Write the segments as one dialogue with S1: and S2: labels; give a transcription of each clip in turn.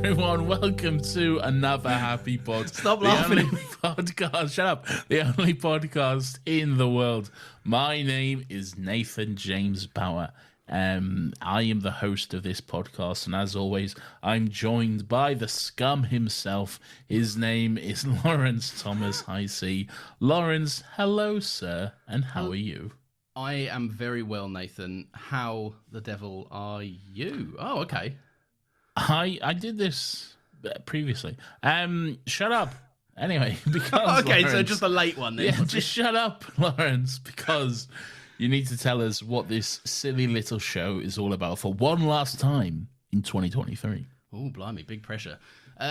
S1: everyone. Welcome to another Happy Pod.
S2: Stop laughing.
S1: The only podcast, shut up. The only podcast in the world. My name is Nathan James Bauer. I am the host of this podcast, and as always, I'm joined by the scum himself. His name is Lawrence Thomas Hi-C. Lawrence, hello, sir, and how are you?
S2: I am very well, Nathan. How the devil are you? Oh, okay.
S1: I did this previously. Shut up. Anyway, because
S2: okay,
S1: Lawrence,
S2: so just a late one then.
S1: Yeah, just shut up, Lawrence, because you need to tell us what this silly little show is all about for one last time in 2023.
S2: Oh, blimey, big pressure.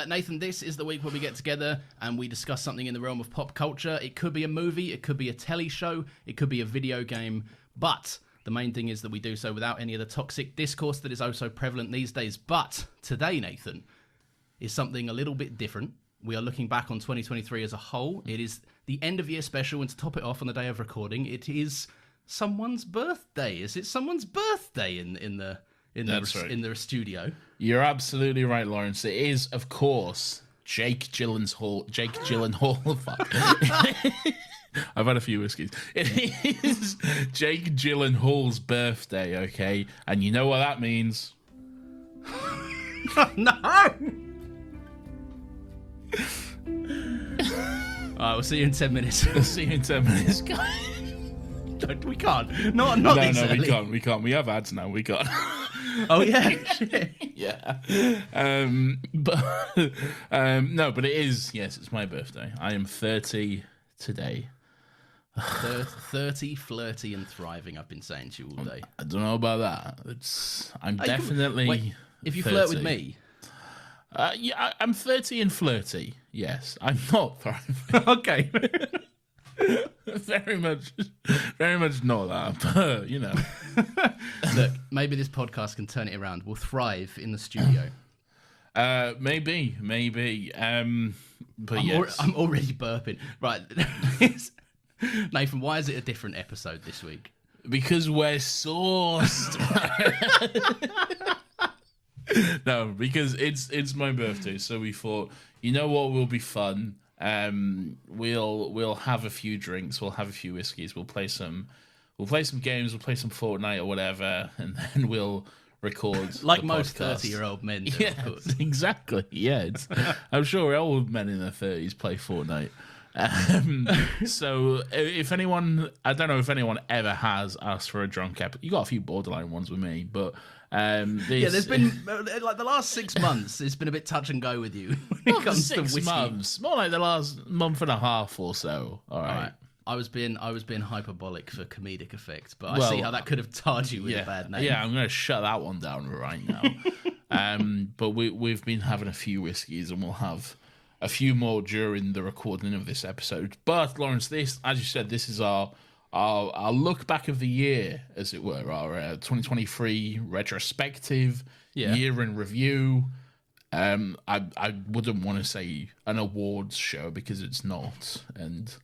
S2: Nathan, this is the week where we get together and we discuss something in the realm of pop culture. It could be a movie, it could be a telly show, it could be a video game, but the main thing is that we do so without any of the toxic discourse that is oh so prevalent these days. But today, Nathan, is something a little bit different. We are looking back on 2023 as a whole. It is the end of year special, and to top it off on the day of recording, it is someone's birthday. Is it someone's birthday in the studio?
S1: You're absolutely right, Lawrence. It is, of course, Jake Gyllenhaal. Fuck. I've had a few whiskeys. It is Jake Gyllenhaal's birthday, okay? And you know what that means?
S2: No! Alright, we'll see you in 10 minutes.
S1: We'll see you in 10 minutes, guys.
S2: We can't. Not
S1: No,
S2: this
S1: we
S2: early.
S1: can't. We can't. We have ads now. We can't.
S2: Oh, yeah. Shit.
S1: Yeah. But it is, yes, it's my birthday. I am 30 today.
S2: 30, flirty, and thriving, I've been saying to you all day.
S1: I don't know about that. I'm definitely.
S2: Wait, if you
S1: 30.
S2: flirt with me.
S1: I'm 30 and flirty. Yes, I'm not thriving.
S2: Okay.
S1: very much not that. But you know,
S2: Look, maybe this podcast can turn it around. We'll thrive in the studio.
S1: maybe. But
S2: I'm already burping. Right, Nathan, why is it a different episode this week?
S1: because we're sourced. No, because it's my birthday, so we thought, you know what will be fun. We'll have a few drinks, we'll have a few whiskeys, we'll play some games, we'll play some Fortnite or whatever, and then we'll record
S2: Like
S1: the
S2: most
S1: podcast.
S2: 30-year-old men do,
S1: Yes,
S2: of course.
S1: exactly. Yeah, I'm sure all men in their 30s play Fortnite. So if anyone, I don't know if anyone ever has asked for a drunk episode. You got a few borderline ones with me, but
S2: Yeah, there's been, like, the last 6 months, it's been a bit touch and go with you when it comes to
S1: 6
S2: whiskey.
S1: months, more like the last month and a half or so. All right.
S2: All right. I was being hyperbolic for comedic effect, but
S1: Well,
S2: I see how that could have tarred you with a bad name.
S1: Yeah, I'm going to shut that one down right now. But we've been having a few whiskeys, and we'll have a few more during the recording of this episode. But Lawrence, this, as you said, this is our look back of the year, as it were, our 2023 retrospective, year in review. I wouldn't want to say an awards show because it's not, and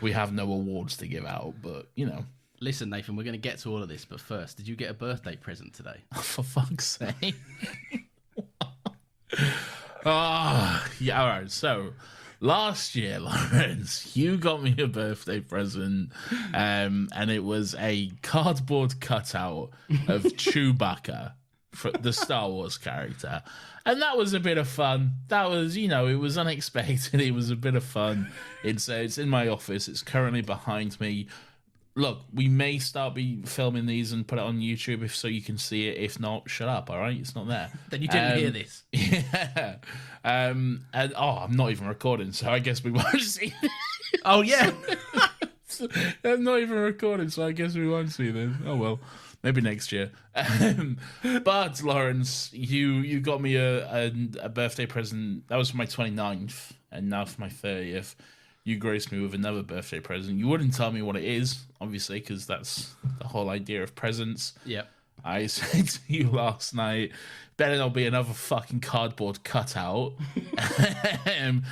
S1: we have no awards to give out, but, you know.
S2: Listen, Nathan, we're going to get to all of this, but first, did you get a birthday present today?
S1: For fuck's sake. Yeah, all right. So, last year, Lawrence, you got me a birthday present, and it was a cardboard cutout of Chewbacca, the Star Wars character. And that was a bit of fun. That was, it was unexpected. It was a bit of fun. It's in my office. It's currently behind me. Look, we may start filming these and put it on YouTube so you can see it. If not, shut up, all right? It's not there.
S2: Then you didn't hear this.
S1: Yeah. I'm not even recording, so I guess we won't see this.
S2: Oh, yeah.
S1: I'm not even recording, so I guess we won't see this. Oh, well. Maybe next year. But, Lawrence, you got me a birthday present. That was for my 29th, and now for my 30th. You graced me with another birthday present. You wouldn't tell me what it is, obviously, because that's the whole idea of presents.
S2: Yep.
S1: I said to you last night, better not be another fucking cardboard cutout. And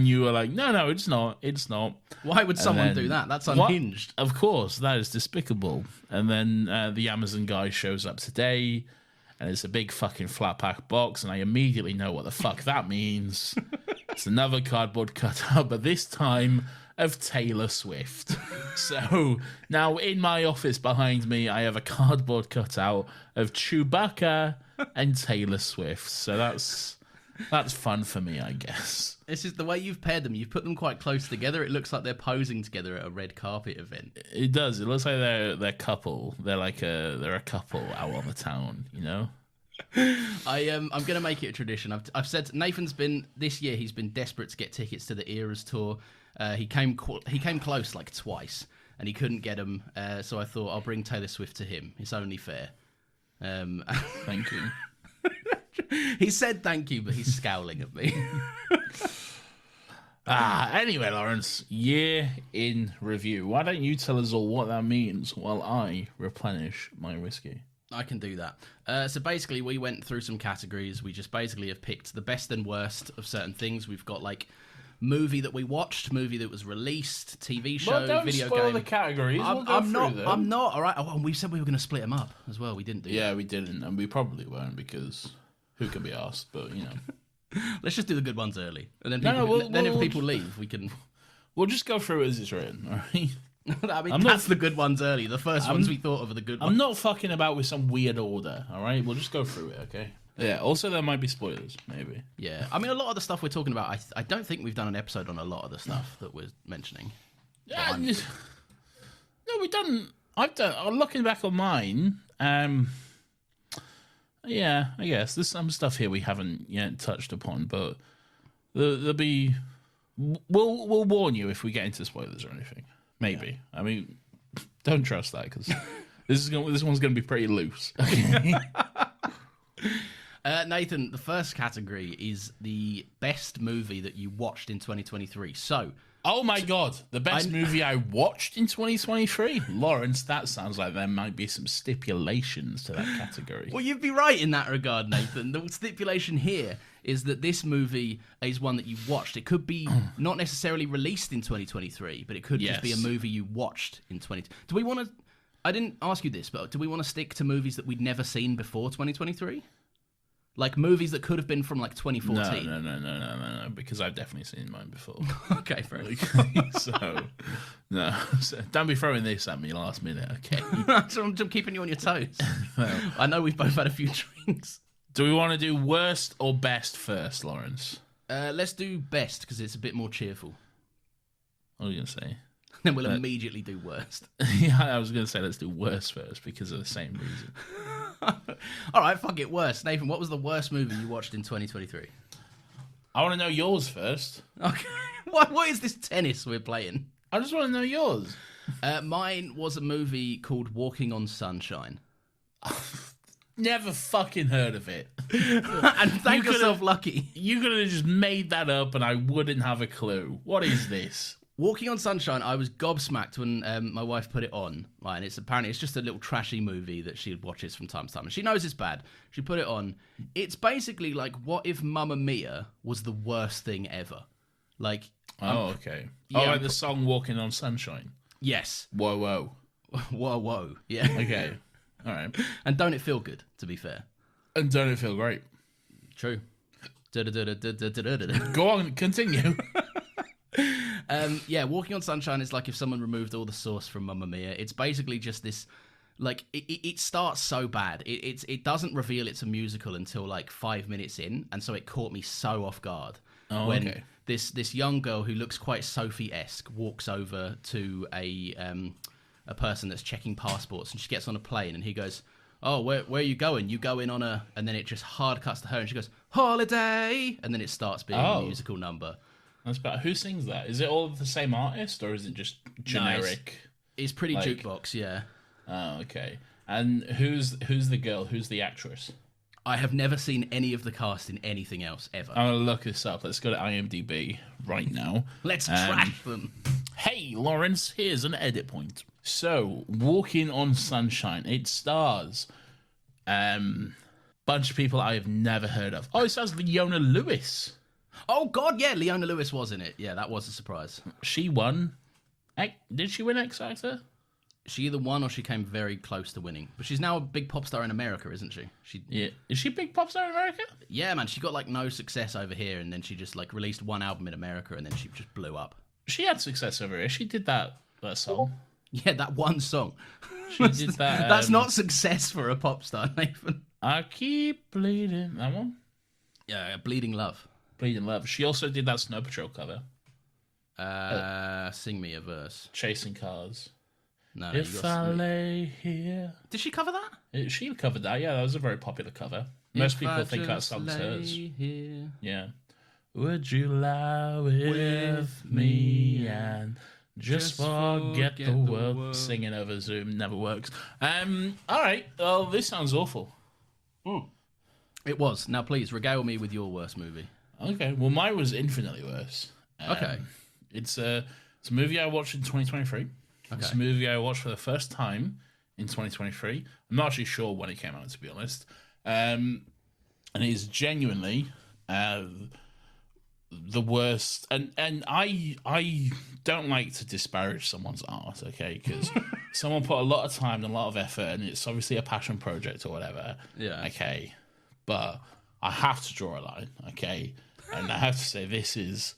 S1: you were like, no, it's not. It's not.
S2: Why would someone do that? That's unhinged.
S1: Of course, that is despicable. And then the Amazon guy shows up today, and it's a big fucking flat pack box, and I immediately know what the fuck that means. It's another cardboard cutout, but this time of Taylor Swift. So now in my office behind me, I have a cardboard cutout of Chewbacca and Taylor Swift. So that's fun for me, I guess.
S2: This is the way you've paired them. You've put them quite close together. It looks like they're posing together at a red carpet event.
S1: It does. It looks like they're a couple. They're a couple out on the town, you know?
S2: I'm going to make it a tradition. I've said Nathan's been this year. He's been desperate to get tickets to the Eras tour. He came close like twice, and he couldn't get them. So I thought I'll bring Taylor Swift to him. It's only fair.
S1: Thank you.
S2: He said thank you, but he's scowling at me.
S1: Anyway, Lawrence, year in review. Why don't you tell us all what that means while I replenish my whiskey?
S2: I can do that. So basically, we went through some categories. We just basically have picked the best and worst of certain things. We've got like movie that we watched, movie that was released, TV show,
S1: Well, don't
S2: video
S1: spoil
S2: game.
S1: the categories.
S2: I'm not. All right. Oh, and we said we were going to split them up as well. We didn't do that.
S1: Yeah, we didn't, and we probably won't because who can be asked? But you know,
S2: Let's just do the good ones early, and then
S1: No,
S2: if people leave, we can.
S1: we'll just go through it as it's written. All right.
S2: I mean, that's the good ones early. The first ones we thought of are the good ones.
S1: I'm not fucking about with some weird order. All right, we'll just go through it. Okay. Yeah. Also, there might be spoilers, maybe.
S2: Yeah, I mean, a lot of the stuff we're talking about, I don't think we've done an episode on a lot of the stuff that we're mentioning.
S1: Yeah. No, we done. I've done. Looking back on mine. Yeah, I guess there's some stuff here we haven't yet touched upon, but there'll be. We'll warn you if we get into spoilers or anything. Maybe. Yeah. I mean, don't trust that because this one's going to be pretty loose. Okay.
S2: Nathan, the first category is the best movie that you watched in 2023. So,
S1: oh my god, the best movie I watched in 2023? Lawrence, that sounds like there might be some stipulations to that category.
S2: Well, you'd be right in that regard, Nathan. The stipulation here is that this movie is one that you watched. It could be not necessarily released in 2023, but it could just be a movie you watched in 2020. Do we want to... I didn't ask you this, but do we want to stick to movies that we'd never seen before 2023? Like movies that could have been from like 2014.
S1: No, because I've definitely seen mine before.
S2: Okay, fair enough.
S1: So don't be throwing this at me last minute, okay?
S2: I'm keeping you on your toes. Well, I know we've both had a few drinks.
S1: Do we want to do worst or best first, Lawrence?
S2: Let's do best because it's a bit more cheerful.
S1: What are you going to say?
S2: Then we'll immediately do worst.
S1: Yeah, I was going to say let's do worst first because of the same reason.
S2: All right, fuck it, worst. Nathan, what was the worst movie you watched in 2023?
S1: I want to know yours first.
S2: Okay. What is this tennis we're playing?
S1: I just want to know yours.
S2: Mine was a movie called Walking on Sunshine.
S1: Never fucking heard of it.
S2: And thank yourself lucky.
S1: You could have just made that up and I wouldn't have a clue. What is this?
S2: Walking on Sunshine, I was gobsmacked when my wife put it on. Right, and it's just a little trashy movie that she watches from time to time. And she knows it's bad. She put it on. It's basically like, what if Mamma Mia was the worst thing ever? Like...
S1: okay.
S2: Yeah,
S1: like the song Walking on Sunshine?
S2: Yes.
S1: Whoa, whoa.
S2: Whoa, whoa. Yeah.
S1: Okay. All right.
S2: And don't it feel good, to be fair?
S1: And don't it feel great?
S2: True.
S1: Go on, continue.
S2: Yeah, Walking on Sunshine is like if someone removed all the sauce from Mamma Mia. It's basically just this, like, it starts so bad. It doesn't reveal it's a musical until like 5 minutes in, and so it caught me so off guard. When this young girl who looks quite Sophie-esque walks over to a person that's checking passports, and she gets on a plane, and he goes, "Oh, where are you going? You going on a..." And then it just hard cuts to her, and she goes, "Holiday!" And then it starts being a musical number.
S1: That's bad. Who sings that? Is it all the same artist, or is it just generic?
S2: No, it's pretty like, jukebox, yeah.
S1: Oh, okay. And who's the girl? Who's the actress?
S2: I have never seen any of the cast in anything else, ever.
S1: I'm going to look this up. Let's go to IMDb right now.
S2: Let's trash them.
S1: Hey, Lawrence, here's an edit point. So, Walking on Sunshine. It stars bunch of people I have never heard of. Oh, it stars Leona Lewis.
S2: Oh, God, yeah, Leona Lewis was in it. Yeah, that was a surprise.
S1: She won. Did she win X Factor?
S2: She either won or she came very close to winning. But she's now a big pop star in America, isn't she?
S1: Yeah, is she a big pop star in America?
S2: Yeah, man. She got like no success over here, and then she just like released one album in America, and then she just blew up.
S1: She had success over here. She did that song.
S2: Yeah, that one song.
S1: She did that.
S2: That's not success for a pop star, Nathan.
S1: I keep bleeding. That one?
S2: Yeah, Bleeding Love.
S1: Bleeding Love. She also did that Snow Patrol cover.
S2: Sing me a verse.
S1: Chasing Cars.
S2: No,
S1: If I lay here.
S2: Did she cover that?
S1: She covered that. Yeah, that was a very popular cover. Most people think that song's hers.
S2: Here.
S1: Yeah. Would you lie with me and just forget the world? Singing over Zoom never works. All right. Well, this sounds awful.
S2: It was. Now, please regale me with your worst movie.
S1: Okay. Well, mine was infinitely worse.
S2: Okay.
S1: It's a movie I watched in 2023. It's a movie I watched for the first time in 2023. I'm not actually sure when it came out, to be honest. And it is genuinely the worst. And I don't like to disparage someone's art, okay? Because someone put a lot of time and a lot of effort, and it's obviously a passion project or whatever.
S2: Yeah.
S1: Okay. But I have to draw a line, okay? And I have to say this is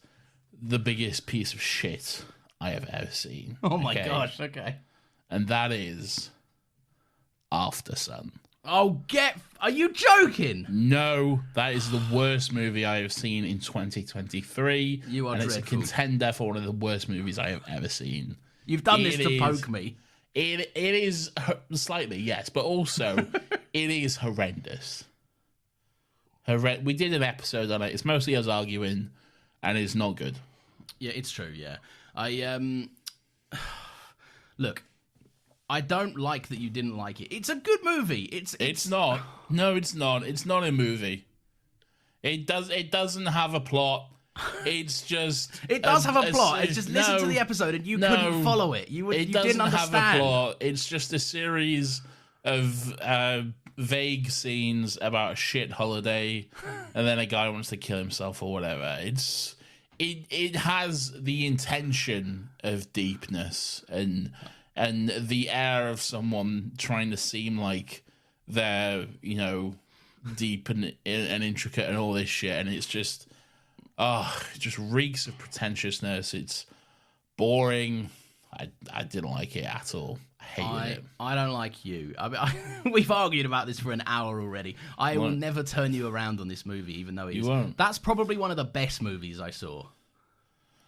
S1: the biggest piece of shit I have ever seen.
S2: Oh my gosh, okay.
S1: And that is After Sun.
S2: Oh, are you joking?
S1: No, that is the worst movie I have seen in 2023.
S2: You are
S1: and
S2: dreadful.
S1: It's a contender for one of the worst movies I have ever seen.
S2: You've done this to poke me.
S1: It is slightly, yes, but also it is horrendous. We did an episode on it. It's mostly us arguing, and it's not good.
S2: Yeah, it's true, yeah. Look, I don't like that you didn't like it. It's a good movie. It's
S1: not. No, it's not. It's not a movie. It doesn't have a plot. It's just
S2: It does have a plot. It's just listen to the episode and you couldn't follow it. You didn't understand.
S1: Have a plot. It's just a series of vague scenes about a shit holiday, and then a guy wants to kill himself or whatever. It has the intention of deepness and the air of someone trying to seem like they're, deep and intricate and all this shit, and it's just it just reeks of pretentiousness. It's boring. I didn't like it at all. I hated it.
S2: I don't like you. We've argued about this for an hour already. I will never turn you around on this movie, even though
S1: You won't.
S2: That's probably one of the best movies I saw.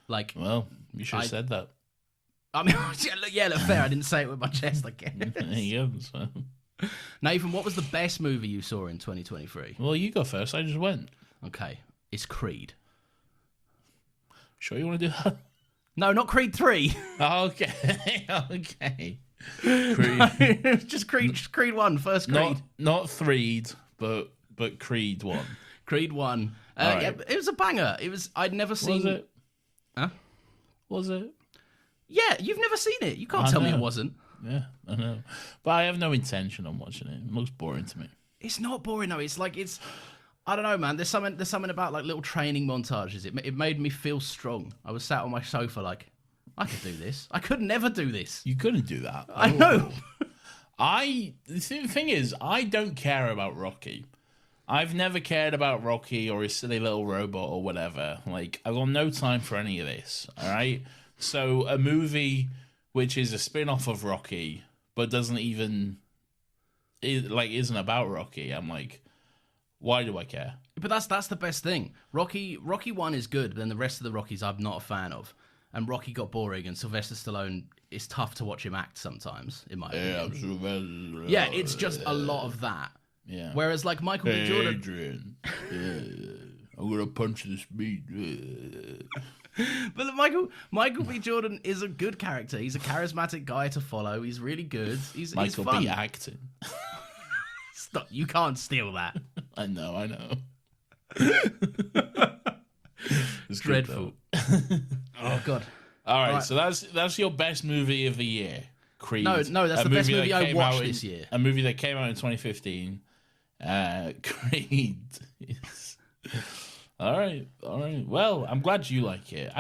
S2: Like,
S1: Well, you should have said that.
S2: I mean, yeah, look, fair. I didn't say it with my chest, I guess.
S1: There you go. So.
S2: Nathan, what was the best movie you saw in 2023?
S1: Well, you go first. I just went.
S2: Okay, it's Creed.
S1: Sure you want to do that?
S2: No, not Creed 3.
S1: Okay. Okay. Creed.
S2: Just Creed 1, first Creed.
S1: Not Threed, but Creed 1.
S2: Creed 1.
S1: Right.
S2: Yeah, it was a banger. I'd never seen...
S1: Was it?
S2: Huh?
S1: Was it?
S2: Yeah, you've never seen it. You can't tell me it wasn't.
S1: Yeah, I know. But I have no intention on watching it. It looks boring to me.
S2: It's not boring, though. It's like, I don't know, man. There's something about like little training montages. It made me feel strong. I was sat on my sofa like, I could do this. I could never do this.
S1: You couldn't do that.
S2: I know.
S1: The thing is, I don't care about Rocky. I've never cared about Rocky or his silly little robot or whatever. Like, I've got no time for any of this, all right? So a movie which is a spin-off of Rocky but doesn't even... isn't about Rocky, I'm like, why do I care?
S2: But that's the best thing. Rocky 1 is good, but then the rest of the Rockies I'm not a fan of. And Rocky got boring, and Sylvester Stallone, it's tough to watch him act sometimes, in my opinion. Yeah, it's just a lot of that.
S1: Yeah.
S2: Whereas like Michael B. Jordan...
S1: Adrian, I'm gonna punch this meat.
S2: But look, Michael B. Jordan is a good character. He's a charismatic guy to follow. He's really good. He's
S1: Michael
S2: fun.
S1: B. acting.
S2: Stop! You can't steal that.
S1: I know. It's
S2: Dreadful. Oh God!
S1: All right, so that's your best movie of the year, Creed.
S2: No, that's the best movie I watched this year.
S1: A movie that came out in 2015. Creed. All right. Well, I'm glad you like it.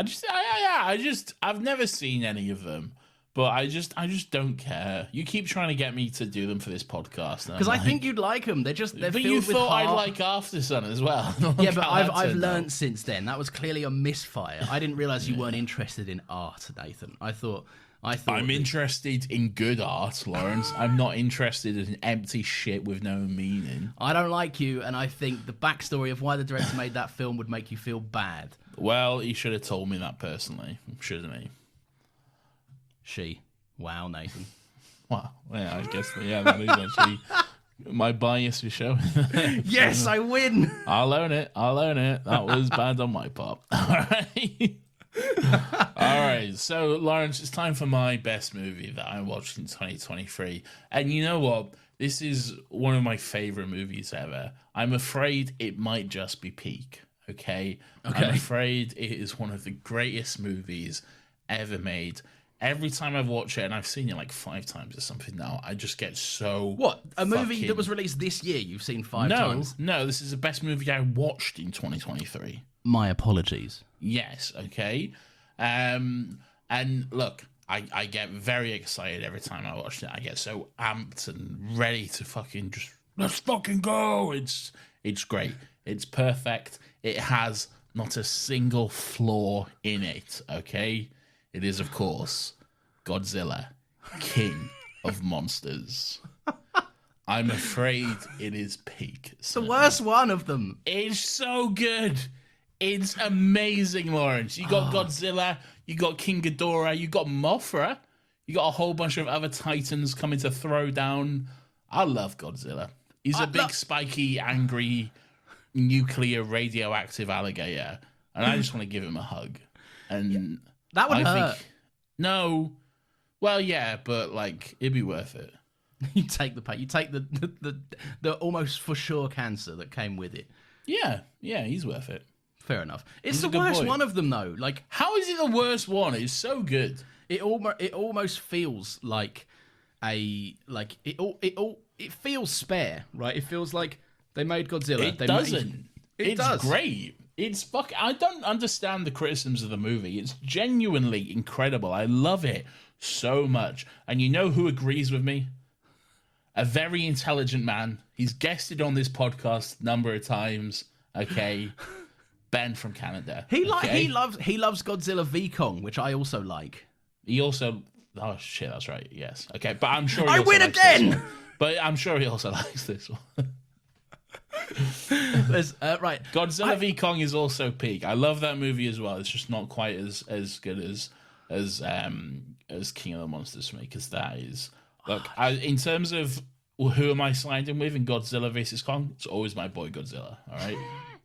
S1: I've never seen any of them, But I just don't care. You keep trying to get me to do them for this podcast.
S2: Because I think you'd like them. They're
S1: But
S2: filled
S1: you
S2: with
S1: thought I'd
S2: heart.
S1: like After Sun as well.
S2: Yeah, but I've learned since then. That was clearly a misfire. I didn't realize you weren't interested in art, Nathan. I thought
S1: I'm interested in good art, Lawrence. I'm not interested in empty shit with no meaning.
S2: I don't like you, and I think the backstory of why the director made that film would make you feel bad.
S1: Well, he should have told me that personally, shouldn't he?
S2: Wow, Nathan.
S1: Well, yeah, I guess that is actually my bias for showing.
S2: Yes, I win.
S1: I'll own it. That was bad on my part. All right. All right. So, Lawrence, it's time for my best movie that I watched in 2023. And you know what? This is one of my favorite movies ever. I'm afraid it might just be peak. Okay. I'm afraid it is one of the greatest movies ever made. Every time I watch it, and I've seen it like 5 times or something now, I just get so...
S2: What? A movie that was released this year you've seen 5 times?
S1: No, this is the best movie I watched in 2023.
S2: My apologies.
S1: Yes, okay. And look, I get very excited every time I watch it. I get so amped and ready to fucking just... Let's fucking go! It's great. It's perfect. It has not a single flaw in it, okay? It is, of course, Godzilla, King of Monsters. I'm afraid it is peak.
S2: It's the worst one of them.
S1: It's so good. It's amazing, Lawrence. You got Godzilla, you got King Ghidorah, you got Mothra, you got a whole bunch of other titans coming to throw down. I love Godzilla. He's a big, spiky, angry, nuclear, radioactive alligator, and I just want to give him a hug. And...
S2: That would hurt.
S1: No. Well, yeah, but like it'd be worth it.
S2: You take the pain. You take the almost for sure cancer that came with it.
S1: Yeah, he's worth it.
S2: Fair enough. It's
S1: He's
S2: the
S1: a good
S2: worst
S1: boy.
S2: One of them though. Like,
S1: how is it the worst one? It's so good.
S2: It almost feels like it feels spare, right? It feels like they made Godzilla.
S1: It doesn't.
S2: It
S1: It's
S2: does.
S1: great. It's I don't understand the criticisms of the movie. It's genuinely incredible. I love it so much. And you know who agrees with me? A very intelligent man. He's guested on this podcast a number of times. Okay. Ben from Canada.
S2: He loves Godzilla v Kong, which I also like.
S1: He also... Oh, shit, that's right. Yes. Okay, but I'm sure he
S2: I
S1: also
S2: win
S1: likes this
S2: again!
S1: one. But I'm sure he also likes this one.
S2: Right.
S1: Godzilla v Kong is also peak. I love that movie as well. It's just not quite as good as King of the Monsters for me, because that is... Look, in terms of who am I siding with in Godzilla vs Kong, it's always my boy Godzilla, all right?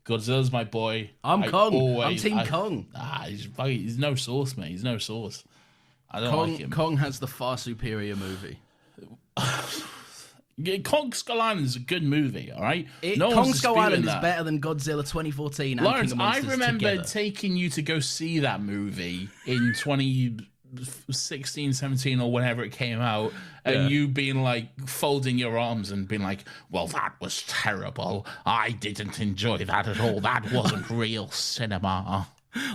S1: Godzilla's my boy.
S2: I'm Kong. I'm Team Kong.
S1: He's no sauce, mate. He's no sauce. I don't like him.
S2: Kong has the far superior movie.
S1: Kong Skull Island is a good movie, all right?
S2: Kong Skull Island is better than Godzilla 2014 and
S1: Lawrence,
S2: King of Monsters
S1: I remember
S2: together.
S1: taking you to go see that movie in 2016, 17, or whenever it came out, and you being like, folding your arms and being like, well, that was terrible. I didn't enjoy that at all. That wasn't real cinema.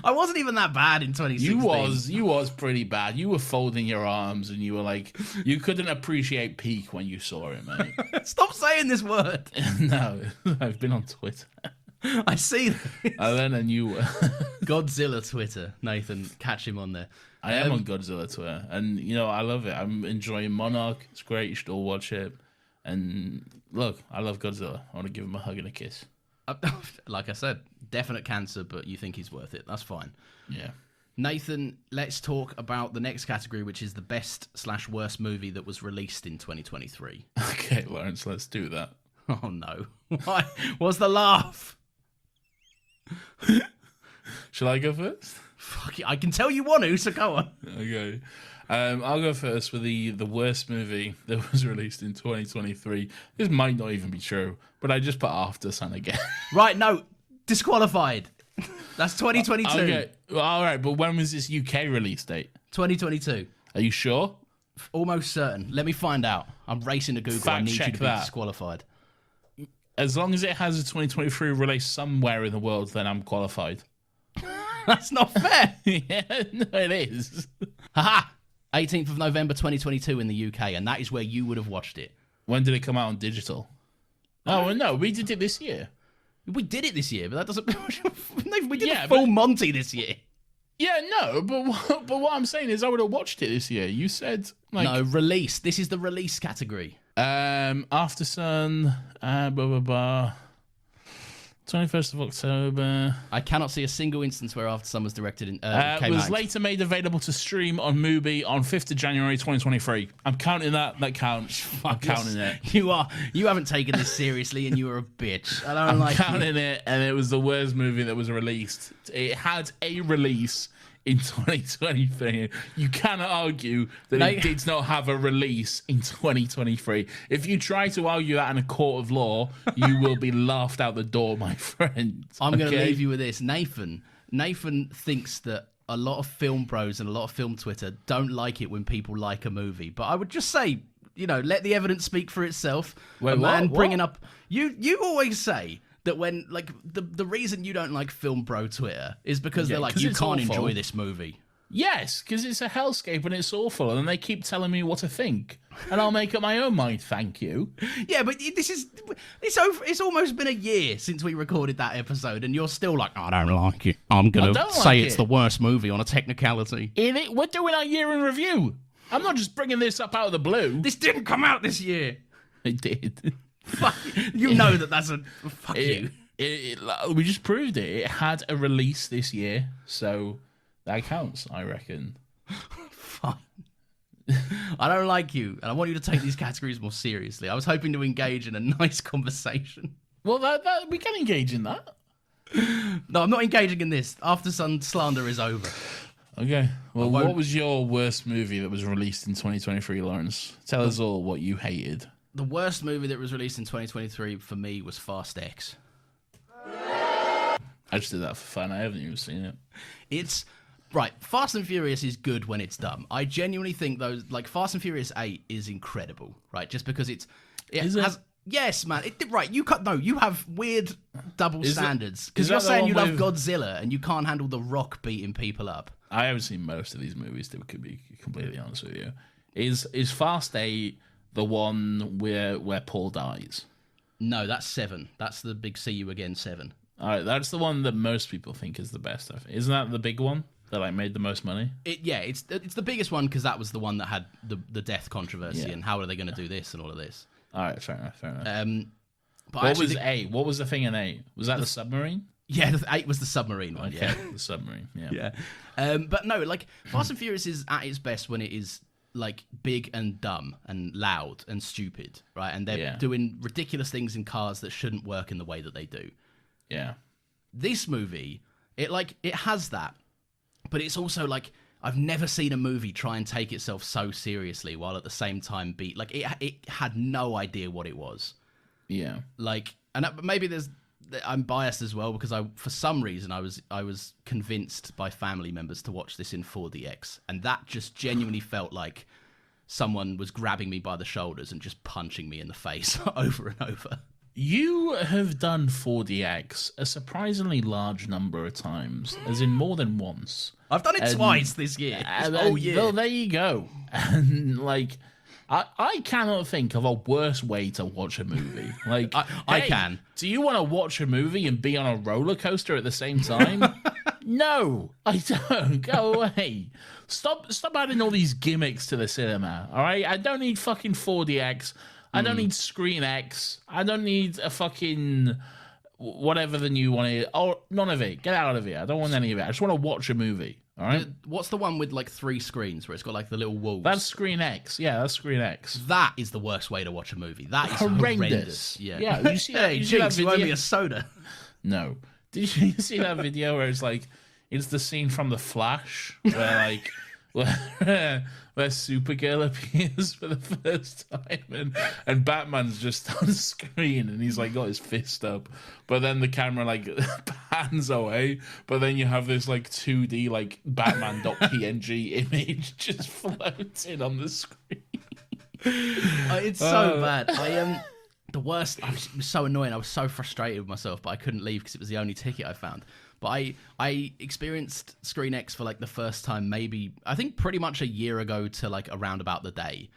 S2: I wasn't even that bad in 2016.
S1: You was pretty bad. You were folding your arms and you were like, you couldn't appreciate peak when you saw it, mate.
S2: Stop saying this word.
S1: No, I've been on Twitter.
S2: I see this.
S1: I learned a new word.
S2: Godzilla Twitter. Nathan, catch him on there.
S1: I am on Godzilla Twitter, and you know I love it. I'm enjoying Monarch. It's great. You should all watch it. And look, I love Godzilla. I want to give him a hug and a kiss.
S2: Like I said, definite cancer, but you think he's worth it. That's fine.
S1: Yeah.
S2: Nathan, let's talk about the next category, which is the best/worst movie that was released in 2023.
S1: Okay, Lawrence, let's do that.
S2: Oh no! Why? What's the laugh?
S1: Shall I go first?
S2: Fuck it, I can tell you want to, so go on.
S1: Okay. I'll go first with the worst movie that was released in 2023. This might not even be true, but I just put After Sun again.
S2: Right, no, disqualified. That's 2022.
S1: Okay, well, all right, but when was this UK release date?
S2: 2022.
S1: Are you sure?
S2: Almost certain. Let me find out. I'm racing to Google. I
S1: Fact
S2: need you
S1: check
S2: to be
S1: that.
S2: disqualified.
S1: As long as it has a 2023 release somewhere in the world, then I'm qualified.
S2: That's not fair.
S1: Yeah, no, it is.
S2: Haha. 18th of November 2022 in the UK, and that is where you would have watched it.
S1: When did it come out on digital? Oh, well, no, we did it this year.
S2: We did it this year, but that doesn't... we did
S1: Yeah,
S2: a full Monty this year.
S1: Yeah, no, but what I'm saying is I would have watched it this year. You said, like...
S2: No, release. This is the release category.
S1: After Sun, blah, blah, blah. 21st of October.
S2: I cannot see a single instance where After Sun was directed in...
S1: It was later made available to stream on Mubi on 5th of January 2023. I'm counting that. That counts. I'm counting it.
S2: You haven't taken this seriously, and you are a bitch. I don't
S1: I'm counting it, and it was the worst movie that was released. It had a release in 2023. You cannot argue that it did not have a release in 2023. If you try to argue that in a court of law, you will be laughed out the door, my friend.
S2: I'm going to leave you with this. Nathan thinks that a lot of film bros and a lot of film Twitter don't like it when people like a movie. But I would just say, let the evidence speak for itself.
S1: Wait,
S2: man
S1: what?
S2: Bringing up... You always say... that when, like, the reason you don't like film bro Twitter is because they're like, you can't enjoy this movie.
S1: Yes, because it's a hellscape and it's awful, and they keep telling me what to think, and I'll make up my own mind. Thank you.
S2: Yeah, but it's almost been a year since we recorded that episode, and you're still like, I don't like it. I'm gonna say it's the worst movie on a technicality.
S1: We're doing our year in review. I'm not just bringing this up out of the blue.
S2: This didn't come out this year.
S1: It did.
S2: Fuck you know that's a fuck you.
S1: We just proved it. It had a release this year, so that counts, I reckon.
S2: Fine. I don't like you, and I want you to take these categories more seriously. I was hoping to engage in a nice conversation.
S1: Well, we can engage in that.
S2: No, I'm not engaging in this. After Sun slander is over.
S1: Okay. Well, what was your worst movie that was released in 2023, Lawrence? Tell us all what you hated.
S2: The worst movie that was released in 2023 for me was Fast X.
S1: I just did that for fun. I haven't even seen it.
S2: It's... Right, Fast and Furious is good when it's dumb. I genuinely think those... Like, Fast and Furious 8 is incredible, right? Just because it has... Yes, man. Right, you have weird double standards. Because you're saying you love Godzilla and you can't handle The Rock beating people up.
S1: I haven't seen most of these movies, to be completely honest with you. Is Fast 8... the one where Paul dies?
S2: No, that's 7. That's the big See You Again 7.
S1: All right, that's the one that most people think is the best. Isn't that the big one that made the most money?
S2: It's the biggest one because that was the one that had the death controversy and how are they going to do this and all of this.
S1: All right, fair enough.
S2: But
S1: what was 8? What was the thing in 8? Was that the submarine?
S2: Yeah, 8 was the submarine one.
S1: Okay,
S2: yeah,
S1: the submarine. Yeah.
S2: But no, like Fast and Furious is at its best when it is like big and dumb and loud and stupid, right? And they're doing ridiculous things in cars that shouldn't work in the way that they do.
S1: Yeah.
S2: This movie, it has that, but it's also like I've never seen a movie try and take itself so seriously while at the same time be like it had no idea what it was.
S1: Yeah.
S2: Like, and maybe I'm biased as well because for some reason I was convinced by family members to watch this in 4DX, and that just genuinely felt like someone was grabbing me by the shoulders and just punching me in the face over and over.
S1: You have done 4DX a surprisingly large number of times, as in more than once.
S2: I've done it twice this year.
S1: Yeah. Well, there you go. And like, I cannot think of a worse way to watch a movie. Like,
S2: I can.
S1: Do you want to watch a movie and be on a roller coaster at the same time? No, I don't. Go away. Stop adding all these gimmicks to the cinema. All right, I don't need fucking 4DX. I don't need Screen X. I don't need a fucking whatever the new one is. Oh, none of it. Get out of here. I don't want any of it. I just want to watch a movie. All right.
S2: What's the one with like 3 screens where it's got like the little walls?
S1: That's Screen X. Yeah, that's Screen X.
S2: That is the worst way to watch a movie. That is horrendous.
S1: Yeah. You see that?
S2: Hey, Jinx, you owe me a soda.
S1: No. Did you see that video where it's like it's the scene from The Flash where like where Supergirl appears for the first time and Batman's just on screen and he's like got his fist up, but then the camera like pans away, but then you have this like 2D like Batman.png image just floating on the screen.
S2: It's so bad. The worst. It was so annoying. I was so frustrated with myself, but I couldn't leave because it was the only ticket I found. But I experienced Screen X for like the first time, maybe I think pretty much a year ago to like around about the day,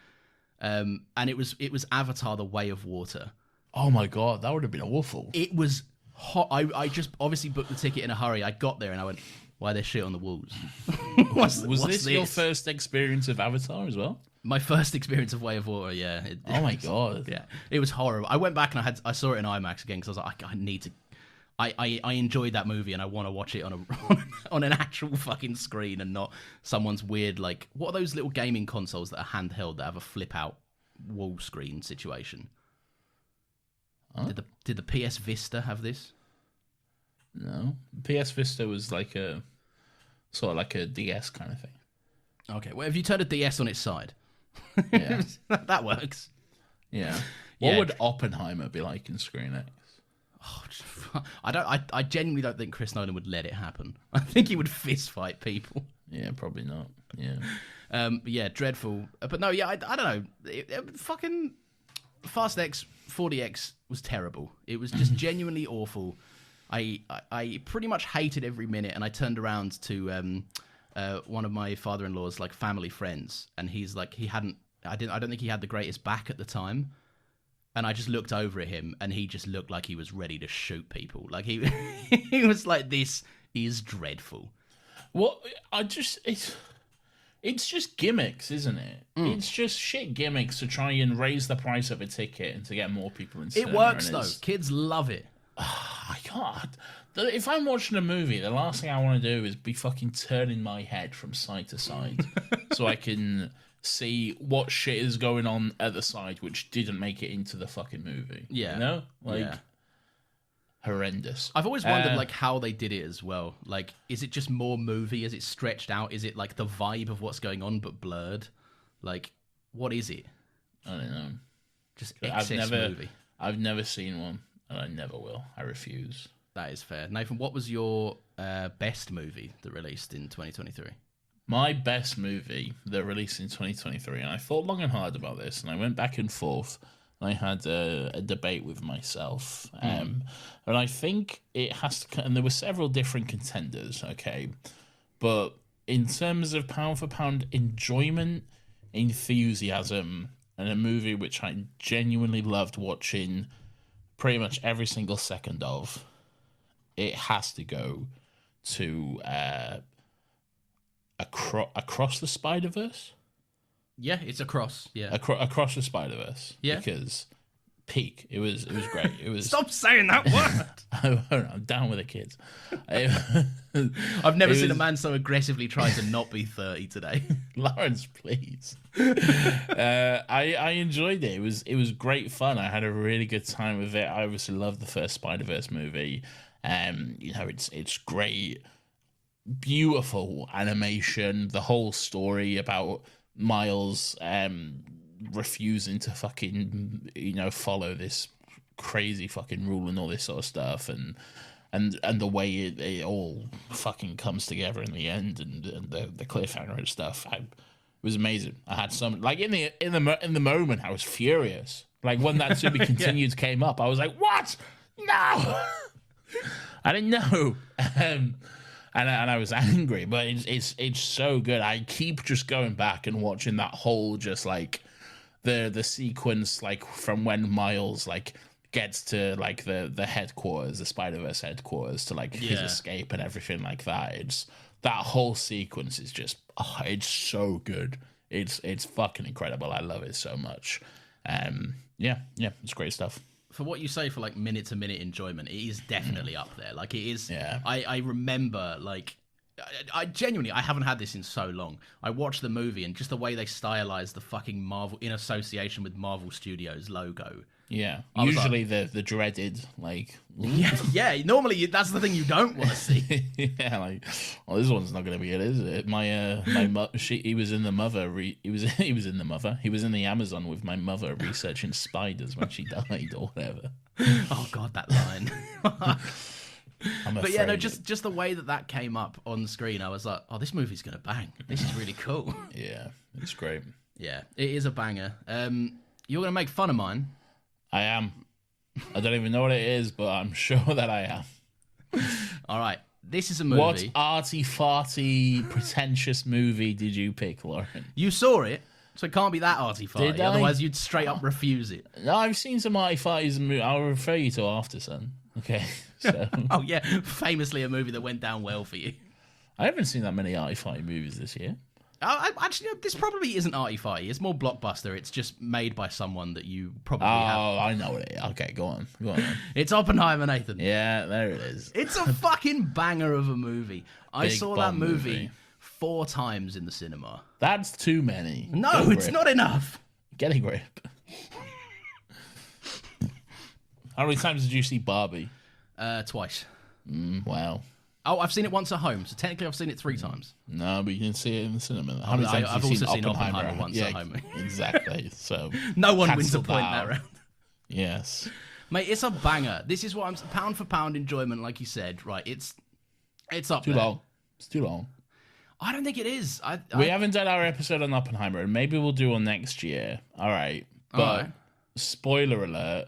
S2: and it was Avatar: The Way of Water.
S1: Oh my god, that would have been awful.
S2: It was hot. I just obviously booked the ticket in a hurry. I got there and I went, why there's shit on the walls?
S1: Was this your first experience of Avatar as well?
S2: My first experience of Way of Water, yeah.
S1: Oh my god.
S2: Yeah, it was horrible. I went back and I saw it in IMAX again because I was like, I need to. I enjoyed that movie and I want to watch it on a on an actual fucking screen and not someone's weird like what are those little gaming consoles that are handheld that have a flip out wall screen situation? Huh? Did the PS Vista have this?
S1: No, PS Vista was like a sort of like a DS kind of thing.
S2: Okay, well if you turn a DS on its side,
S1: yeah,
S2: that works.
S1: Yeah. What would Oppenheimer be like in Screen X?
S2: Oh, I genuinely don't think Chris Nolan would let it happen. I think he would fist fight people.
S1: Yeah, probably not. Yeah.
S2: But yeah, dreadful. But no, yeah, I don't know. Fucking Fast X 40X was terrible. It was just genuinely awful. I pretty much hated every minute, and I turned around to one of my father-in-law's like family friends, and he's like I don't think he had the greatest back at the time. And I just looked over at him, and he just looked like he was ready to shoot people. Like he was like, "This is dreadful."
S1: Well, it's just gimmicks, isn't it? It's just shit gimmicks to try and raise the price of a ticket and to get more people in cinema.
S2: It works though. Kids love it.
S1: I can't. If I'm watching a movie, the last thing I want to do is be fucking turning my head from side to side so I can see what shit is going on at the side which didn't make it into the fucking movie.
S2: Yeah.
S1: You know? Like, horrendous.
S2: I've always wondered, like, how they did it as well. Like, is it just more movie? Is it stretched out? Is it, like, the vibe of what's going on but blurred? Like, what is it?
S1: I don't know.
S2: Just excess movie.
S1: I've never seen one, and I never will. I refuse.
S2: That is fair. Nathan, what was your best movie that released in 2023?
S1: My best movie that released in 2023, and I thought long and hard about this, and I went back and forth, and I had a debate with myself. And I think it has to, and there were several different contenders, okay? But in terms of pound for pound enjoyment, enthusiasm, and a movie which I genuinely loved watching pretty much every single second of, it has to go to Across the Spider-Verse?
S2: Yeah, it's Across. Yeah,
S1: Across the Spider-Verse.
S2: Yeah,
S1: because peak. It was great. It was.
S2: Stop saying that word.
S1: I'm down with the kids.
S2: I've never seen a man so aggressively try to not be 30 today.
S1: Lawrence, please. I enjoyed it. It was great fun. I had a really good time with it. I obviously loved the first Spider-Verse movie. You know, it's great. Beautiful animation, the whole story about Miles refusing to fucking, you know, follow this crazy fucking rule and all this sort of stuff, and the way it all fucking comes together in the end, and the cliffhanger and stuff. It was amazing. I had some like in the moment I was furious. Like when that to be continued came up, I was like, what? No. I didn't know. And I was angry, but it's so good. I keep just going back and watching that whole just like the sequence, like from when Miles like gets to like the headquarters, the Spider-Verse headquarters, to like his escape and everything like that. It's that whole sequence is just it's so good. It's fucking incredible. I love it so much. It's great stuff.
S2: For what you say for like minute to minute enjoyment, it is definitely up there. Like it is. Yeah. I remember like I genuinely I haven't had this in so long. I watched the movie and just the way they stylized the fucking Marvel in association with Marvel Studios logo.
S1: Yeah. Usually like, the dreaded like
S2: yeah. Normally that's the thing you don't want to see.
S1: Yeah. Like, well, this one's not going to be it, is it? He was in the mother. He was in the mother. He was in the Amazon with my mother researching spiders when she died or whatever.
S2: Oh God, that line. But yeah, no, just the way that came up on screen, I was like, oh, this movie's gonna bang. This is really cool.
S1: Yeah, it's great.
S2: Yeah, it is a banger. You're gonna make fun of mine.
S1: I am. I don't even know what it is, but I'm sure that I am.
S2: All right. This is a movie.
S1: What arty-farty, pretentious movie did you pick, Lauren?
S2: You saw it, so it can't be that arty-farty.
S1: Did I?
S2: Otherwise, you'd straight up refuse it.
S1: No, I've seen some arty-farties in movies. I'll refer you to after, son. Okay, so...
S2: Oh, yeah. Famously a movie that went down well for you.
S1: I haven't seen that many arty-farty movies this year.
S2: Actually, no, this probably isn't arty-farty. It's more blockbuster. It's just made by someone that you probably have.
S1: Oh, I know what it is. Okay, go on. Then.
S2: It's Oppenheimer, Nathan.
S1: Yeah, there it is.
S2: It's a fucking banger of a movie. I
S1: Big
S2: saw that
S1: bomb
S2: movie 4 times in the cinema.
S1: That's too many.
S2: No, it's not enough.
S1: Get a grip. How many times did you see Barbie?
S2: Twice.
S1: Wow.
S2: Oh, I've seen it once at home, so technically I've seen it 3 times.
S1: No, but you can see it in the cinema. How many times
S2: I've
S1: have you
S2: also seen Oppenheimer once
S1: yeah,
S2: at home.
S1: Exactly. So
S2: No one wins a
S1: cancel
S2: point
S1: that
S2: that round.
S1: Yes.
S2: Mate, it's a banger. This is what I'm pound for pound enjoyment, like you said. Right, it's up
S1: Too
S2: there.
S1: long. It's too long.
S2: I don't think it is.
S1: We haven't done our episode on Oppenheimer, and maybe we'll do one next year. All right. But
S2: All right.
S1: spoiler alert,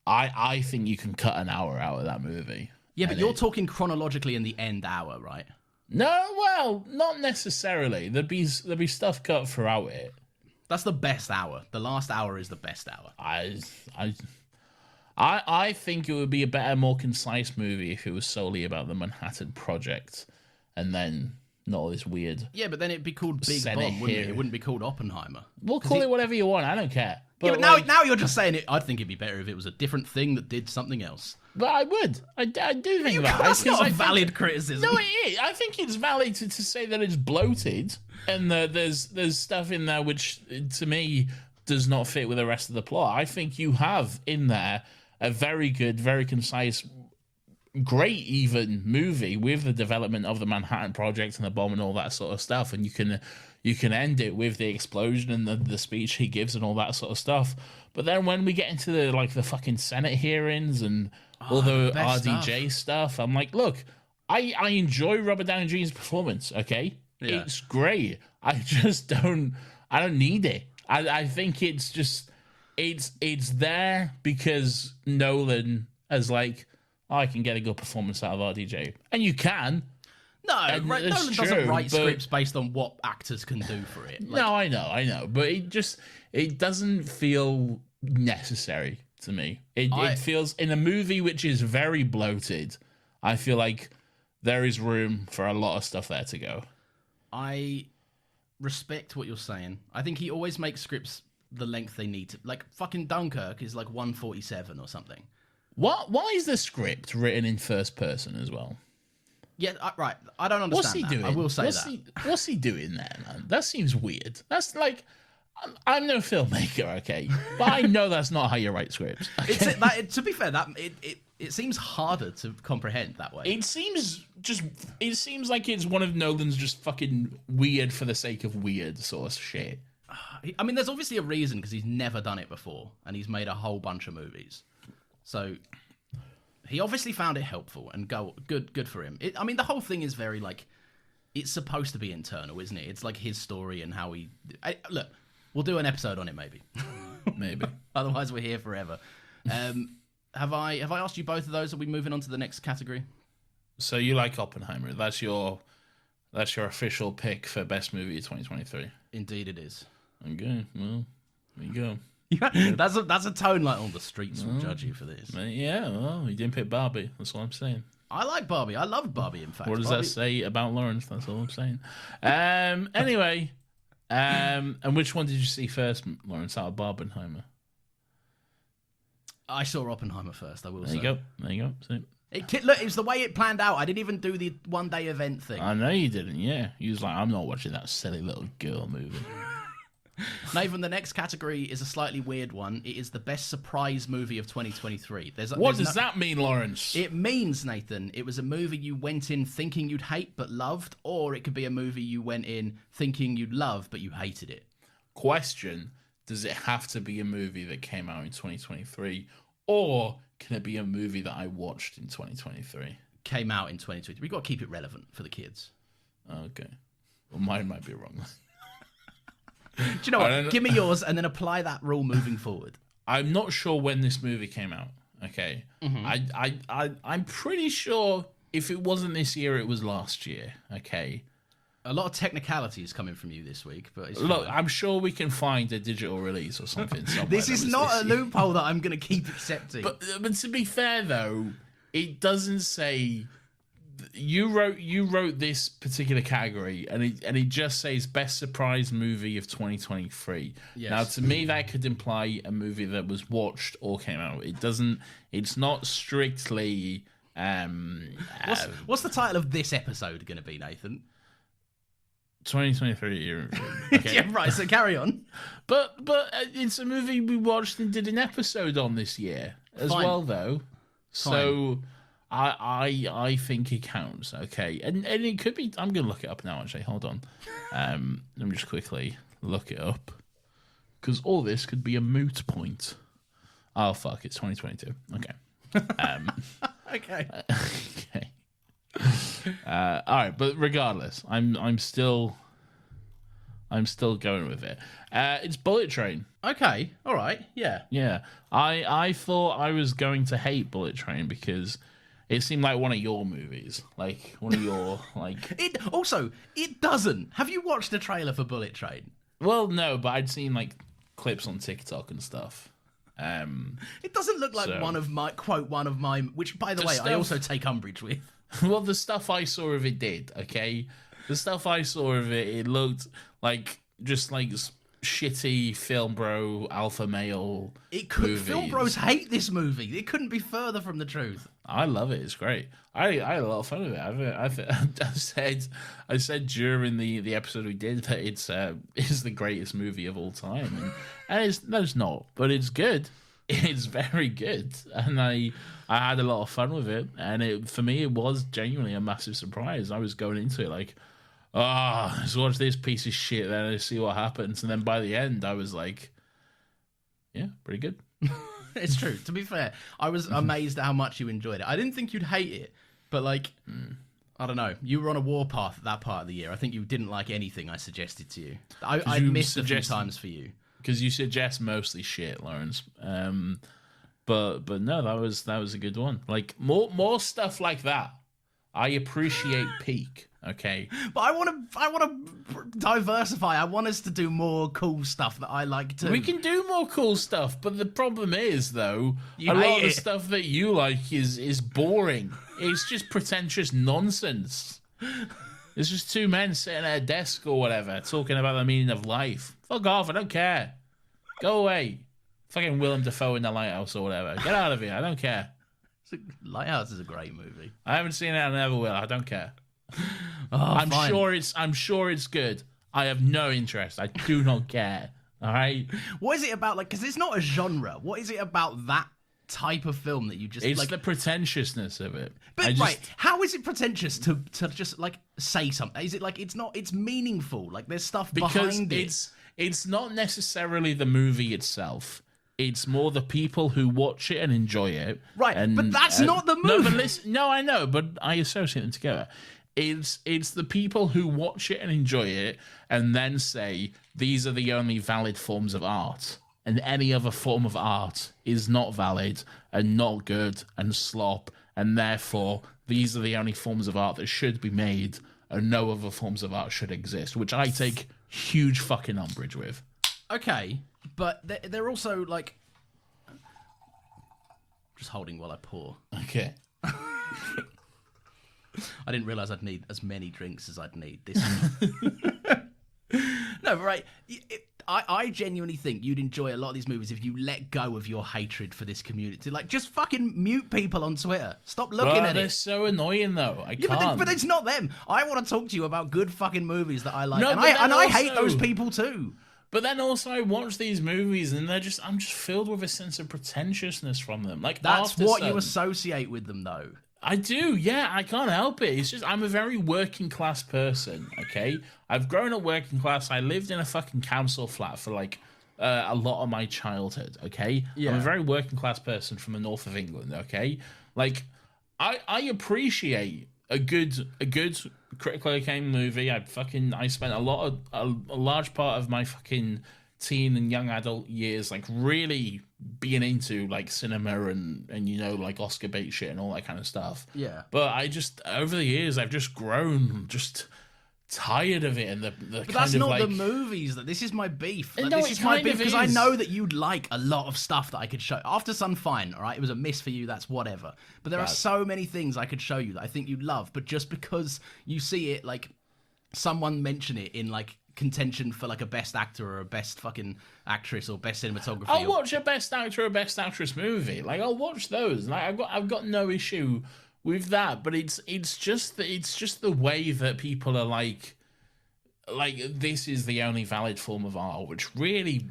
S1: I think you can cut an hour out of that movie.
S2: Yeah, but you're talking chronologically in the end hour, right?
S1: No, well, not necessarily. There'd be stuff cut throughout it.
S2: That's the best hour. The last hour is the best hour.
S1: I think it would be a better, more concise movie if it was solely about the Manhattan Project, and then not all this weird.
S2: Yeah, but then it'd be called Big
S1: Senate
S2: Bomb, wouldn't it?
S1: here.
S2: It wouldn't be called Oppenheimer.
S1: We'll call it whatever you want. I don't care.
S2: Yeah, but
S1: like,
S2: now you're just saying it. I think it'd be better if it was a different thing that did something else.
S1: But I would. I do think that.
S2: That's not a
S1: I
S2: valid
S1: think,
S2: criticism.
S1: No, it is. I think it's valid to say that it's bloated and that there's stuff in there which, to me, does not fit with the rest of the plot. I think you have in there a very good, very concise, great even movie with the development of the Manhattan Project and the bomb and all that sort of stuff. And you can end it with the explosion and the speech he gives and all that sort of stuff. But then when we get into the fucking Senate hearings and all the RDJ stuff, I'm like, look, I enjoy Robert Downey Jr.'s performance, okay? Yeah. It's great. I don't need it. I think it's just it's there because Nolan is like, I can get a good performance out of RDJ. And you can.
S2: No, Nolan doesn't write scripts based on what actors can do for it.
S1: No, I know. But it doesn't feel necessary to me. It feels, in a movie which is very bloated, I feel like there is room for a lot of stuff there to go. I
S2: respect what you're saying. I think he always makes scripts the length they need to. Like, fucking Dunkirk is like 147 or something.
S1: Why is the script written in first person as well?
S2: Yeah, right. I don't understand.
S1: What's he doing?
S2: I will say that.
S1: What's he doing there, man? That seems weird. That's like, I'm no filmmaker, okay, but I know that's not how you write scripts. Okay?
S2: To be fair, it seems harder to comprehend that way.
S1: It seems like it's one of Nolan's just fucking weird for the sake of weird sort of shit.
S2: I mean, there's obviously a reason because he's never done it before, and he's made a whole bunch of movies. So he obviously found it helpful, and good for him. I mean, the whole thing is very like, it's supposed to be internal, isn't it? It's like his story and how he. Look, we'll do an episode on it, maybe.
S1: Maybe.
S2: Otherwise, we're here forever. Have I asked you both of those? Are we moving on to the next category?
S1: So you like Oppenheimer? That's your official pick for best movie of 2023.
S2: Indeed, it is.
S1: Okay, well, there you go.
S2: That's a tone like, the streets will judge you for this.
S1: Yeah, well, you didn't pick Barbie. That's all I'm saying.
S2: I like Barbie. I loved Barbie, in fact.
S1: What does that say about Lawrence? That's all I'm saying. Anyway, and which one did you see first, Lawrence, out of Barbenheimer?
S2: I saw Oppenheimer first, I will say.
S1: There you go. See?
S2: Look, it was the way it planned out. I didn't even do the one-day event thing.
S1: I know you didn't, yeah. You was like, I'm not watching that silly little girl movie.
S2: Nathan, the next category is a slightly weird one. It is the best surprise movie of 2023.
S1: What does that mean, Lawrence?
S2: It means, Nathan, it was a movie you went in thinking you'd hate but loved, or it could be a movie you went in thinking you'd love but you hated it.
S1: Question, does it have to be a movie that came out in 2023, or can it be a movie that I watched in 2023?
S2: Came out in 2023. We've got to keep it relevant for the kids.
S1: Okay. Well, mine might be wrong.
S2: Do you know what? Give me yours and then apply that rule moving forward.
S1: I'm not sure when this movie came out. Okay. Mm-hmm. I'm pretty sure if it wasn't this year, it was last year. Okay.
S2: A lot of technicalities coming from you this week, but it's
S1: Look,
S2: fine.
S1: I'm sure we can find a digital release or something.
S2: This is not a loophole that I'm going to keep accepting.
S1: But to be fair, though, it doesn't say you wrote this particular category, and it just says best surprise movie of 2023.
S2: Yes.
S1: Now, to me, that could imply a movie that was watched or came out. It doesn't. It's not strictly.
S2: What's the title of this episode going to be, Nathan?
S1: 2023 year. Okay.
S2: Yeah, right. So carry on.
S1: But it's a movie we watched and did an episode on this year as
S2: Fine.
S1: well, though. So I think it counts. Okay, and it could be. I'm gonna look it up now. Actually, hold on. Let me just quickly look it up because all this could be a moot point. Oh fuck! It's 2022. Okay.
S2: Okay.
S1: Okay. All right, but regardless, I'm still going with it. It's Bullet Train.
S2: Okay. All right. Yeah.
S1: Yeah, I thought I was going to hate Bullet Train because it seemed like one of your movies, like one of your like.
S2: It doesn't. Have you watched the trailer for Bullet Train?
S1: Well, no, but I'd seen like clips on TikTok and stuff.
S2: It doesn't look like
S1: So-
S2: one of my, which by the way, I
S1: stuff-
S2: also take umbrage with.
S1: Well, the stuff I saw of it did, okay? The stuff I saw of it, it looked like just like shitty film bro alpha male
S2: It could.
S1: movies.
S2: Film bros hate this movie. It couldn't be further from the truth.
S1: I love it. It's great. I had a lot of fun with it. I said during the episode we did that it's the greatest movie of all time, and it's not, but it's good. It's very good, and I had a lot of fun with it. And for me, it was genuinely a massive surprise. I was going into it like, let's watch this piece of shit, then let's see what happens. And then by the end, I was like, yeah, pretty good.
S2: It's true. To be fair, I was amazed at how much you enjoyed it. I didn't think you'd hate it, but like, I don't know. You were on a warpath at that part of the year. I think you didn't like anything I suggested to you. I
S1: you
S2: missed a few
S1: suggested-
S2: times for you.
S1: Because you suggest mostly shit, Lawrence. But no, that was a good one. Like more stuff like that. I appreciate peak. Okay,
S2: But I want to diversify. I want us to do more cool stuff that I like too.
S1: we can do more cool stuff. But the problem is, though,
S2: You
S1: a lot
S2: hate
S1: of the
S2: it.
S1: stuff that you like is boring. It's just pretentious nonsense. It's just two men sitting at a desk or whatever talking about the meaning of life. Fuck off! I don't care. Go away. Fucking Willem Dafoe in The Lighthouse or whatever. Get out of here. I don't care.
S2: Lighthouse is a great movie.
S1: I haven't seen it. I never will. I don't care.
S2: Oh,
S1: I'm
S2: fine.
S1: sure it's good. I have no interest. I do not care. All right.
S2: What is it about? Like, because it's not a genre. What is it about that type of film that you just
S1: It's
S2: like?
S1: the pretentiousness of it.
S2: But right, how is it pretentious to just like say something? Is it like it's not? It's meaningful. Like there's stuff
S1: because
S2: behind it.
S1: it's not necessarily the movie itself. It's more the people who watch it and enjoy it.
S2: Right,
S1: and,
S2: but that's not the
S1: No, but
S2: movie.
S1: listen, no, I know, but I associate them together. It's the people who watch it and enjoy it and then say these are the only valid forms of art, and any other form of art is not valid and not good and slop, and therefore these are the only forms of art that should be made and no other forms of art should exist, which I take huge fucking umbrage with.
S2: Okay, but they're also like just holding while I pour.
S1: Okay.
S2: I didn't realize I'd need as many drinks as I'd need this. No, but right. I genuinely think you'd enjoy a lot of these movies if you let go of your hatred for this community. Like, just fucking mute people on Twitter. Stop looking at
S1: They're
S2: it.
S1: so annoying though. I
S2: Yeah,
S1: can't.
S2: but it's not them. I want to talk to you about good fucking movies that I like.
S1: No,
S2: and
S1: but then
S2: I hate
S1: also-
S2: those people too.
S1: But then also I watch these movies and I'm just filled with a sense of pretentiousness from them. Like
S2: That's
S1: After
S2: what you
S1: Sun-
S2: associate with them, though.
S1: I do, yeah. I can't help it. It's just I'm a very working class person. Okay, I've grown up working class. I lived in a fucking council flat for like a lot of my childhood. Okay, I'm
S2: Yeah.
S1: a very working class person from the north of England. Okay, like I appreciate a good critically acclaimed movie. I spent a large part of my fucking teen and young adult years, like really being into like cinema and you know, like Oscar bait shit and all that kind of stuff.
S2: Yeah.
S1: But I just over the years I've just grown just tired of it, and the
S2: But
S1: kind
S2: that's
S1: of
S2: not
S1: like
S2: the movies. This is my beef. Like,
S1: No,
S2: this
S1: it
S2: is my
S1: kind
S2: beef
S1: of
S2: because I
S1: is.
S2: know that you'd like a lot of stuff that I could show. After Sun, fine, all right? It was a miss for you, that's whatever. But there are so many things I could show you that I think you'd love. But just because you see it, like, someone mention it in, like, contention for, like, a best actor or a best fucking actress or best cinematography.
S1: I'll watch a best actor or best actress movie. Like I'll watch those. Like I've got no issue with that. But it's just the way that people are like this is the only valid form of art, which really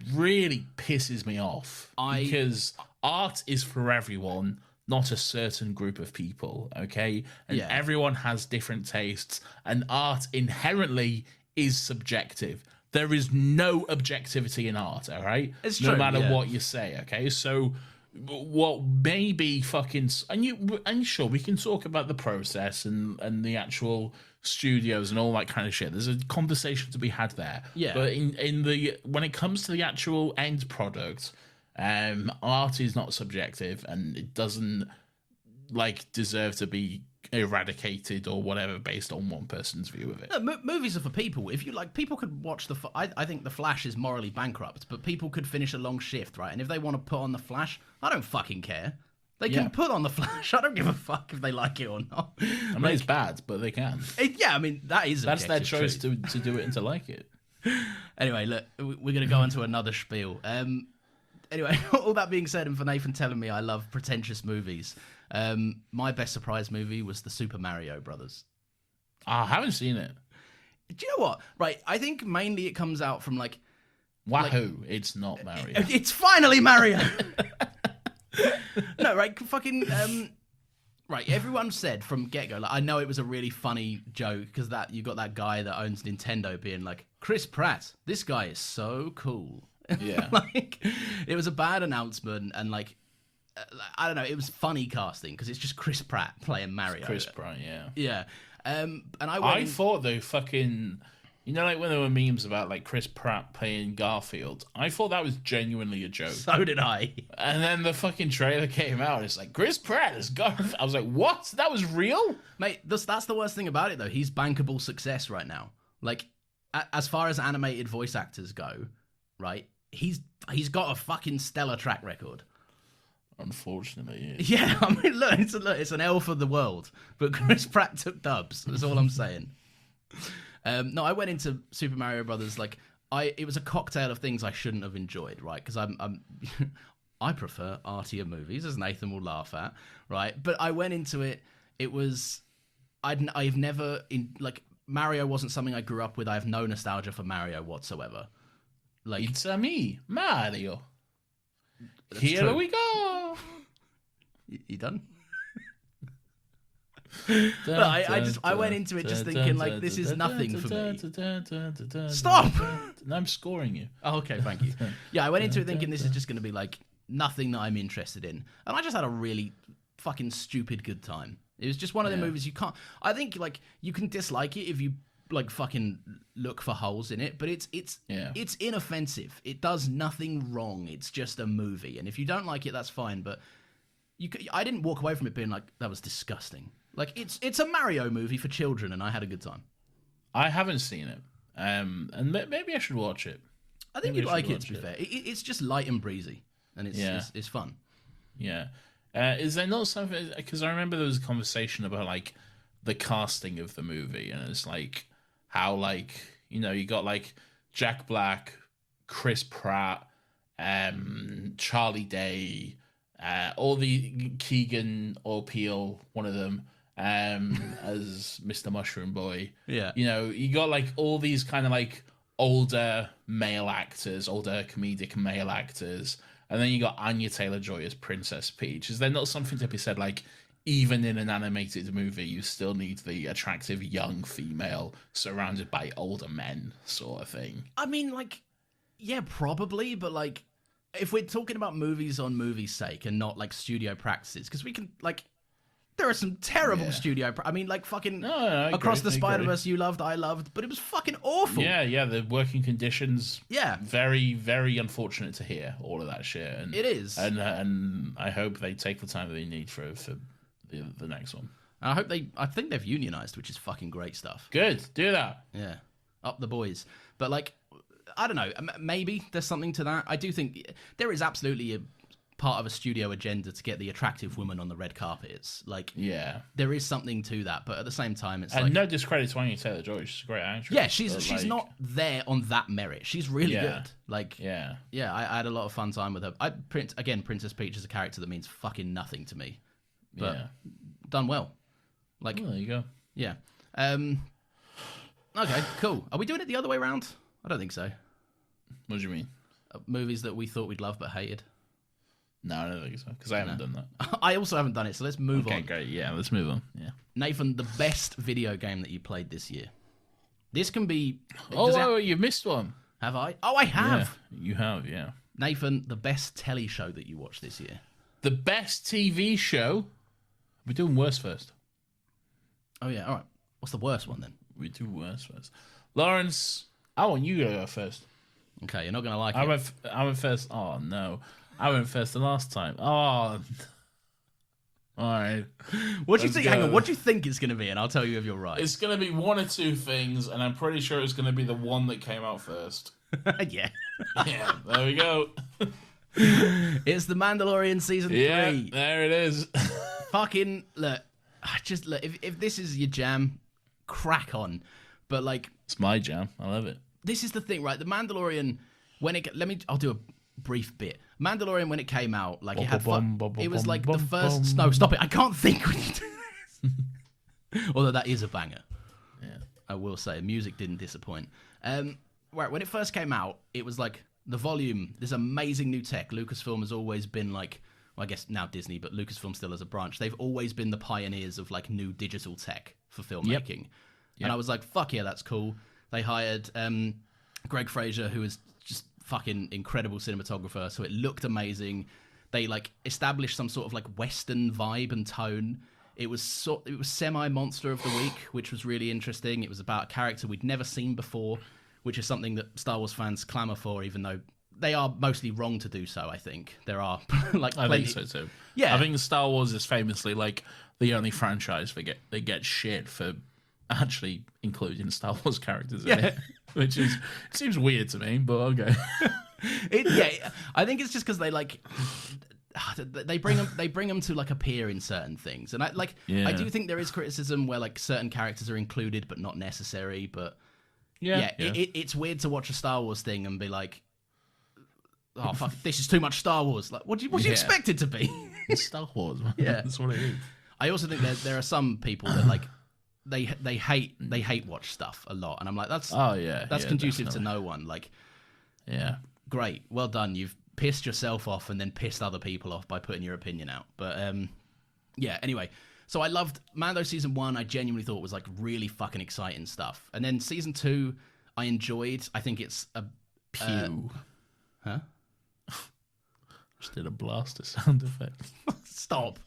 S1: pisses me off. Because art is for everyone, not a certain group of people. Okay, and everyone has different tastes, and art inherently is subjective. There is no objectivity in art, all right?
S2: It's
S1: no
S2: true,
S1: matter
S2: yeah.
S1: what you say, okay? So what may be fucking and sure, we can talk about the process and the actual studios and all that kind of shit. There's a conversation to be had there.
S2: Yeah.
S1: But in the when it comes to the actual end product, art is not subjective, and it doesn't like deserve to be eradicated or whatever based on one person's view of it.
S2: No, movies are for people. If you like, people could watch I think The Flash is morally bankrupt, but people could finish a long shift, right? And if they want to put on The Flash, I don't fucking care. They can put on The Flash. I don't give a fuck if they like it or not.
S1: I mean, it's bad, but they can.
S2: Yeah, I mean, that's
S1: their choice to do it and to like it.
S2: Anyway, look, we're going to go on to another spiel. Anyway, all that being said, and for Nathan telling me I love pretentious movies, my best surprise movie was the Super Mario Brothers.
S1: I haven't seen it.
S2: Do you know what? Right, I think mainly it comes out from like...
S1: Wahoo, it's not Mario.
S2: It's finally Mario! No, right, fucking... right, everyone said from get-go, like, I know it was a really funny joke, because that you got that guy that owns Nintendo being like, Chris Pratt, this guy is so cool.
S1: Yeah.
S2: Like, it was a bad announcement, and like, I don't know, it was funny casting, because it's just Chris Pratt playing Mario.
S1: Chris Pratt, yeah.
S2: Yeah. And
S1: I thought though, fucking, you know, like when there were memes about like Chris Pratt playing Garfield, I thought that was genuinely a joke.
S2: So did I.
S1: And then the fucking trailer came out, and it's like Chris Pratt is Garfield. I was like, what? That was real?
S2: Mate, that's the worst thing about it though. He's bankable success right now. Like, as far as animated voice actors go, right? He's got a fucking stellar track record.
S1: Unfortunately,
S2: yeah. I mean, look, it's an L for the world, but Chris Pratt took dubs. That's all I'm saying. No, I went into Super Mario Brothers like it was a cocktail of things I shouldn't have enjoyed, right? Because I'm I prefer artier movies, as Nathan will laugh at, right? But I went into it. It was I've never Mario wasn't something I grew up with. I have no nostalgia for Mario whatsoever. Like,
S1: it's me, Mario. Here
S2: true.
S1: we go.
S2: You done? I went into it just thinking like, this is nothing for me. Stop!
S1: No, I'm scoring you.
S2: Oh, okay, thank you. Yeah, I went into it thinking this is just going to be like nothing that I'm interested in, and I just had a really fucking stupid good time. It was just one of the movies you can't. I think like you can dislike it if you like fucking look for holes in it, but it's inoffensive. It does nothing wrong. It's just a movie, and if you don't like it, that's fine. But I didn't walk away from it being like that was disgusting. Like it's a Mario movie for children, and I had a good time.
S1: I haven't seen it, and maybe I should watch it.
S2: I think you'd like it. To be fair, it's just light and breezy, and it's fun.
S1: Yeah. Is there not something? Because I remember there was a conversation about like the casting of the movie, and it's like how like you got like Jack Black, Chris Pratt, Charlie Day, all the Keegan or Peele, one of them, as Mr. Mushroom Boy.
S2: Yeah.
S1: You got like all these kind of like older male actors, older comedic male actors. And then you got Anya Taylor-Joy as Princess Peach. Is there not something to be said, like, even in an animated movie, you still need the attractive young female surrounded by older men sort of thing?
S2: I mean, like, yeah, probably, but, like, if we're talking about movies on movies' sake and not, like, studio practices, because we can, like, there are some terrible studio. I mean, like fucking Across the Spider-Verse you loved, I loved, but it was fucking awful.
S1: Yeah, the working conditions.
S2: Yeah,
S1: very, very unfortunate to hear all of that shit. And
S2: it is,
S1: and I hope they take the time that they need for the next one.
S2: And I think they've unionized, which is fucking great stuff.
S1: Good, do that.
S2: Yeah, up the boys. But like, I don't know, maybe there's something to that. I do think there is absolutely a part of a studio agenda to get the attractive woman on the red carpets. Like, there is something to that, but at the same time, it's like,
S1: no discredit to Anya Taylor-Joy. She's a great actress.
S2: Yeah, she's not there on that merit. She's really good. Like, I had a lot of fun time with her. Princess Peach is a character that means fucking nothing to me, but done well. Like,
S1: there you go.
S2: Yeah. Okay, cool. Are we doing it the other way around? I don't think so.
S1: What do you mean?
S2: Movies that we thought we'd love but hated.
S1: No, I don't think so, because I haven't done that.
S2: I also haven't done it, so let's move on.
S1: Okay, great. Yeah, let's move on. Yeah.
S2: Nathan, the best video game that you played this year. This can be...
S1: you missed one.
S2: Have I? Oh, I have.
S1: Yeah, you have, yeah.
S2: Nathan, the best telly show that you watched this year.
S1: The best TV show? We're doing worst first.
S2: Oh, yeah, all right. What's the worst one, then?
S1: We do worst first. Lawrence, I want you to go first.
S2: Okay, you're not going to like it.
S1: I went first. Oh, no. I went first the last time. Oh, all right.
S2: What do you think? Hang on. What do you think it's going to be? And I'll tell you if you're right.
S1: It's going to be one or two things, and I'm pretty sure it's going to be the one that came out first.
S2: Yeah.
S1: Yeah. There we go.
S2: It's The Mandalorian season 3.
S1: Yeah, there it is.
S2: Fucking look. Look. If this is your jam, crack on. But like,
S1: it's my jam. I love it.
S2: This is the thing, right? The Mandalorian. I'll do a brief bit. Mandalorian, when it came out, like it was like the first. No, stop it! I can't think when you do this. Although that is a banger.
S1: Yeah,
S2: I will say, music didn't disappoint. Right, when it first came out, it was like the volume. This amazing new tech. Lucasfilm has always been like, well, I guess now Disney, but Lucasfilm still as a branch. They've always been the pioneers of like new digital tech for filmmaking. Yep. And I was like, fuck yeah, that's cool. They hired Greg Fraser, who is just fucking incredible cinematographer, so it looked amazing. They like established some sort of like Western vibe and tone. It was semi Monster of the Week, which was really interesting. It was about a character we'd never seen before, which is something that Star Wars fans clamor for, even though they are mostly wrong to do so. I think there are like
S1: I think so too.
S2: Yeah,
S1: I think Star Wars is famously like the only franchise they get shit for actually including Star Wars characters in it, which seems weird to me, but okay.
S2: I think it's just because they like they bring them to like appear in certain things, and I do think there is criticism where like certain characters are included but not necessary. But it's weird to watch a Star Wars thing and be like, oh fuck, this is too much Star Wars. Like, what do you expect it to be?
S1: It's Star Wars, man.
S2: Yeah,
S1: that's what it is.
S2: I also think there are some people that like. They hate watch stuff a lot, and I'm like, that's conducive to no one. Like, great, well done. You've pissed yourself off and then pissed other people off by putting your opinion out. But anyway, so I loved Mando season 1. I genuinely thought was like really fucking exciting stuff, and then season 2 I enjoyed. I think it's a
S1: pew. Just did a blaster sound effect.
S2: Stop.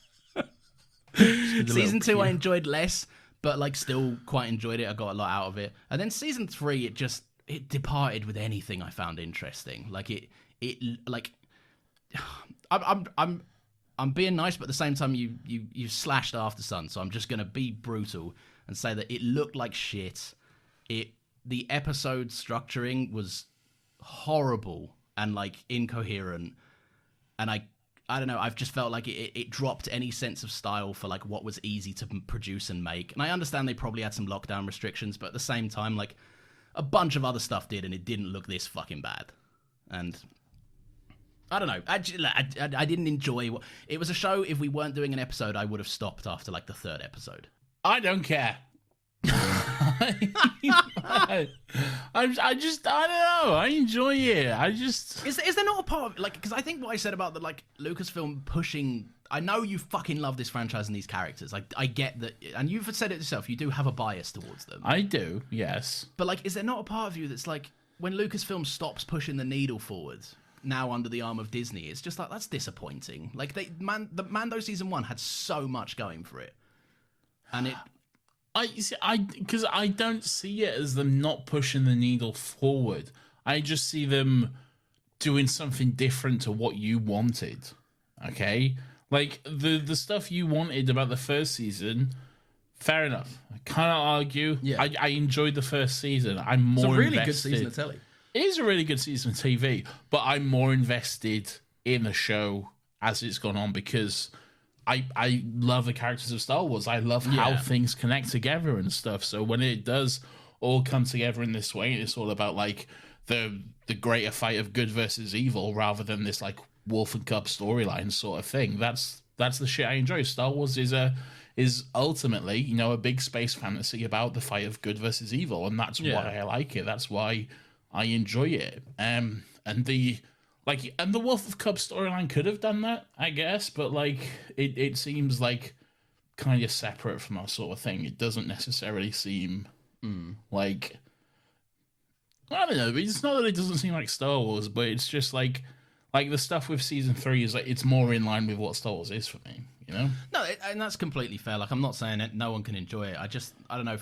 S2: Season 2 I enjoyed less, but like still quite enjoyed it. I got a lot out of it. And then season 3, it departed with anything I found interesting. Like it like I'm being nice, but at the same time you slashed Aftersun, so I'm just gonna be brutal and say that it looked like shit. The episode structuring was horrible and like incoherent, and I don't know, I've just felt like it dropped any sense of style for like what was easy to produce and make. And I understand they probably had some lockdown restrictions, but at the same time, like a bunch of other stuff did, and it didn't look this fucking bad. And I don't know, I didn't enjoy it was a show. If we weren't doing an episode, I would have stopped after like the 3rd episode.
S1: I don't care. I don't know. I enjoy it.
S2: Is there not a part of like, because I think what I said about the like Lucasfilm pushing. I know you fucking love this franchise and these characters. I get that, and you've said it yourself. You do have a bias towards them.
S1: I do, yes.
S2: But like, is there not a part of you that's like, when Lucasfilm stops pushing the needle forward, now under the arm of Disney, it's just like, that's disappointing. Like the Mando season 1 had so much going for it. And it
S1: because I don't see it as them not pushing the needle forward. I just see them doing something different to what you wanted. Okay, like the stuff you wanted about the first season. Fair enough. I cannot argue.
S2: Yeah.
S1: I enjoyed the first season. I'm more
S2: it's a really
S1: invested.
S2: good season of telly.
S1: It is a really good season of TV, but I'm more invested in the show as it's gone on because I love the characters of Star Wars. I love how things connect together and stuff. So when it does all come together in this way, it's all about like the greater fight of good versus evil rather than this like wolf and cub storyline sort of thing. That's the shit I enjoy. Star Wars is ultimately, you know, a big space fantasy about the fight of good versus evil, and that's why I like it. That's why I enjoy it. And the Wolf of Cub storyline could have done that, I guess, but like it seems like kind of separate from that sort of thing. It doesn't necessarily seem like, I don't know. It's not that it doesn't seem like Star Wars, but it's just like the stuff with season 3 is like it's more in line with what Star Wars is for me. You know?
S2: No, and that's completely fair. Like, I'm not saying that no one can enjoy it. I don't know.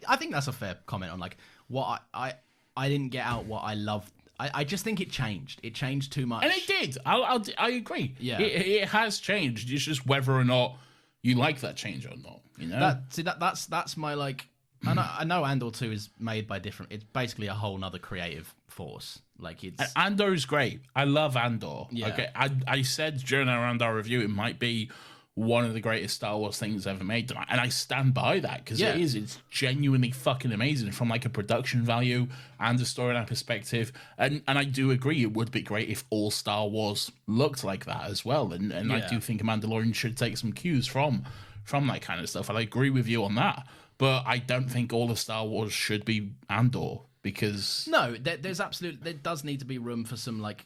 S2: I think that's a fair comment on like what I didn't get out what I loved. I just think it changed. It changed too much,
S1: and it did. I agree.
S2: Yeah,
S1: it has changed. It's just whether or not you like that change or not. You know.
S2: That's my like. I know Andor 2 is made by different. It's basically a whole nother creative force. Like it's
S1: Andor is great. I love Andor.
S2: Yeah.
S1: Okay. I said during our Andor review it might be one of the greatest Star Wars things ever made, and I stand by that because it is. It's genuinely fucking amazing from like a production value and a storyline perspective. And I do agree it would be great if all Star Wars looked like that as well. And I do think Mandalorian should take some cues from that kind of stuff. And I agree with you on that. But I don't think all of Star Wars should be Andor because
S2: no, there does need to be room for some like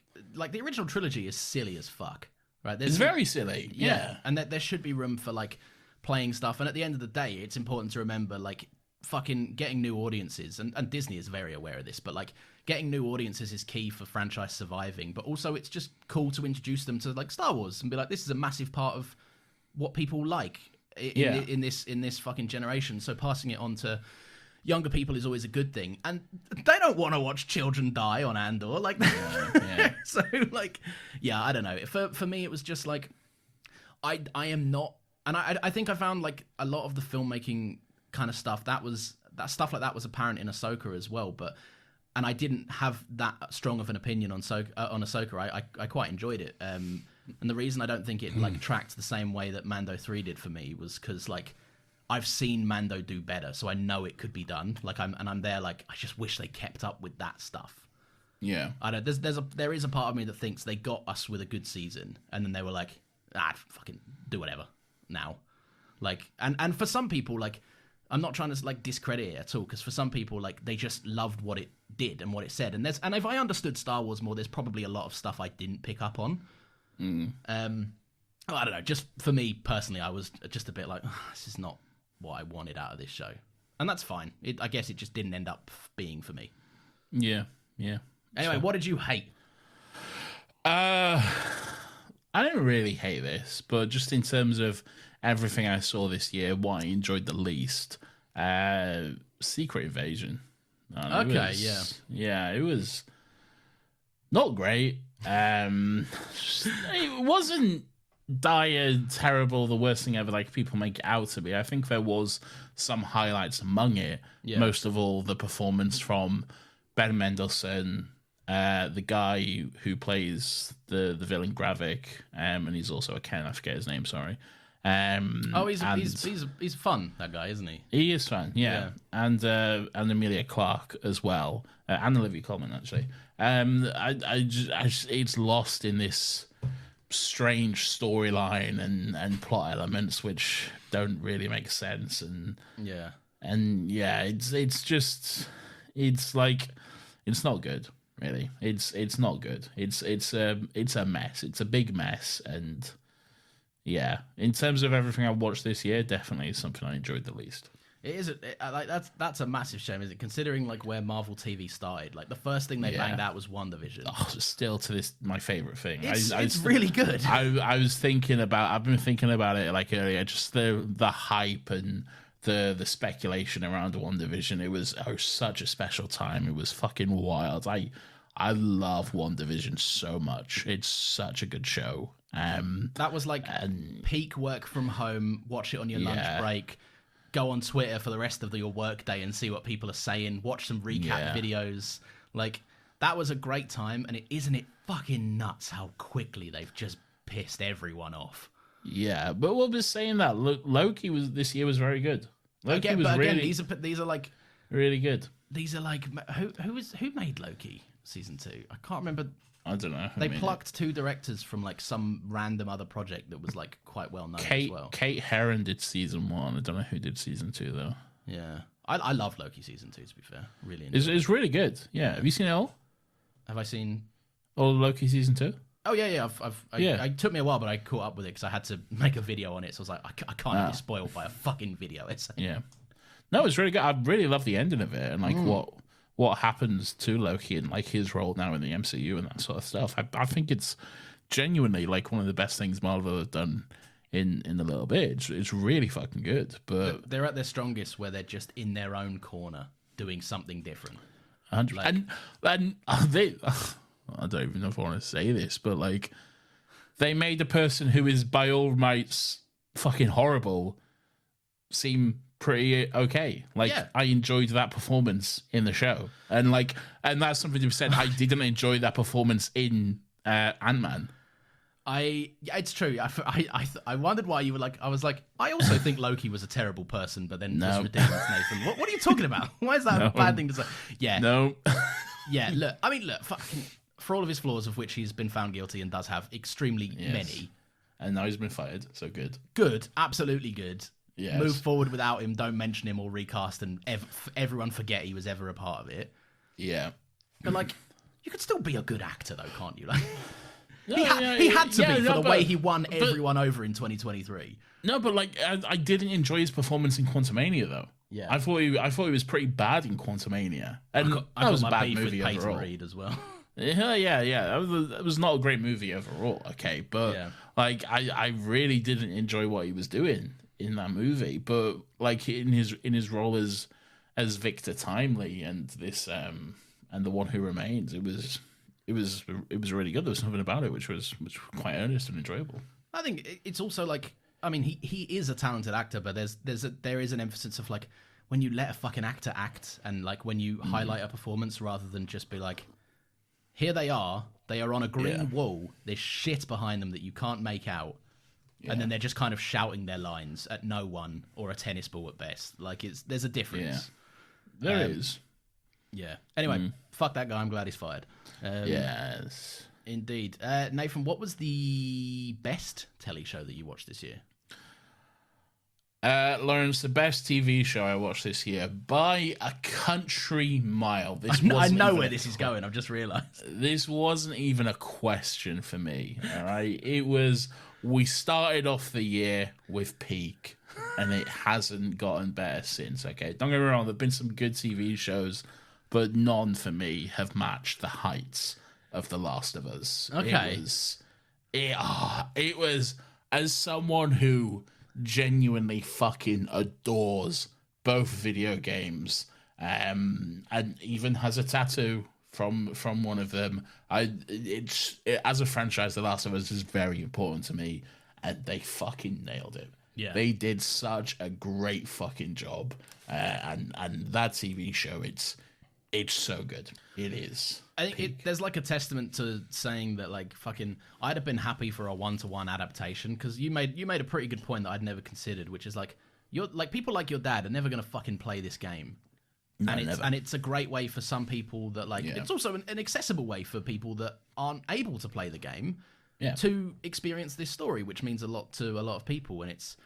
S2: the original trilogy is silly as fuck. Right,
S1: it's very silly, yeah.
S2: And there should be room for like playing stuff. And at the end of the day, it's important to remember like fucking getting new audiences. And Disney is very aware of this, but like getting new audiences is key for franchise surviving. But also, it's just cool to introduce them to like Star Wars and be like, this is a massive part of what people like in this fucking generation. So passing it on to younger people is always a good thing, and they don't want to watch children die on Andor. Like, so like, I don't know. For me, it was just like, I am not, and I think I found like a lot of the filmmaking kind of stuff that stuff like that was apparent in Ahsoka as well, and I didn't have that strong of an opinion on Ahsoka. I quite enjoyed it, and the reason I don't think it like tracked the same way that Mando 3 did for me was because like, I've seen Mando do better, so I know it could be done. Like I'm there. Like I just wish they kept up with that stuff.
S1: Yeah,
S2: I don't. There is a part of me that thinks they got us with a good season, and then they were like, fucking do whatever now. Like and for some people, like I'm not trying to like discredit it at all, because for some people, like they just loved what it did and what it said. And if I understood Star Wars more, there's probably a lot of stuff I didn't pick up on. I don't know. Just for me personally, I was just a bit like, this is not what I wanted out of this show, and that's fine. I guess it just didn't end up being for me.
S1: Yeah.
S2: Anyway, what did you hate?
S1: I didn't really hate this, but just in terms of everything I saw this year, what I enjoyed the least, Secret Invasion. It was not great. It wasn't dire, terrible, the worst thing ever like people make it out to be. I think there was some highlights among it. Most of all, the performance from Ben Mendelsohn, the guy who plays the villain Gravik, and he's also a Ken. I forget his name. Sorry. He's fun, that guy, isn't he? He is fun, yeah. And Emilia Clarke as well, and Olivia Colman actually. I just it's lost in this strange storyline and plot elements which don't really make sense, it's like it's not good, really. It's not good. It's a mess. It's a big mess, and in terms of everything I watched this year, definitely something I enjoyed the least.
S2: It is like that's a massive shame, is it? Considering like where Marvel TV started, like the first thing they banged out was WandaVision.
S1: Oh, still to this, my favorite thing.
S2: It's really good.
S1: I've been thinking about it like earlier, just the hype and the speculation around WandaVision. It was such a special time. It was fucking wild. I love WandaVision so much. It's such a good show.
S2: That was like peak work from home. Watch it on your lunch break. Go on Twitter for the rest of your work day and see what people are saying. Watch some recap videos. Like, that was a great time. And isn't it fucking nuts how quickly they've just pissed everyone off?
S1: Yeah, but we'll be saying that Loki this year was very good. Loki
S2: again,
S1: was
S2: but
S1: really,
S2: again, these are like
S1: really good.
S2: These are like who made Loki season 2? I can't remember.
S1: I don't know.
S2: They plucked 2 directors from like some random other project that was like quite well known as well.
S1: Kate Herron did season 1. I don't know who did season 2 though.
S2: Yeah, I love Loki season 2. To be fair, really. It's
S1: really good. Yeah, have you seen it all?
S2: Have I seen
S1: all of Loki season 2?
S2: Oh yeah. It took me a while, but I caught up with it because I had to make a video on it. So I was like, I can't be spoiled by a fucking video essay.
S1: Yeah, no, it's really good. I really love the ending of it and like what happens to Loki and like his role now in the MCU and that sort of stuff. I think it's genuinely like one of the best things Marvel have done in a little bit. It's really fucking good. But
S2: they're at their strongest where they're just in their own corner doing something different.
S1: 100. And they. I don't even know if I want to say this, but like they made a person who is by all rights fucking horrible seem pretty okay. Like I enjoyed that performance in the show, and that's something you've said. I didn't enjoy that performance in Ant-Man.
S2: It's true. I wondered why you were like. I was like, I also think Loki was a terrible person, but then was redeemed as Nathan. What are you talking about? Why is that a bad thing to say? Yeah,
S1: no,
S2: yeah. Look, fucking. For all of his flaws, of which he's been found guilty and does have extremely many.
S1: And now he's been fired, so good.
S2: Good, absolutely good.
S1: Yes.
S2: Move forward without him, don't mention him or recast and everyone forget he was ever a part of it.
S1: Yeah.
S2: But, like, you could still be a good actor, though, can't you? Like, he had to be for the way he won everyone over in 2023.
S1: No, but, like, I didn't enjoy his performance in Quantumania, though.
S2: Yeah.
S1: I thought he was pretty bad in Quantumania. And
S2: I
S1: that was
S2: got
S1: a
S2: my
S1: bad
S2: beef
S1: movie
S2: with Peyton
S1: overall.
S2: Reed as well.
S1: Yeah. That was not a great movie overall. Okay, but like I really didn't enjoy what he was doing in that movie. But like in his role as Victor Timely and this and the One Who Remains, it was really good. There was something about it which was quite earnest and enjoyable.
S2: I think it's also like, I mean, he is a talented actor, but there is an emphasis of like when you let a fucking actor act and like when you highlight a performance rather than just be like, here they are on a green wall, there's shit behind them that you can't make out, and then they're just kind of shouting their lines at no one or a tennis ball at best. Like there's a difference.
S1: Yeah. There is.
S2: Yeah. Anyway, fuck that guy. I'm glad he's fired.
S1: Yes.
S2: Indeed. Nathan, what was the best telly show that you watched this year?
S1: Lawrence, the best TV show I watched this year by a country mile.
S2: I know where this is going. I've just realised.
S1: This wasn't even a question for me. All right, it was. We started off the year with peak, and it hasn't gotten better since. Okay, don't get me wrong. There've been some good TV shows, but none for me have matched the heights of The Last of Us.
S2: Okay,
S1: it was as someone who genuinely fucking adores both video games and even has a tattoo from one of them. As a franchise, The Last of Us is very important to me, and they fucking nailed it.
S2: Yeah,
S1: they did such a great fucking job, and that TV show, it's so good. It is.
S2: I think there's like a testament to saying that like fucking I'd have been happy for a 1-to-1 adaptation, because you made a pretty good point that I'd never considered, which is like you're like people like your dad are never gonna fucking play this game. No, and it's a great way for some people that like it's also an accessible way for people that aren't able to play the game to experience this story, which means a lot to a lot of people. And it's,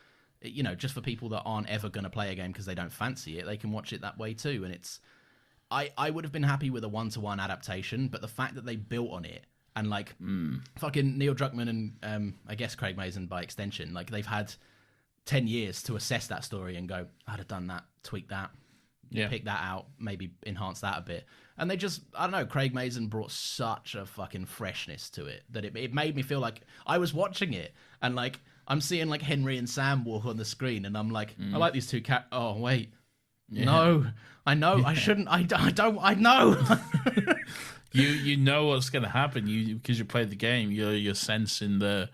S2: you know, just for people that aren't ever going to play a game because they don't fancy it, they can watch it that way too. And it's I would have been happy with a 1-to-1 adaptation, but the fact that they built on it and like fucking Neil Druckmann and I guess Craig Mazin by extension, like they've had 10 years to assess that story and go, I'd have done that, tweak that, pick that out, maybe enhance that a bit. And they just, I don't know, Craig Mazin brought such a fucking freshness to it that it made me feel like I was watching it and like I'm seeing like Henry and Sam walk on the screen, and I'm like, I like these two Oh wait,
S1: Yeah.
S2: no, I know I shouldn't. I don't. I know.
S1: You know what's going to happen. Because you played the game. You're sensing the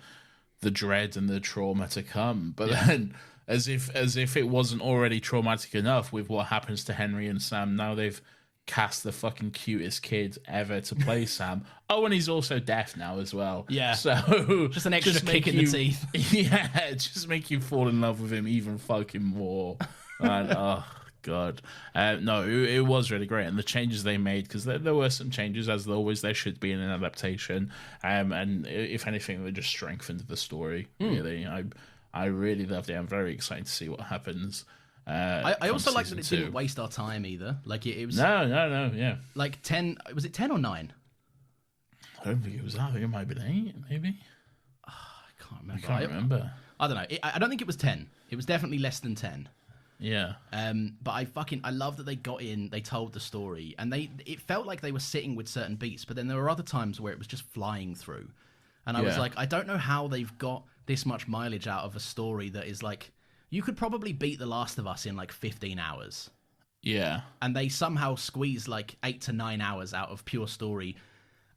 S1: dread and the trauma to come. But then, as if it wasn't already traumatic enough with what happens to Henry and Sam, now they've cast the fucking cutest kid ever to play Sam. Oh, and he's also deaf now as well.
S2: Yeah.
S1: So
S2: Just an extra kick in the teeth.
S1: Yeah, just make you fall in love with him even fucking more. And oh god, no, it was really great, and the changes they made, because there were some changes, as there should be in an adaptation. And if anything, they just strengthened the story. Really, I really loved it. I'm very excited to see what happens.
S2: I also like that it
S1: season
S2: didn't waste our time either. Like it was
S1: no, yeah.
S2: like 10. Was it 10 or 9?
S1: I don't think it was that. I think it might have been 8, maybe.
S2: I can't remember.
S1: I can't remember.
S2: I don't know. I don't think it was 10. It was definitely less than 10.
S1: Yeah.
S2: But I love that they got in, they told the story, and it felt like they were sitting with certain beats, but then there were other times where it was just flying through. And I was like, I don't know how they've got this much mileage out of a story that is like, you could probably beat The Last of Us in like 15 hours.
S1: Yeah.
S2: And they somehow squeeze like 8 to 9 hours out of pure story.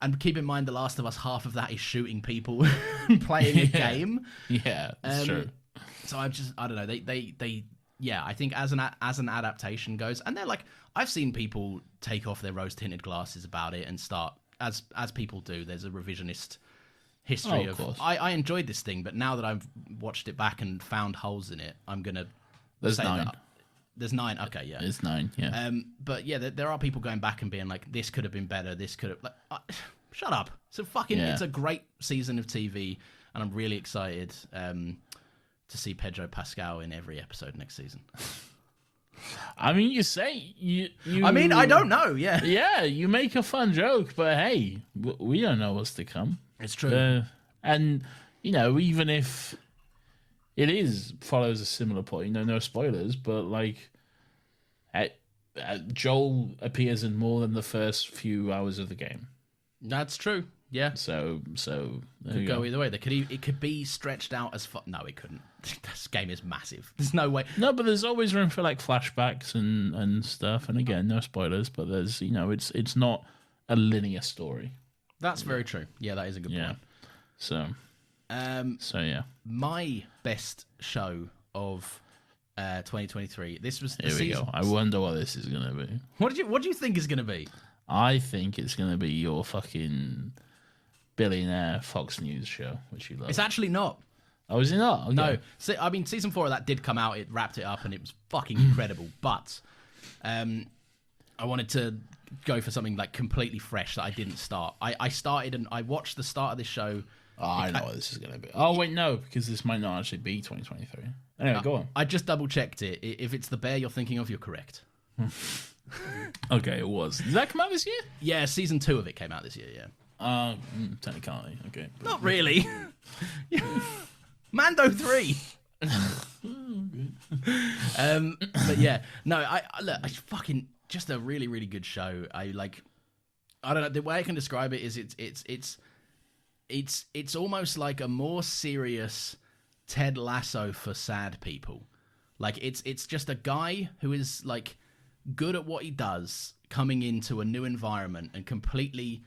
S2: And keep in mind, The Last of Us, half of that is shooting people and playing a game.
S1: Yeah, that's true.
S2: So I don't know. They I think as an adaptation goes, and they're like, I've seen people take off their rose-tinted glasses about it and start, as people do, there's a revisionist history
S1: of course.
S2: I enjoyed this thing, but now that I've watched it back and found holes in it, I'm gonna
S1: There's
S2: say
S1: 9.
S2: that. There's 9. Okay, yeah.
S1: It's 9. Yeah.
S2: But yeah, there are people going back and being like, this could have been better. This could have shut up. It's a great season of TV, and I'm really excited to see Pedro Pascal in every episode next season.
S1: I mean, you say you.
S2: I mean, I don't know. Yeah,
S1: Yeah, you make a fun joke, but hey, we don't know what's to come.
S2: it's true.
S1: And even if it follows a similar plot, no spoilers, but like, Joel appears in more than the first few hours of the game.
S2: That's true. Yeah.
S1: So there
S2: Could
S1: you
S2: go either way. It could be stretched out as far. No, it couldn't. This game is massive. There's no way.
S1: No, but there's always room for like flashbacks and stuff. And again, no spoilers, but there's it's not a linear story.
S2: That's very true. Yeah, that is a good point.
S1: So yeah.
S2: My best show of 2023. This was the
S1: Here we
S2: season.
S1: go. I wonder what this is gonna be.
S2: What do you think is going to be?
S1: I think it's gonna be your fucking billionaire Fox News show, which you love.
S2: It's actually not.
S1: Oh, is it not? Okay.
S2: No. I mean, season 4 of that did come out. It wrapped it up, and it was fucking incredible. But I wanted to go for something like completely fresh that I didn't start. I started and I watched the start of this show.
S1: Oh, I know what this is gonna be. Oh wait, no, because this might not actually be 2023. Anyway, go on.
S2: I just double checked it. If it's the bear you're thinking of, you're correct.
S1: Okay, it was. Did that come out this year?
S2: Yeah, season 2 of it came out this year. Yeah.
S1: Technically, okay. But
S2: Not really. Mando 3. But yeah, no, I look, I fucking just a really, really good show. I don't know, the way I can describe it is it's almost like a more serious Ted Lasso for sad people. Like it's just a guy who is like good at what he does, coming into a new environment and completely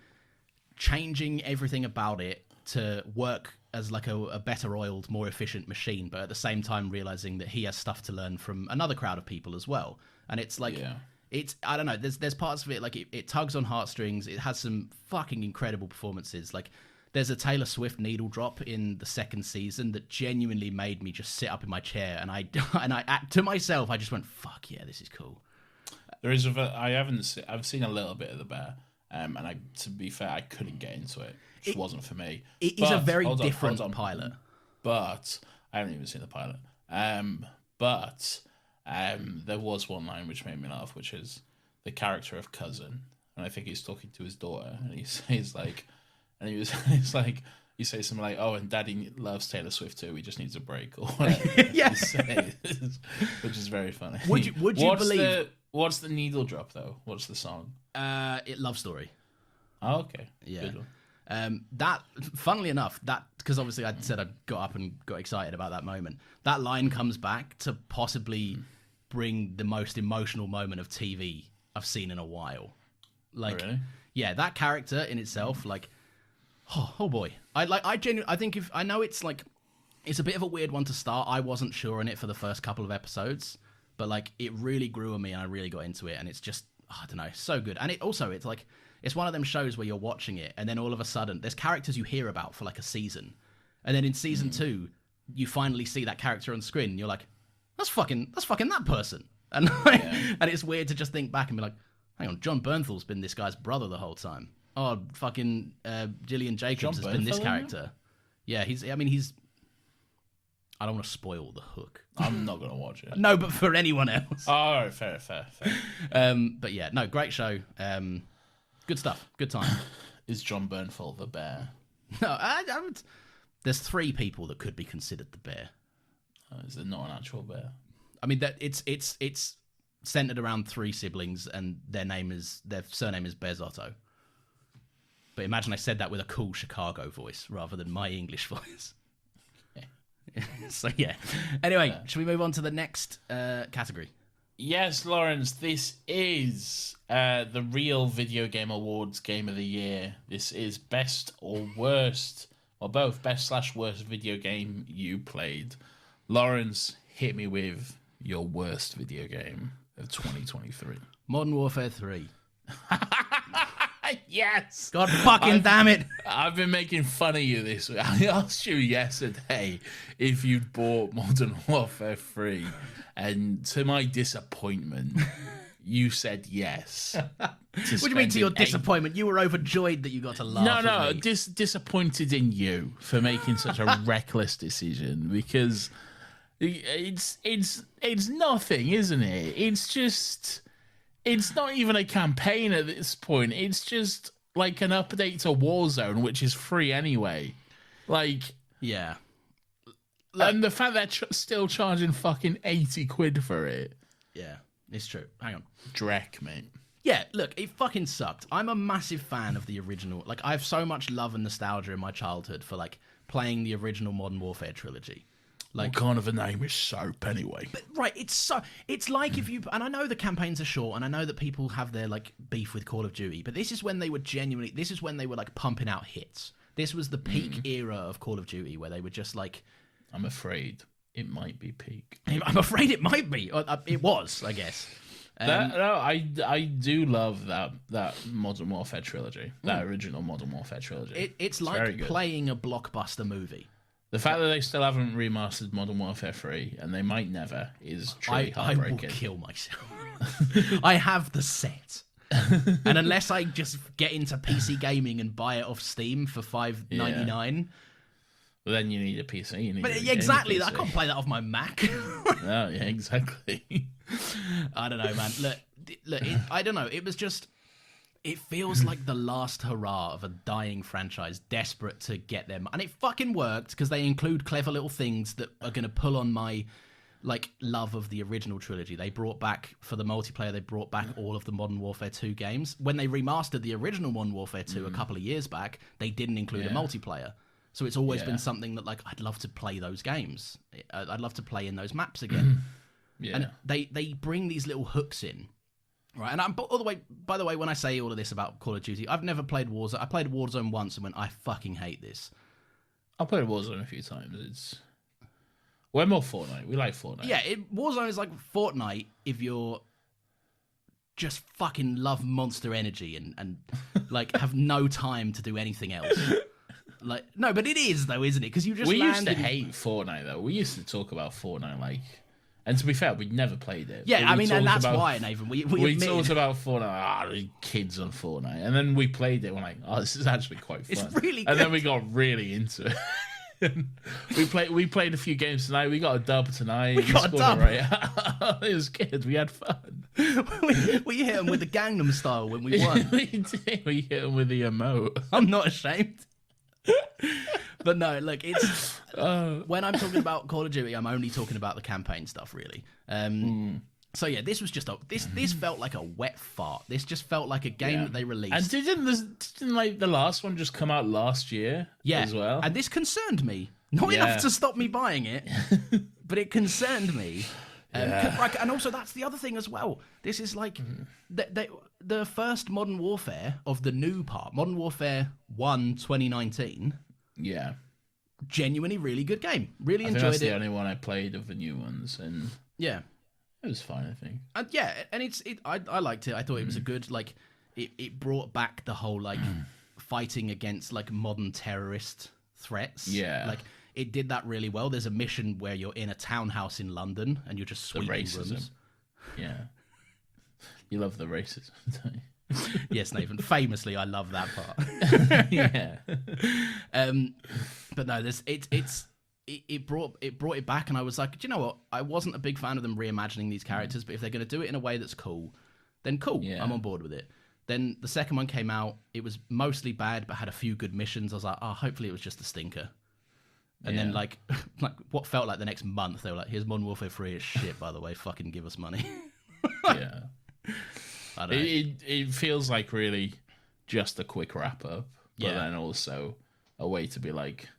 S2: changing everything about it to work as like a better oiled, more efficient machine, but at the same time realizing that he has stuff to learn from another crowd of people as well. And it's like, it's, I don't know, there's parts of it, like it tugs on heartstrings. It has some fucking incredible performances. Like there's a Taylor Swift needle drop in the second season that genuinely made me just sit up in my chair. And I to myself, I just went, fuck yeah, this is cool.
S1: There is I've seen a little bit of the bear, and to be fair, I couldn't get into it. It just wasn't for me.
S2: It is a very different pilot.
S1: But I haven't even seen the pilot. But there was one line which made me laugh, which is the character of Cousin, and I think he's talking to his daughter, and he says like, it's like, he says something like, "Oh, and Daddy loves Taylor Swift too. He just needs a break," or whatever.
S2: Yeah.
S1: he says, which is very funny.
S2: Would you believe?
S1: What's the needle drop though? What's the song?
S2: Love Story.
S1: Oh, okay.
S2: Yeah.
S1: Good
S2: That, funnily enough, that because obviously I said I got up and got excited about that moment. That line comes back to possibly bring the most emotional moment of TV I've seen in a while. Like,
S1: Really?
S2: yeah, that character in itself, like, oh boy, I think if I know it's like, it's a bit of a weird one to start. I wasn't sure in it for the first couple of episodes, but like it really grew on me and I really got into it, and it's just, I don't know, so good. And it's like, it's one of them shows where you're watching it and then all of a sudden there's characters you hear about for like a season, and then in season 2 you finally see that character on screen and you're like, that's fucking that person. And and it's weird to just think back and be like, hang on, John Bernthal's been this guy's brother the whole time. Oh, fucking Gillian Jacobs has been this character. Yeah, he's I don't want to spoil the hook.
S1: I'm not going to watch it.
S2: No, but for anyone else.
S1: Oh, all right, fair.
S2: But yeah, no, great show. Good stuff. Good time.
S1: Is John Bernthal the bear?
S2: No, there's 3 people that could be considered the bear.
S1: Is it not an actual bear?
S2: I mean, that it's centered around 3 siblings, and their surname is Bearzotto. But imagine I said that with a cool Chicago voice rather than my English voice. Yeah. So yeah. Anyway, should we move on to the next category?
S1: Yes, Lawrence, this is the Real Video Game Awards Game of the Year. This is best or worst, or both best/worst video game you played. Lawrence, hit me with your worst video game of 2023.
S2: Modern Warfare 3.
S1: Yes!
S2: God fucking damn it!
S1: I've been making fun of you this week. I asked you yesterday if you'd bought Modern Warfare 3, and to my disappointment, you said yes.
S2: What do you mean to your disappointment? You were overjoyed that you got to laugh at me.
S1: Disappointed in you for making such a reckless decision, because it's nothing, isn't it? It's not even a campaign at this point. It's just like an update to Warzone, which is free anyway. Like,
S2: yeah.
S1: And the fact that they're still charging fucking 80 quid for it.
S2: Yeah, it's true. Hang on.
S1: Dreck, mate.
S2: Yeah, look, it fucking sucked. I'm a massive fan of the original. Like, I have so much love and nostalgia in my childhood for, like, playing the original Modern Warfare trilogy. Like,
S1: what kind of a name is Soap, anyway?
S2: But, right, it's like if you... And I know the campaigns are short, and I know that people have their, like, beef with Call of Duty, but this is when they were like, pumping out hits. This was the peak era of Call of Duty, where they were just, like...
S1: I'm afraid it might be peak.
S2: I'm afraid it might be. It was, I guess.
S1: I do love that Modern Warfare trilogy, that original Modern Warfare trilogy.
S2: It's like playing a blockbuster movie.
S1: The fact that they still haven't remastered Modern Warfare 3, and they might never, is truly heartbreaking.
S2: I will kill myself. I have the set. And unless I just get into PC gaming and buy it off Steam for $5.99...
S1: Well, then you need a PC.
S2: Exactly. I can't play that off my Mac.
S1: No, yeah, exactly.
S2: I don't know, man. Look. I don't know. It was just... It feels like the last hurrah of a dying franchise, desperate to get them. And it fucking worked, because they include clever little things that are going to pull on my, like, love of the original trilogy. They brought back, for the multiplayer, they brought back all of the Modern Warfare 2 games. When they remastered the original Modern Warfare 2 a couple of years back, they didn't include a multiplayer. So it's always been something that, like, I'd love to play those games. I'd love to play in those maps again. And they bring these little hooks in. Right, and by the way, when I say all of this about Call of Duty, I've never played Warzone. I played Warzone once and went, I fucking hate this.
S1: I played Warzone a few times. We're more Fortnite. We like Fortnite.
S2: Yeah, Warzone is like Fortnite if you're just fucking love Monster Energy and like have no time to do anything else. Like, no, but it is though, isn't it? Because you just
S1: used to hate Fortnite though. We used to talk about Fortnite like. And to be fair, we'd never played it.
S2: Yeah, I mean, and that's why, Nathan. We
S1: talked about Fortnite, the kids on Fortnite. And then we played it, we're like, oh, this is actually quite fun.
S2: It's really good.
S1: And then we got really into it. we played a few games tonight. We got a dub tonight.
S2: We got a dub.
S1: It was good. We had fun.
S2: we hit them with the Gangnam Style when we won.
S1: We did. We hit them with the emote.
S2: I'm not ashamed. But no, look, it's when I'm talking about Call of Duty, I'm only talking about the campaign stuff, really. So yeah, this was just this felt like a wet fart. This just felt like a game that they released.
S1: And didn't like the last one just come out last year as well?
S2: And this concerned me. Not enough to stop me buying it, but it concerned me. And also that's the other thing as well. This is like the first Modern Warfare of the new part, Modern Warfare 1 2019.
S1: Yeah.
S2: Genuinely really good game. Really
S1: I think
S2: enjoyed
S1: that's
S2: it.
S1: the only one I played of the new ones, and
S2: Yeah.
S1: it was fine, I think.
S2: And I liked it. I thought it was a good, like, it brought back the whole, like, fighting against, like, modern terrorist threats.
S1: Yeah.
S2: Like, it did that really well. There's a mission where you're in a townhouse in London and you're just sweeping rooms.
S1: Yeah. You love the racism, don't you?
S2: Yes, Nathan. Famously, I love that part.
S1: Yeah.
S2: But no, it brought it back, and I was like, do you know what? I wasn't a big fan of them reimagining these characters, but if they're going to do it in a way that's cool, then cool.
S1: Yeah.
S2: I'm on board with it. Then the second one came out. It was mostly bad, but had a few good missions. I was like, oh, hopefully it was just a stinker. And then like what felt like the next month, they were like, here's Modern Warfare 3. It's shit, by the way. Fucking give us money.
S1: Yeah.
S2: I don't know.
S1: It feels like really just a quick wrap up, but
S2: Yeah.
S1: then also a way to be like,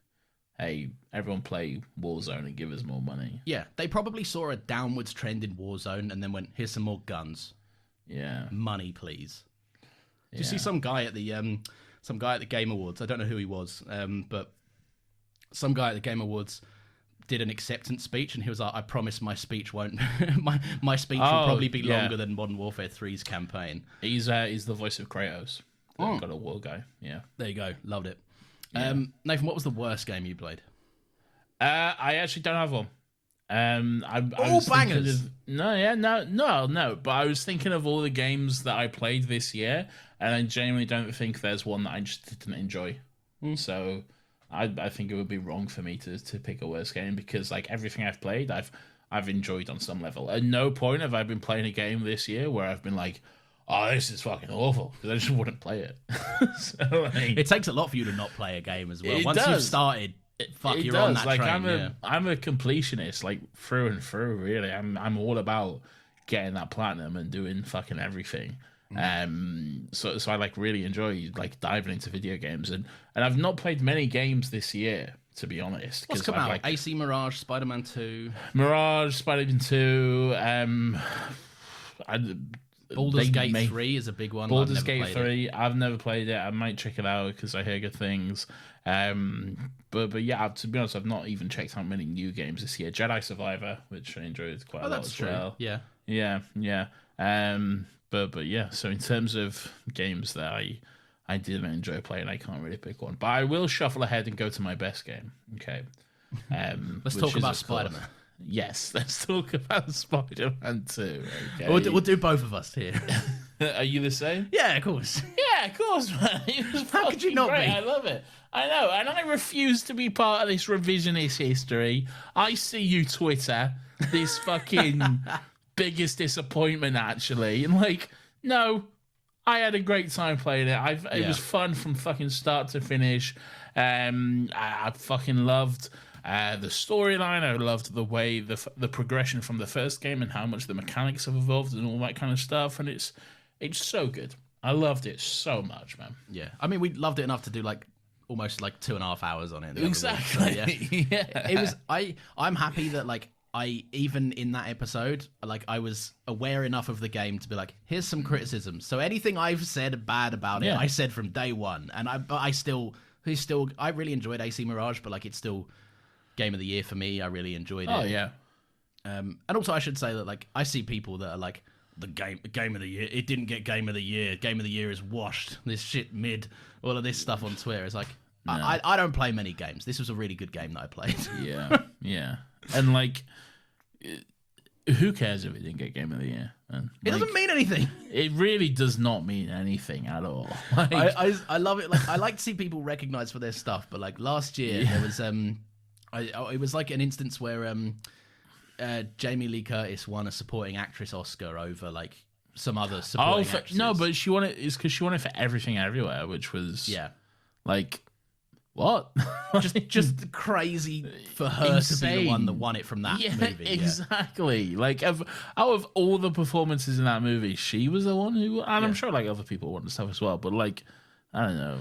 S1: hey, everyone play Warzone and give us more money.
S2: Yeah, they probably saw a downwards trend in Warzone and then went, here's some more guns.
S1: Yeah.
S2: Money, please. Did you
S1: Yeah.
S2: see some guy at the Game Awards? I don't know who he was, but some guy at the Game Awards did an acceptance speech, and he was like, I promise my speech won't my speech will probably be longer than Modern Warfare 3's campaign.
S1: He's the voice of Kratos. Got a war guy. Yeah.
S2: There you go. Loved it. Nathan, what was the worst game you played?
S1: I actually don't have one. I
S2: All
S1: was thinking
S2: bangers.
S1: No. But I was thinking of all the games that I played this year, and I genuinely don't think there's one that I just didn't enjoy. So I think it would be wrong for me to pick a worst game, because like everything I've played, I've enjoyed on some level. At no point have I been playing a game this year where I've been like, oh, this is fucking awful, because I just wouldn't play it. So, like,
S2: It takes a lot for you to not play a game as well.
S1: It
S2: Once you've
S1: does.
S2: started,
S1: it
S2: you're
S1: does.
S2: on that
S1: Like
S2: train.
S1: I'm a completionist, like through and through. Really, I'm all about getting that platinum and doing fucking everything. So I like really enjoy like diving into video games, and I've not played many games this year, to be honest.
S2: What's
S1: 'cause
S2: come
S1: I've,
S2: out?
S1: like,
S2: AC Mirage, Spider-Man 2,
S1: Mirage, Spider-Man 2,
S2: Baldur's Gate 3 is a big one.
S1: Baldur's
S2: I've never
S1: Gate
S2: played
S1: 3. I've never played it. I might check it out because I hear good things. But yeah, to be honest, I've not even checked out many new games this year. Jedi Survivor, which I enjoyed quite a lot as well.
S2: Yeah.
S1: Yeah. But yeah, so in terms of games that I didn't enjoy playing, I can't really pick one. But I will shuffle ahead and go to my best game. Okay.
S2: Let's talk about Spider-Man.
S1: Yes, let's talk about Spider-Man 2. Okay.
S2: We'll do both of us here.
S1: Are you the same?
S2: Yeah, of course.
S1: Yeah, of course, man. It was
S2: How could you
S1: fucking
S2: not
S1: great.
S2: be?
S1: I love it. I know, and I refuse to be part of this revisionist history. I see you, Twitter, this fucking biggest disappointment, actually. And like, no, I had a great time playing it. It was fun from fucking start to finish. I fucking loved the storyline. I loved the way the progression from the first game and how much the mechanics have evolved and all that kind of stuff. And it's so good. I loved it so much, man.
S2: Yeah. I mean, we loved it enough to do like almost like 2.5 hours on it.
S1: Exactly.
S2: So, yeah. It was. I'm happy that like I even in that episode, like I was aware enough of the game to be like, here's some criticisms. So anything I've said bad about it, I said from day one, and I really enjoyed AC Mirage, but like it's still game of the year for me. I really enjoyed it.
S1: Oh yeah.
S2: And also I should say that like I see people that are like the game of the year. It didn't get game of the year. Game of the year is washed. This shit mid. All of this stuff on Twitter. It's like I don't play many games. This was a really good game that I played.
S1: Yeah. And like, who cares if it didn't get game of the year? Man?
S2: It doesn't mean anything.
S1: It really does not mean anything at all. Like,
S2: I love it. Like I like to see people recognized for their stuff. But like last year there was it was like an instance where Jamie Lee Curtis won a supporting actress Oscar over like some other supporting actresses.
S1: No, but she won it is because she won it for Everything Everywhere, which was like what?
S2: Just crazy for her to be the one that won it from that movie. Yeah.
S1: Exactly. Like, out of all the performances in that movie, she was the one who, and I'm sure like other people wanted stuff as well, but like, I don't know.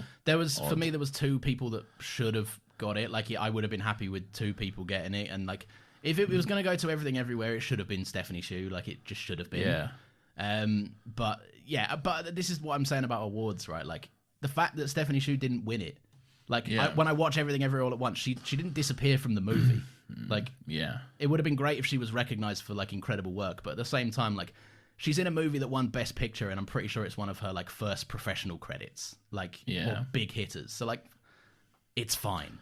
S2: For me, there was two people that should have got it. Like, I would have been happy with two people getting it, and like, if it was going to go to Everything Everywhere, it should have been Stephanie Hsu. Like, it just should have been.
S1: Yeah.
S2: But this is what I'm saying about awards, right? Like, the fact that Stephanie Hsu didn't win it. Like, when I watch Everything Everywhere All at Once, she didn't disappear from the movie. Like, it would have been great if she was recognized for like incredible work, but at the same time, like, she's in a movie that won Best Picture, and I'm pretty sure it's one of her like first professional credits, like big hitters. So like, it's fine.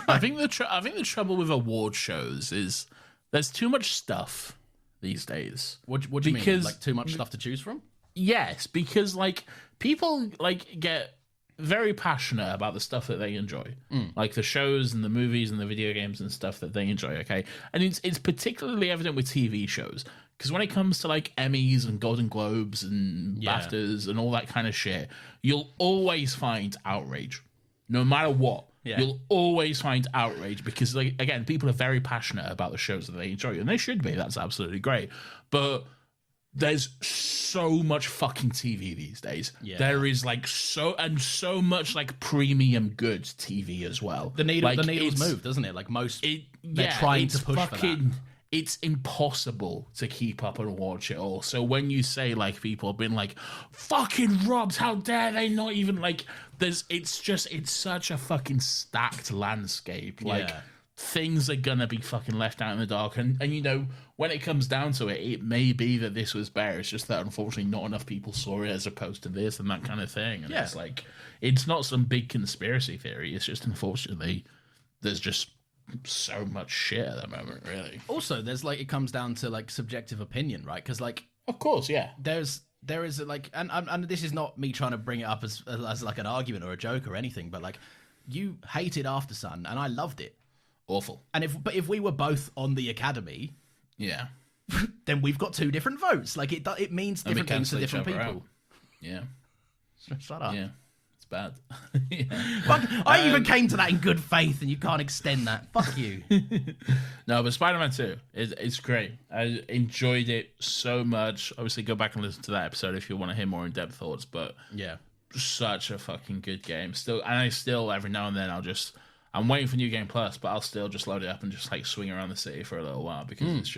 S1: I think the trouble with award shows is there's too much stuff these days.
S2: What do you mean? Like, too much stuff to choose from?
S1: Yes, because like people like get very passionate about the stuff that they enjoy, like the shows and the movies and the video games and stuff that they enjoy. Okay, and it's particularly evident with TV shows, because when it comes to like Emmys and Golden Globes and BAFTAs and all that kind of shit, you'll always find outrage, no matter what. Yeah. You'll always find outrage because, like, again, people are very passionate about the shows that they enjoy, and they should be. That's absolutely great, but there's so much fucking TV these days. Yeah. There is like so much like premium good TV as well.
S2: The needle's moved, doesn't it? Like they're trying to push for that.
S1: It's impossible to keep up and watch it all. So when you say like people have been like fucking robbed, how dare they not even like it's such a fucking stacked landscape. Like things are gonna be fucking left out in the dark, and you know, when it comes down to it, it may be that this was better. It's just that unfortunately not enough people saw it as opposed to this and that kind of thing. And it's like, it's not some big conspiracy theory. It's just unfortunately there's just so much shit at the moment, really.
S2: Also, there's like, it comes down to like subjective opinion, right? Because like,
S1: of course, there
S2: is like, and this is not me trying to bring it up as like an argument or a joke or anything, but like, you hated After Sun and I loved it.
S1: Awful.
S2: And if we were both on the Academy, then we've got two different votes. Like, it means different things to different people.
S1: Out. Yeah.
S2: Shut up.
S1: Yeah. It's bad.
S2: I even came to that in good faith, and you can't extend that. Fuck you.
S1: No, but Spider-Man 2, it's great. I enjoyed it so much. Obviously, go back and listen to that episode if you want to hear more in-depth thoughts, but such a fucking good game. I still, every now and then, I'm waiting for New Game Plus, but I'll still just load it up and just like swing around the city for a little while because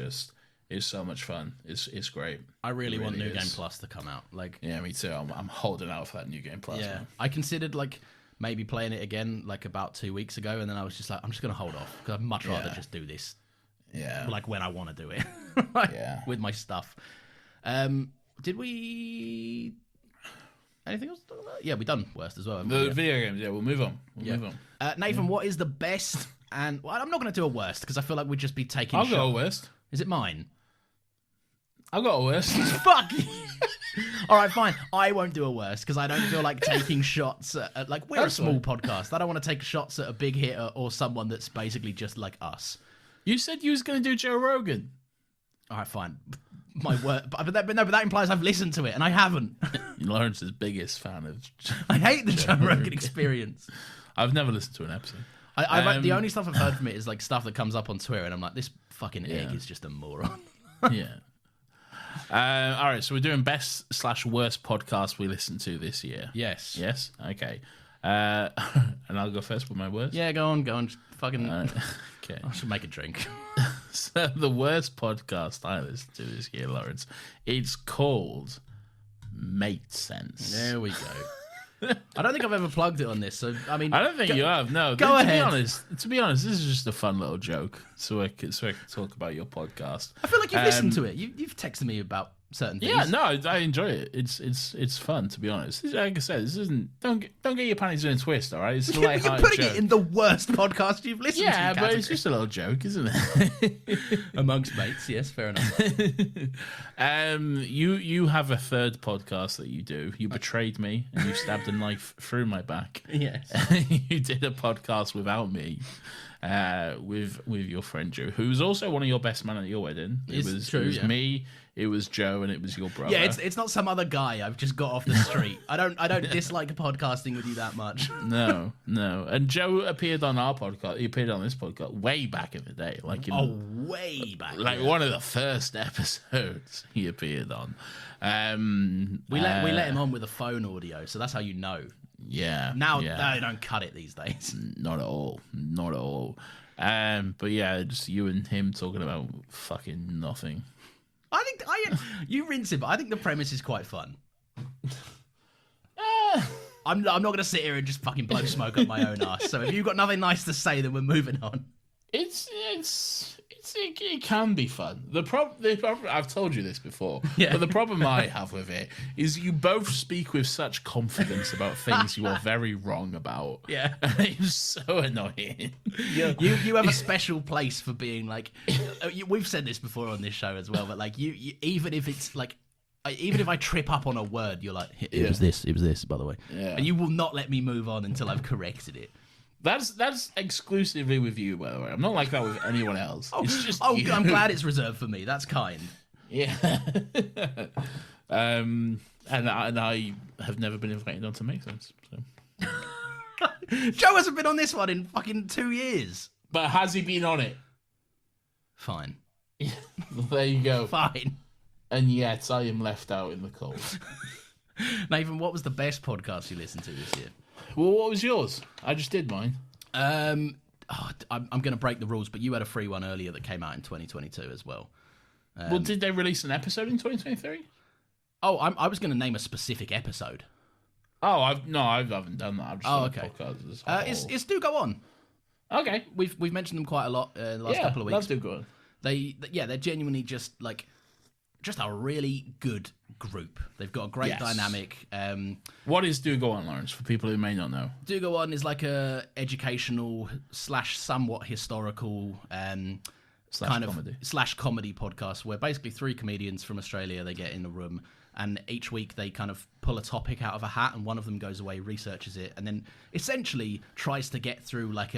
S1: it's so much fun. It's great.
S2: I really want New Game Plus to come out. Like,
S1: yeah, me too. I'm holding out for that New Game Plus. Yeah, man.
S2: I considered like maybe playing it again like about 2 weeks ago, and then I was just like, I'm just gonna hold off because I'd much rather just do this. Yeah, like when I want to do it. With my stuff. Did we? Anything else to talk about? Yeah, we've done worst as well.
S1: The video games, we'll move on.
S2: Nathan, what is the best? And I'm not going to do a worst because I feel like we'd just be taking
S1: I'll go a worst.
S2: Is it mine?
S1: I've got a worst.
S2: Fuck you. All right, fine. I won't do a worst because I don't feel like taking shots at like, we're a small podcast. I don't want to take shots at a big hitter or someone that's basically just like us.
S1: You said you was going to do Joe Rogan.
S2: All right, fine. My word, but that implies I've listened to it, and I haven't.
S1: Lawrence's biggest fan of.
S2: I hate the Joe Rogan Experience.
S1: I've never listened to an episode.
S2: The only stuff I've heard from it is like stuff that comes up on Twitter, and I'm like, this fucking egg is just a moron.
S1: Yeah. All right, so we're doing best/worst podcast we listened to this year.
S2: Yes.
S1: Yes. Okay. And I'll go first with my worst.
S2: Yeah, go on. Just fucking. Okay. I should make a drink.
S1: So the worst podcast I listened to this year, Lawrence, it's called Mate Sense.
S2: There we go. I don't think I've ever plugged it on this, so I mean,
S1: I don't think you have. No,
S2: go ahead.
S1: To be honest, this is just a fun little joke, so I can talk about your podcast.
S2: I feel like you've listened to it. You've texted me about certain things.
S1: Yeah, no, I enjoy it. It's fun, to be honest. Like I said, this isn't. Don't get your panties in a twist, all right? It's a light-hearted
S2: joke. You're putting
S1: it
S2: in the worst podcast you've listened to.
S1: Yeah, but it's just a little joke, isn't it?
S2: Amongst mates, yes, fair enough.
S1: You have a third podcast that you do. You betrayed me and you stabbed a knife through my back.
S2: Yes.
S1: You did a podcast without me. With your friend Joe, who's also one of your best men at your wedding. It was
S2: me,
S1: it was Joe and it was your brother.
S2: Yeah, it's not some other guy I've just got off the street. I don't dislike podcasting with you that much.
S1: No. And Joe appeared on our podcast. He appeared on this podcast way back in the day, like
S2: Way back.
S1: like one of the first episodes he appeared on.
S2: We let him on with a phone audio, so that's how you know.
S1: Yeah.
S2: Now they don't cut it these days.
S1: Not at all. But yeah, just you and him talking about fucking nothing.
S2: I think you rinse it, but I think the premise is quite fun. I'm not going to sit here and just fucking blow smoke up my own ass. So if you've got nothing nice to say, then we're moving on.
S1: It can be fun. The problem, I've told you this before,
S2: Yeah.
S1: but the problem I have with it is you both speak with such confidence about things you are very wrong about.
S2: Yeah.
S1: And it's so annoying.
S2: You have a special place for being like. We've said this before on this show as well, but like you even if it's like. Even if I trip up on a word, you're like, it was this, by the way.
S1: Yeah.
S2: And you will not let me move on until I've corrected it.
S1: That's exclusively with you, by the way. I'm not like that with anyone else. It's just you.
S2: I'm glad it's reserved for me. That's kind.
S1: Yeah. And I have never been invited on to Make Sense. So.
S2: Joe hasn't been on this one in fucking 2 years.
S1: But has he been on it?
S2: Fine.
S1: There you go.
S2: Fine.
S1: And yet I am left out in the cold.
S2: Nathan, what was the best podcast you listened to this year?
S1: Well, what was yours? I just did mine.
S2: I'm going to break the rules, but you had a free one earlier that came out in 2022 as well.
S1: Well, did they release an episode in 2023?
S2: Oh, I was going to name a specific episode.
S1: Oh, I haven't done that. I've just done
S2: okay.
S1: podcasts as a whole.
S2: It's Do Go On.
S1: Okay.
S2: We've mentioned them quite a lot in the last couple of weeks.
S1: Love Do Go On.
S2: They're genuinely just a really good group. They've got a great dynamic.
S1: What is Do Go On, Lawrence, for people who may not know?
S2: Do Go On is like a educational / somewhat historical comedy podcast where basically 3 comedians from Australia, they get in a room and each week they kind of pull a topic out of a hat and one of them goes away, researches it, and then essentially tries to get through like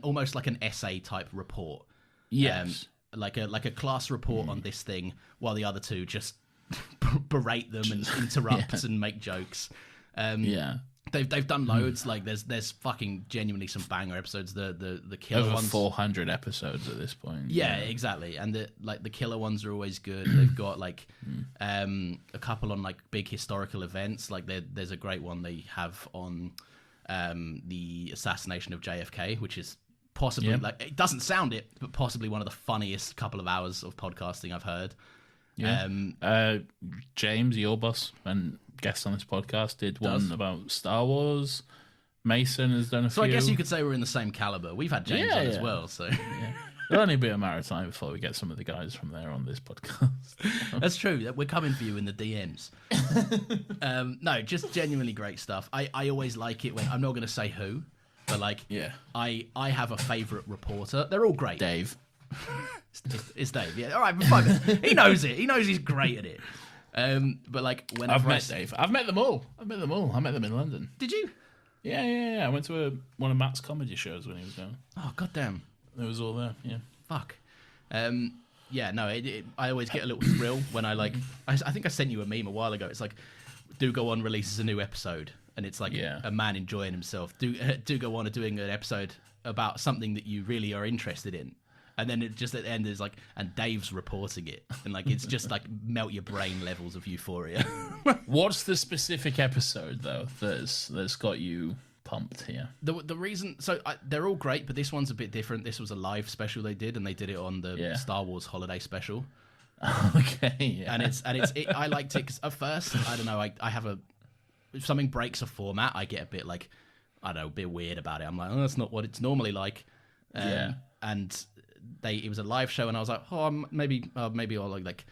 S2: almost like an essay type report.
S1: Yes.
S2: Like a class report on this thing, while the other two just berate them and interrupt and make jokes. They've done loads. Like there's fucking genuinely some banger episodes. The killer
S1: Over
S2: ones,
S1: 400 episodes at this point.
S2: Yeah, exactly. And the killer ones are always good. They've got like a couple on like big historical events. Like there's a great one they have on the assassination of JFK, which is possibly like, it doesn't sound it, but possibly one of the funniest couple of hours of podcasting I've heard.
S1: Yeah. James, your boss and guest on this podcast, did one about Star Wars. Mason has done a few.
S2: So I guess you could say we're in the same caliber. We've had James on as well, so
S1: it'll only be a matter of time before we get some of the guys from there on this podcast.
S2: That's true. We're coming for you in the DMs. No, just genuinely great stuff. I always like it when I'm not going to say who. But like, I have a favourite reporter. They're all great.
S1: Dave.
S2: It's Dave. Yeah. All right, fine. He knows it. He knows he's great at it. But like, whenever
S1: I've met Dave. I've met them all. I met them in London.
S2: Did you?
S1: Yeah. I went to one of Matt's comedy shows when he was going.
S2: Oh goddamn!
S1: It was all there. Yeah.
S2: Fuck. Yeah. No. I always get a little thrill when I like. I think I sent you a meme a while ago. It's like, Do Go On releases a new episode. And it's like a man enjoying himself. Do Go On are doing an episode about something that you really are interested in. And then it just at the end is like, and Dave's reporting it. And like, it's just like melt your brain levels of euphoria.
S1: What's the specific episode, though, that's got you pumped here?
S2: The reason, they're all great, but this one's a bit different. This was a live special they did, and they did it on the Star Wars holiday special.
S1: Okay. Yeah.
S2: And I liked it because at first, I don't know, I have if something breaks a format, I get a bit like, I don't know, a bit weird about it. I'm like, oh, that's not what it's normally like. And it was a live show, and I was like, oh, maybe I'll like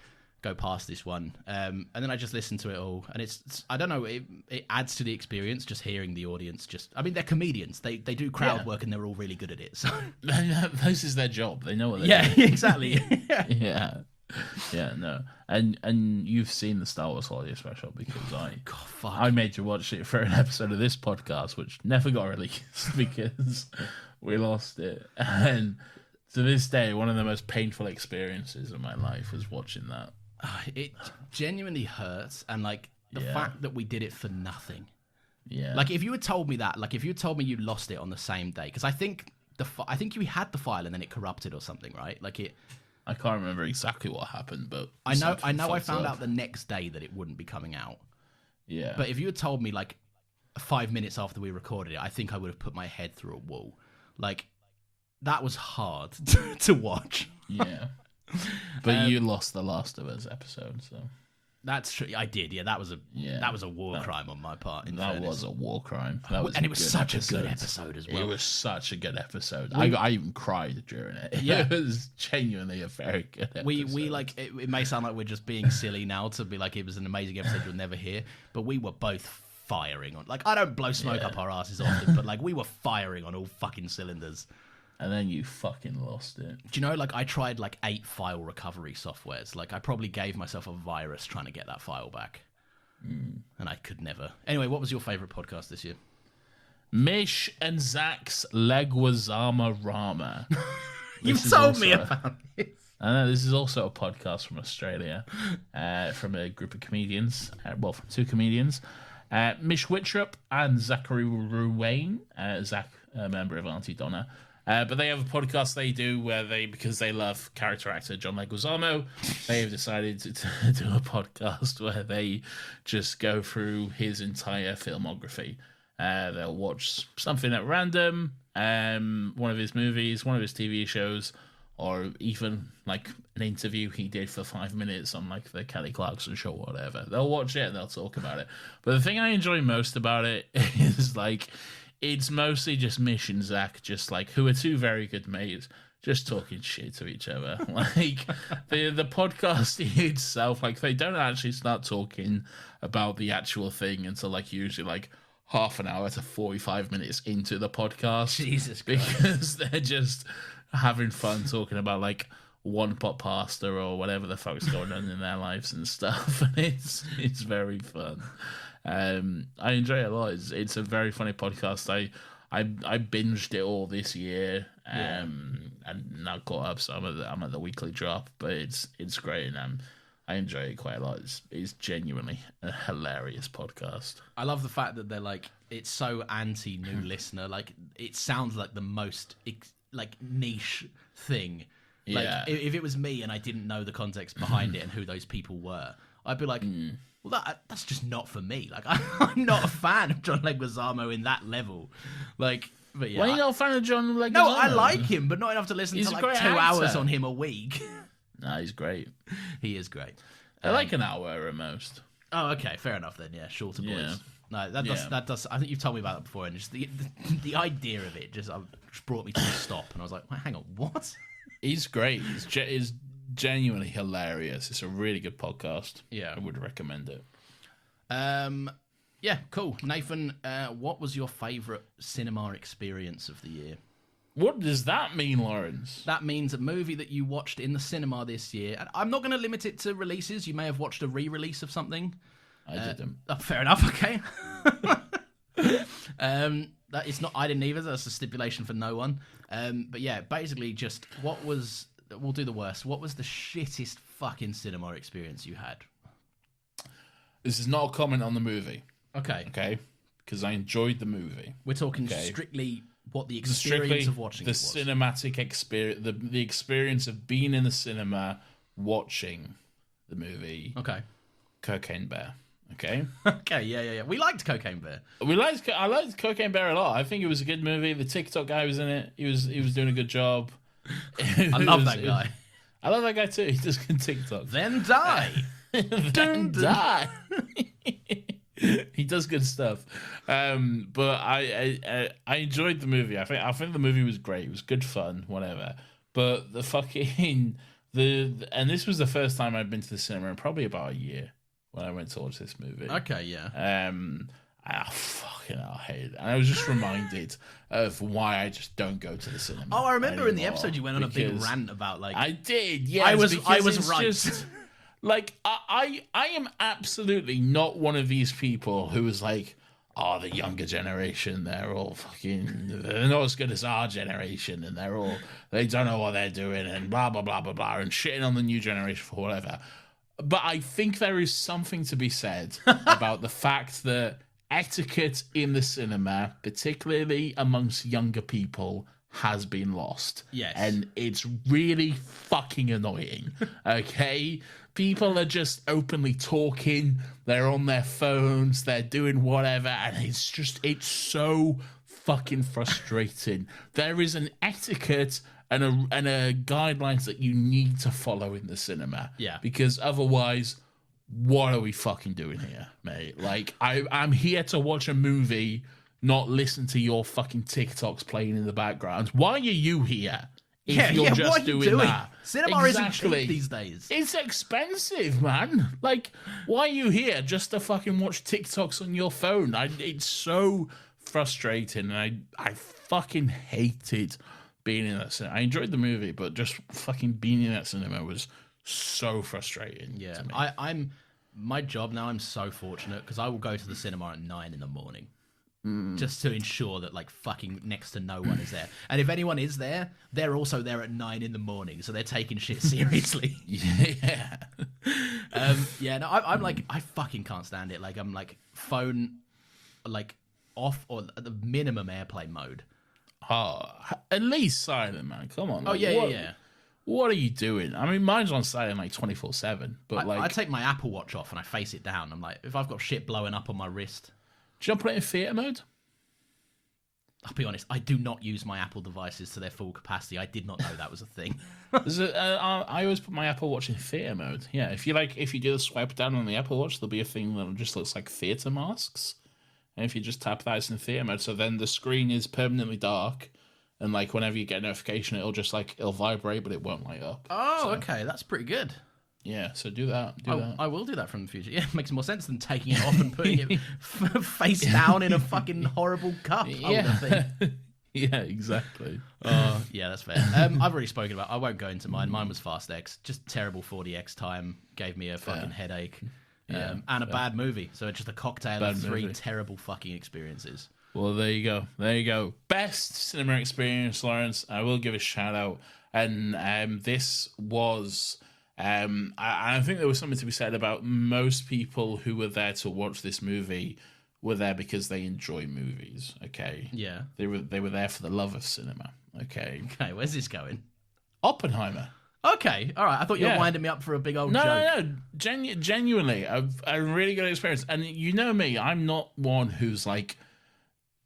S2: go past this one. And then I just listened to it all, and it's I don't know, it adds to the experience just hearing the audience. I mean, they're comedians. They do crowd work, and they're all really good at it. So
S1: this is their job. They know what they're doing.
S2: Yeah, exactly.
S1: Yeah, no. And you've seen the Star Wars holiday special because I made you watch it for an episode of this podcast, which never got released because we lost it. And to this day, one of the most painful experiences of my life was watching that.
S2: It genuinely hurts, and like the fact that we did it for nothing.
S1: Yeah.
S2: Like if you had told me that, like if you had told me you lost it on the same day, because I think you had the file and then it corrupted or something, right? Like it.
S1: I can't remember exactly what happened, but
S2: I know. I found out the next day that it wouldn't be coming out.
S1: Yeah.
S2: But if you had told me like 5 minutes after we recorded it, I think I would have put my head through a wall. Like that was hard to watch.
S1: Yeah. But you lost the Last of Us episode, so.
S2: That's true. I did. Yeah, that was a war crime on my part.
S1: That was a war crime.
S2: And it was such a good episode as well.
S1: It was such a good episode. I even cried during it.
S2: Yeah.
S1: It was genuinely a very good episode.
S2: We like it may sound like we're just being silly now to be like it was an amazing episode you'll never hear, but we were both firing on. Like I don't blow smoke up our asses often, but like we were firing on all fucking cylinders.
S1: And then you fucking lost it.
S2: Do you know, like, I tried, like, 8 file recovery softwares. Like, I probably gave myself a virus trying to get that file back. And I could never. Anyway, what was your favourite podcast this year?
S1: Mish and Zach's Leguizamo Rama.
S2: You've told me about this.
S1: I know, this is also a podcast from Australia, from a group of comedians. From 2 comedians. Mish Wittrup and Zachary Ruane. Zach, a member of Auntie Donna. But they have a podcast they do where because they love character actor John Leguizamo, they have decided to do a podcast where they just go through his entire filmography. They'll watch something at random, one of his movies, one of his TV shows, or even like an interview he did for 5 minutes on like the Kelly Clarkson show or whatever. They'll watch it and they'll talk about it. But the thing I enjoy most about it is like, it's mostly just Mish and Zach, just like, who are 2 very good mates, just talking shit to each other. Like, the podcast itself, like, they don't actually start talking about the actual thing until, like, usually, like, half an hour to 45 minutes into the podcast.
S2: Jesus Christ.
S1: Because they're just having fun talking about, like, one pot pasta or whatever the fuck's going on in their lives and stuff. And it's very fun. I enjoy it a lot. It's a very funny podcast. I binged it all this year, and now caught up. So I'm at the weekly drop, but it's great, and I enjoy it quite a lot. It's genuinely a hilarious podcast.
S2: I love the fact that they're like, it's so anti new listener. Like it sounds like the most like niche thing. Like if it was me and I didn't know the context behind it and who those people were, I'd be like. Well, that's just not for me. Like, I'm not a fan of John Leguizamo in that level. Like, but yeah.
S1: Why are you not a fan of John Leguizamo?
S2: No, I like him, but not enough to listen to like 2 hours on him a week.
S1: Nah, he's great.
S2: He is great.
S1: I like an hour at most.
S2: Oh, okay, fair enough then. Yeah, shorter boys. No, that does. I think you've told me about that before, and just the idea of it just brought me to a stop, and I was like, wait, hang on, what?
S1: He's great. He's genuinely hilarious. It's a really good podcast.
S2: Yeah,
S1: I would recommend it.
S2: Yeah, cool. Nathan, what was your favourite cinema experience of the year?
S1: What does that mean, Lawrence?
S2: That means a movie that you watched in the cinema this year. And I'm not going to limit it to releases. You may have watched a re-release of something.
S1: I didn't.
S2: Oh, fair enough. Okay. That it's not. I didn't either. That's a stipulation for no one. But yeah, basically, just what was. We'll do the worst. What was the shittest fucking cinema experience you had?
S1: This is not a comment on the movie.
S2: Okay.
S1: Okay? Because I enjoyed the movie.
S2: We're talking strictly what the experience of watching
S1: the
S2: it was.
S1: Cinematic experience, the experience of being in the cinema watching the movie.
S2: Okay.
S1: Cocaine Bear. Okay?
S2: Okay, yeah. We liked Cocaine Bear.
S1: I liked Cocaine Bear a lot. I think it was a good movie. The TikTok guy was in it. He was doing a good job.
S2: I love that guy.
S1: I love that guy too. He does good TikTok.
S2: Then die.
S1: Then die. He does good stuff. But I enjoyed the movie. I think the movie was great. It was good fun, whatever. But the fucking and this was the first time I'd been to the cinema in probably about a year when I went to watch this movie.
S2: Okay, yeah.
S1: I hated it. And I was just reminded of why I just don't go to the cinema.
S2: Oh, I remember
S1: anymore,
S2: in the episode you went on a big rant about like
S1: I did, yes.
S2: I was right.
S1: Just, like I am absolutely not one of these people who is like, oh, the younger generation, they're not as good as our generation, and they don't know what they're doing, and blah blah blah blah blah, and shitting on the new generation for whatever. But I think there is something to be said about the fact that etiquette in the cinema, particularly amongst younger people, has been lost.
S2: Yes.
S1: And it's really fucking annoying. Okay? People are just openly talking, they're on their phones, they're doing whatever, and it's so fucking frustrating. There is an etiquette and a guidelines that you need to follow in the cinema.
S2: Yeah.
S1: Because otherwise, what are we fucking doing here, mate? Like, I'm here to watch a movie, not listen to your fucking TikToks playing in the background. Why are you here if you're just
S2: what are you
S1: doing that?
S2: Cinema isn't cheap these days.
S1: It's expensive, man. Like, why are you here just to fucking watch TikToks on your phone? It's so frustrating, and I fucking hated being in that cinema. I enjoyed the movie, but just fucking being in that cinema was so frustrating.
S2: Yeah,
S1: to me.
S2: I'm my job now. I'm so fortunate because I will go to the cinema at 9 a.m. just to ensure that like fucking next to no one is there. And if anyone is there, they're also there at 9 a.m, so they're taking shit seriously.
S1: Yeah.
S2: Yeah. No, I'm like I fucking can't stand it. Like I'm like phone like off or at the minimum airplane mode.
S1: Oh, at least silent, man. Come on.
S2: Oh
S1: like,
S2: yeah.
S1: What are you doing? I mean, mine's on silent like 24/7. But like,
S2: I take my Apple Watch off and I face it down. I'm like, if I've got shit blowing up on my wrist,
S1: do you want to put it in theater mode?
S2: I'll be honest, I do not use my Apple devices to their full capacity. I did not know that was a thing.
S1: I always put my Apple Watch in theater mode. Yeah, if you do the swipe down on the Apple Watch, there'll be a thing that just looks like theater masks. And if you just tap that, it's in theater mode. So then the screen is permanently dark, and like whenever you get a notification, it'll vibrate, but it won't light up.
S2: Oh,
S1: so,
S2: okay, that's pretty good.
S1: Yeah, so do that.
S2: I will do that from the future. Yeah, it makes more sense than taking it off and putting it face down in a fucking horrible cup holder thing.
S1: Yeah, exactly.
S2: Yeah, that's fair. I've already spoken about. I won't go into mine. Mine was Fast X. Just terrible 40x time. Gave me a fucking headache. And a bad movie. So it's just a cocktail of three terrible fucking experiences.
S1: Well, there you go. There you go. Best cinema experience, Lawrence. I will give a shout out. And this was... I think there was something to be said about most people who were there to watch this movie were there because they enjoy movies. Okay.
S2: Yeah.
S1: They were there for the love of cinema. Okay.
S2: Okay, where's this going?
S1: Oppenheimer.
S2: Okay, all right. I thought you were winding me up for a big old joke.
S1: No. Genuinely, a really good experience. And you know me, I'm not one who's like,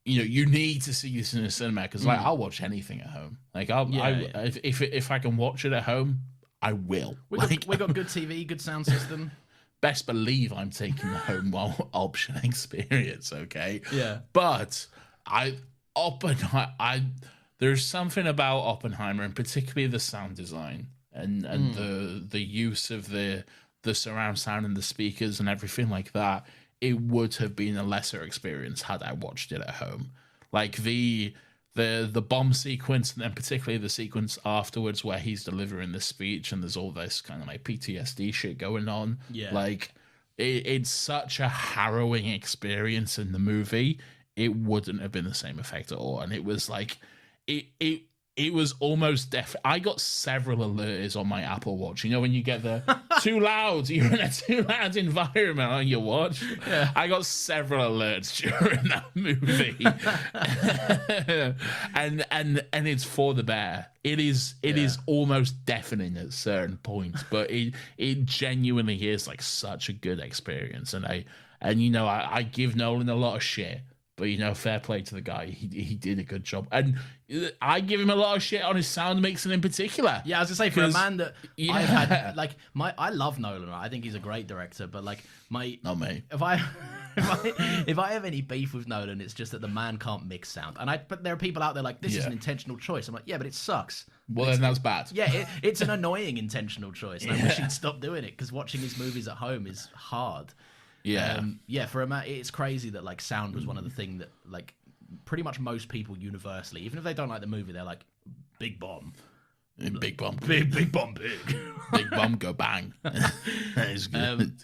S1: you need to see this in a cinema because like I'll watch anything at home. Like if I can watch it at home, I will.
S2: We got good TV, good sound system.
S1: Best believe I'm taking the home option experience. Okay.
S2: Yeah.
S1: But there's something about Oppenheimer, and particularly the sound design and the use of the surround sound and the speakers and everything like that. It would have been a lesser experience had I watched it at home. Like the bomb sequence, and then particularly the sequence afterwards where he's delivering the speech and there's all this kind of like PTSD shit going on.
S2: Yeah.
S1: Like it's such a harrowing experience in the movie. It wouldn't have been the same effect at all. And it was like it was almost I got several alerts on my Apple Watch. When you get the too loud, you're in a too loud environment on your watch. Yeah. I got several alerts during that movie. and it's for the bear. It is almost deafening at certain points, but it genuinely is like such a good experience. And I give Nolan a lot of shit. But, fair play to the guy. He did a good job. And I give him a lot of shit on his sound mixing in particular.
S2: Yeah, I was going to say, for a man that I've had, like, I love Nolan. I think he's a great director. But, like,
S1: Not me.
S2: If I have any beef with Nolan, it's just that the man can't mix sound. But there are people out there like, this is an intentional choice. I'm like, yeah, but it sucks.
S1: Well, then that's bad.
S2: Yeah, it's an annoying intentional choice. And I wish he'd stop doing it, because watching his movies at home is hard.
S1: Yeah.
S2: For a man, it's crazy that like sound was one of the things that like pretty much most people universally, even if they don't like the movie, they're like big bomb,
S1: big bomb,
S2: big bomb,
S1: big bomb, go bang. That is good.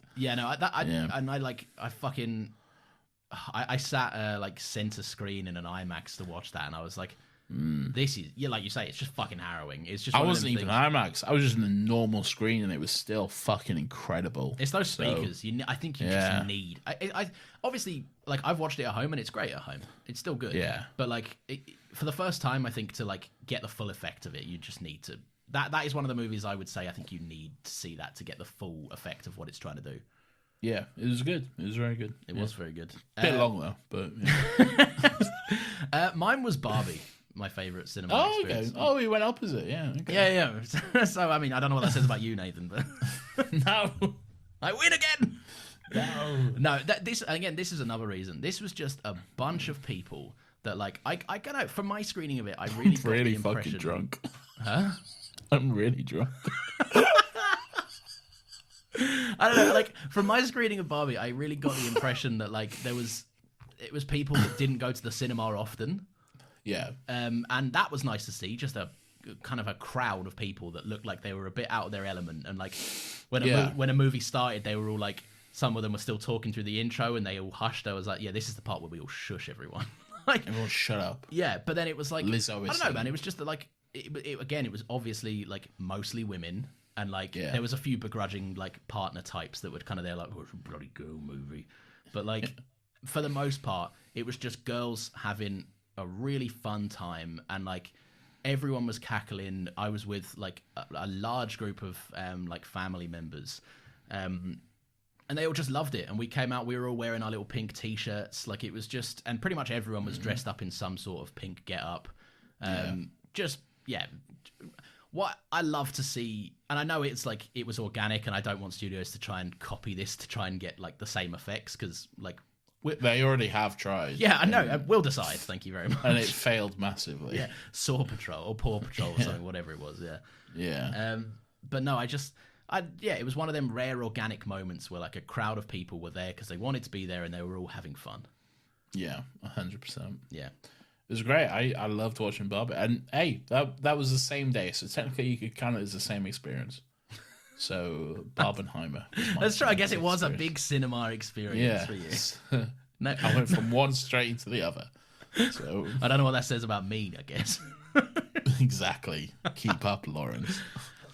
S2: I sat like center screen in an IMAX to watch that, and I was like, This is, yeah, like you say, it's just fucking harrowing. It's just
S1: I
S2: one of
S1: wasn't
S2: them
S1: even
S2: things-
S1: IMAX. I was just in a normal screen, and it was still fucking incredible.
S2: It's those speakers. I think you
S1: Yeah.
S2: just need. I obviously, like, I've watched it at home and it's great at home. It's still good.
S1: Yeah.
S2: But like for the first time, I think to like get the full effect of it, you just need to. That is one of the movies I would say I think you need to see that to get the full effect of what it's trying to do.
S1: Yeah, it was good. It was very good.
S2: It was very good.
S1: Bit long though, but yeah.
S2: Mine was Barbie, my favorite cinema
S1: Oh,
S2: experience.
S1: okay. Oh, we went opposite. Yeah. Okay.
S2: Yeah. So I mean, I don't know what that says about you, Nathan, but
S1: No.
S2: I win again.
S1: No.
S2: No, this is another reason. This was just a bunch of people that, like, I don't know. From my screening of it, I really got
S1: Really
S2: the impression.
S1: fucking drunk.
S2: Huh?
S1: I'm really drunk.
S2: I don't know. Like, from my screening of Barbie, I really got the impression that like it was people that didn't go to the cinema often,
S1: Yeah.
S2: and that was nice to see. Just a kind of a crowd of people that looked like they were a bit out of their element, and like when a movie started, they were all like. Some of them were still talking through the intro, and they all hushed. I was like, "Yeah, this is the part where we all shush everyone." Like,
S1: Everyone shut up.
S2: yeah, but then it was like
S1: Lizzo
S2: I
S1: is
S2: don't know,
S1: singing.
S2: man. It was just that, like, it was obviously like mostly women, and like
S1: Yeah.
S2: there was a few begrudging like partner types that were kind of there, like, "Oh, it's a bloody girl movie," but like for the most part, it was just girls having a really fun time, and like everyone was cackling. I was with like a large group of like family members. And they all just loved it. And we came out, we were all wearing our little pink t-shirts. Like, it was just, and pretty much everyone was dressed up in some sort of pink get-up. Just, yeah. What I love to see, and I know it's like, it was organic, and I don't want studios to try and copy this to try and get, like, the same effects, because, like...
S1: They already have tried.
S2: Yeah, I know. We'll decide. Thank you very much.
S1: And it failed massively.
S2: Yeah. Saw Patrol, or Paw Patrol, or something, whatever it was, yeah.
S1: Yeah.
S2: But no, it was one of them rare organic moments where like a crowd of people were there because they wanted to be there and they were all having fun.
S1: Yeah. 100%.
S2: Yeah.
S1: It was great. I loved watching Barbie. And hey, that was the same day. So technically you could count it as the same experience. So Barbenheimer.
S2: That's true. I guess it was a big cinema experience for you.
S1: Yeah.
S2: No,
S1: I went from one straight into the other. So
S2: I don't know what that says about me, I guess.
S1: exactly. Keep up, Lawrence.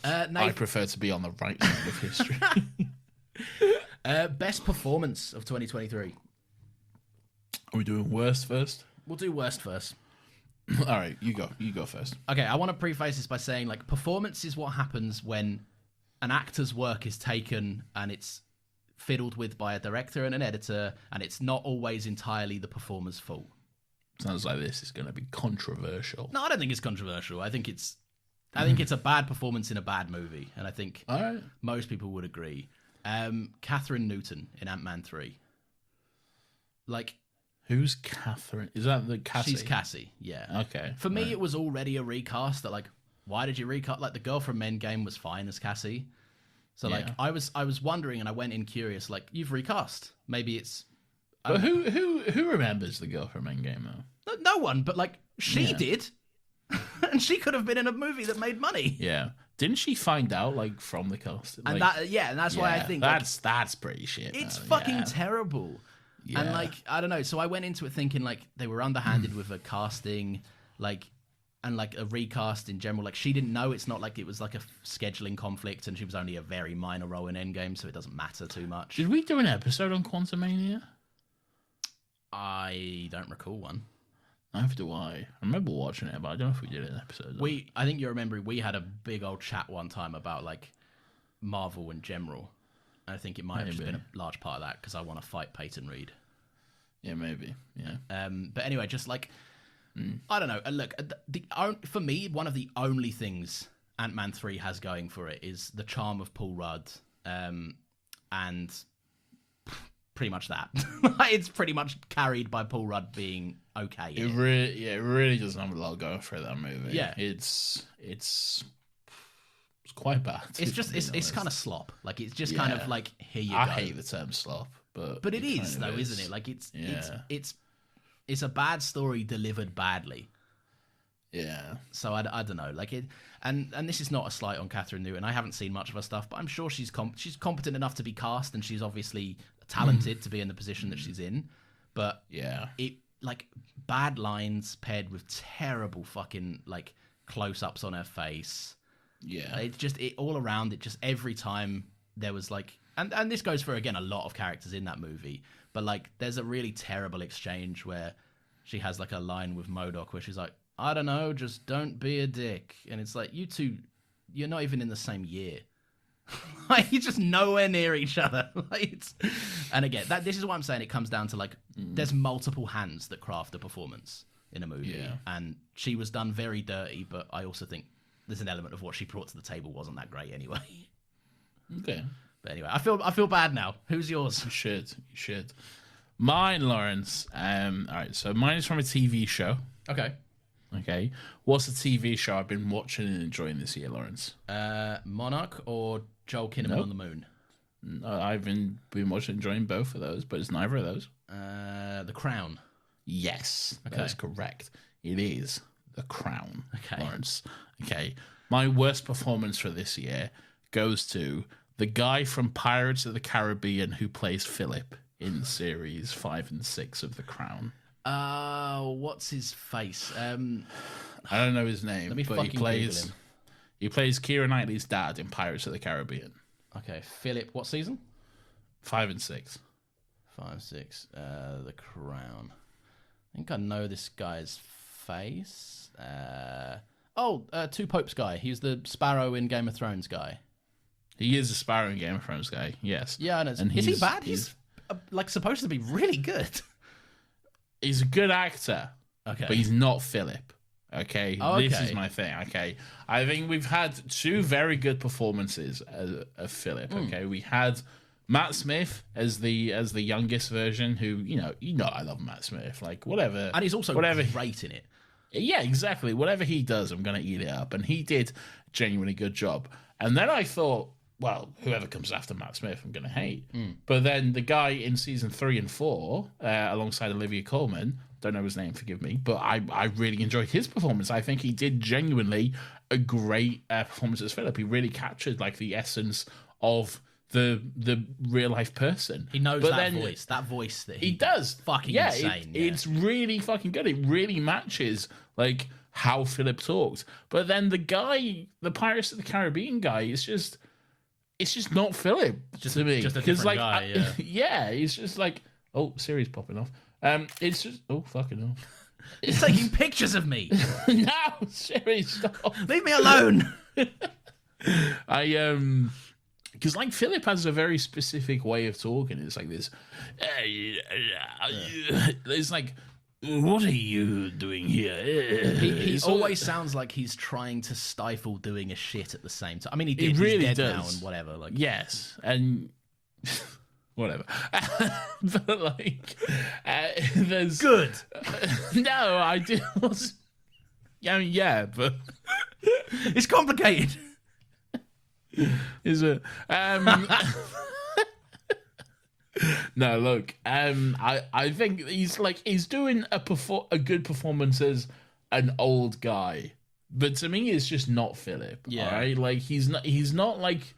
S1: I
S2: Nathan,
S1: prefer to be on the right side of history.
S2: best performance of 2023.
S1: Are we doing worst first?
S2: We'll do worst first.
S1: All right, you go. You go first.
S2: Okay, I want to preface this by saying, like, performance is what happens when an actor's work is taken and it's fiddled with by a director and an editor, and it's not always entirely the performer's fault.
S1: Sounds like this is going to be controversial.
S2: No, I don't think it's controversial. I think it's a bad performance in a bad movie, and I think
S1: All right.
S2: most people would agree. Catherine Newton in Ant-Man 3. Like,
S1: Who's Catherine? Is that the Cassie?
S2: she's Cassie, yeah.
S1: Okay.
S2: For me, it was already a recast that, like, why did you recast? Like, the girl from Endgame was fine as Cassie. So, like,
S1: Yeah.
S2: I was wondering, and I went in curious, like, you've recast. Maybe it's...
S1: But who remembers the girl from Endgame though?
S2: No one, but, like, she
S1: Yeah.
S2: did. And she could have been in a movie that made money.
S1: Yeah. Didn't she find out like from the cast?
S2: And that's why I think... like,
S1: that's pretty shit.
S2: it's
S1: man.
S2: fucking
S1: Yeah.
S2: terrible.
S1: Yeah.
S2: And like, I don't know. So I went into it thinking like they were underhanded with a casting, like, and like a recast in general. Like, she didn't know. It's not like it was like a scheduling conflict, and she was only a very minor role in Endgame, so it doesn't matter too much.
S1: Did we do an episode on Quantumania?
S2: I don't recall one.
S1: Neither do I. I remember watching it, but I don't know if we did an episode.
S2: I think you remember we had a big old chat one time about like Marvel in general. I think it might have just
S1: Maybe.
S2: been a large part of that because I want to fight Peyton Reed.
S1: Yeah, maybe. Yeah.
S2: But anyway, just like I don't know. Look, for me, one of the only things Ant-Man 3 has going for it is the charm of Paul Rudd, and pretty much that. It's pretty much carried by Paul Rudd being okay.
S1: It really doesn't have a lot going for it, that movie.
S2: Yeah.
S1: It's quite bad.
S2: It's just it's kind of slop. Like, it's just kind of
S1: Yeah.
S2: like, here you
S1: I
S2: go.
S1: hate the term slop, but
S2: It is
S1: kind of
S2: though, isn't it? Like,
S1: Yeah.
S2: it's a bad story delivered badly.
S1: yeah.
S2: So I don't know, like it, and this is not a slight on Catherine Newton. I haven't seen much of her stuff, but I'm sure she's competent enough to be cast, and she's obviously talented to be in the position that she's in. But
S1: Yeah.
S2: it, like bad lines paired with terrible fucking like close-ups on her face.
S1: Yeah.
S2: It all around. It just every time there was like, and this goes for again a lot of characters in that movie. But like, there's a really terrible exchange where she has like a line with MODOK where she's like, "I don't know, just don't be a dick," and it's like, you two, you're not even in the same year. Like, you're just nowhere near each other. Like, and again, this is what I'm saying. It comes down to like, there's multiple hands that craft a performance in a movie, and she was done very dirty. But I also think there's an element of what she brought to the table wasn't that great anyway.
S1: Okay.
S2: But anyway, I feel bad now. Who's yours?
S1: You should. Mine, Lawrence. All right, so mine is from a TV show. Okay. What's the TV show I've been watching and enjoying this year, Lawrence?
S2: Monarch or Joel Kinnaman on the Moon?
S1: I've been watching, enjoying both of those, but it's neither of those.
S2: The Crown.
S1: Yes, that's correct. It is The Crown,
S2: Okay.
S1: Lawrence. Okay. My worst performance for this year goes to the guy from Pirates of the Caribbean who plays Philip in series 5 and 6 of The Crown.
S2: What's his face?
S1: I don't know his name,
S2: Let me
S1: but
S2: fucking Google him.
S1: he plays Keira Knightley's dad in Pirates of the Caribbean.
S2: Okay, Philip. What season?
S1: 5 and 6.
S2: 5, 6. The Crown. I think I know this guy's face. Two Popes guy. He's the Sparrow in Game of Thrones guy.
S1: He is a Sparrow in Game of Thrones guy. Yes.
S2: Yeah, I know.
S1: And
S2: is he bad? He's like supposed to be really good.
S1: He's a good actor.
S2: Okay.
S1: But he's not Philip. Okay? This is my thing. Okay. I think we've had two very good performances of Philip. Okay. We had Matt Smith as the youngest version, who, you know I love Matt Smith. Like, whatever.
S2: And he's also great in it.
S1: Yeah, exactly. Whatever he does, I'm gonna eat it up. And he did a genuinely good job. And then I thought, well, whoever comes after Matt Smith, I'm going to hate. But then the guy in season 3 and 4, alongside Olivia Colman, don't know his name, forgive me, but I really enjoyed his performance. I think he did genuinely a great performance as Philip. He really captured like the essence of the real life person.
S2: He knows that voice that he
S1: does.
S2: Fucking insane.
S1: It's really fucking good. It really matches like how Philip talked. But then the Pirates of the Caribbean guy, it's just not Philip to me.
S2: Just a different guy,
S1: yeah, he's just like, oh, Siri's popping off. It's just, oh, fucking hell.
S2: It's taking pictures of me.
S1: No, Siri, stop.
S2: Leave me alone.
S1: Because like Philip has a very specific way of talking. It's like this. It's like, what are you doing here?
S2: He always sounds like he's trying to stifle doing a shit at the same time. I mean, he's
S1: really
S2: dead
S1: does.
S2: now and whatever. Like,
S1: yes, and whatever. But like, there's
S2: good.
S1: No, I did. Yeah, but
S2: it's complicated.
S1: Is it? No, look. I think he's doing a good performance as an old guy, but to me, it's just not Philip.
S2: Yeah,
S1: right? Like he's not like.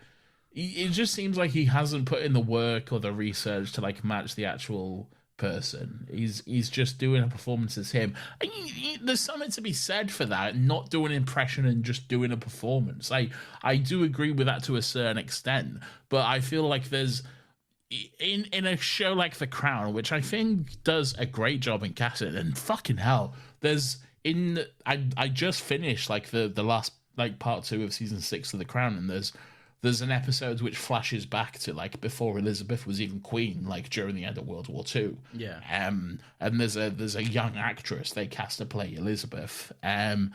S1: It just seems like he hasn't put in the work or the research to like match the actual person. He's just doing a performance as him. And there's something to be said for that, not doing an impression and just doing a performance. I do agree with that to a certain extent, but I feel like there's in a show like The Crown, which I think does a great job in casting, and fucking hell, I just finished like the last like part 2 of season 6 of The Crown, and there's an episode which flashes back to like before Elizabeth was even queen, like during the end of World War II.
S2: Yeah.
S1: And there's a young actress they cast to play Elizabeth. And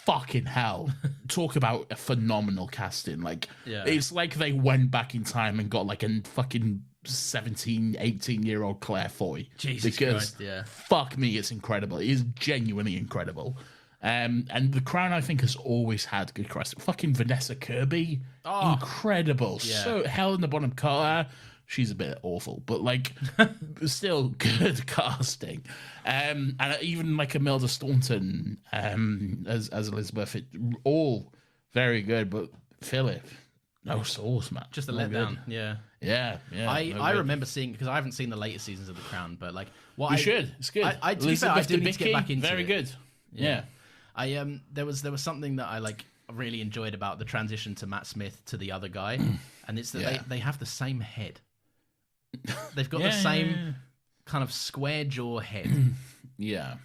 S1: fucking hell, talk about a phenomenal casting. Like, it's like they went back in time and got like a fucking 17, 18-year-old Claire Foy.
S2: Jesus Christ, yeah.
S1: Fuck me, it's incredible. It is genuinely incredible. And The Crown, I think, has always had good casting. Fucking Vanessa Kirby, incredible.
S2: Yeah.
S1: So Helena Bonham Carter, she's a bit awful, but like, still good casting. And even like Imelda Staunton as Elizabeth, all very good. But Philip, no sauce, man.
S2: Just a
S1: Not
S2: letdown.
S1: good.
S2: Yeah.
S1: Yeah, yeah.
S2: I remember seeing, because I haven't seen the later seasons of The Crown, but like what
S1: You should. It's good.
S2: I to be fair, I do need to get back into
S1: very
S2: it.
S1: good. Yeah.
S2: There was something that I like really enjoyed about the transition to Matt Smith to the other guy, and it's that they have the same head. They've got the same kind of square jaw head.
S1: Yeah.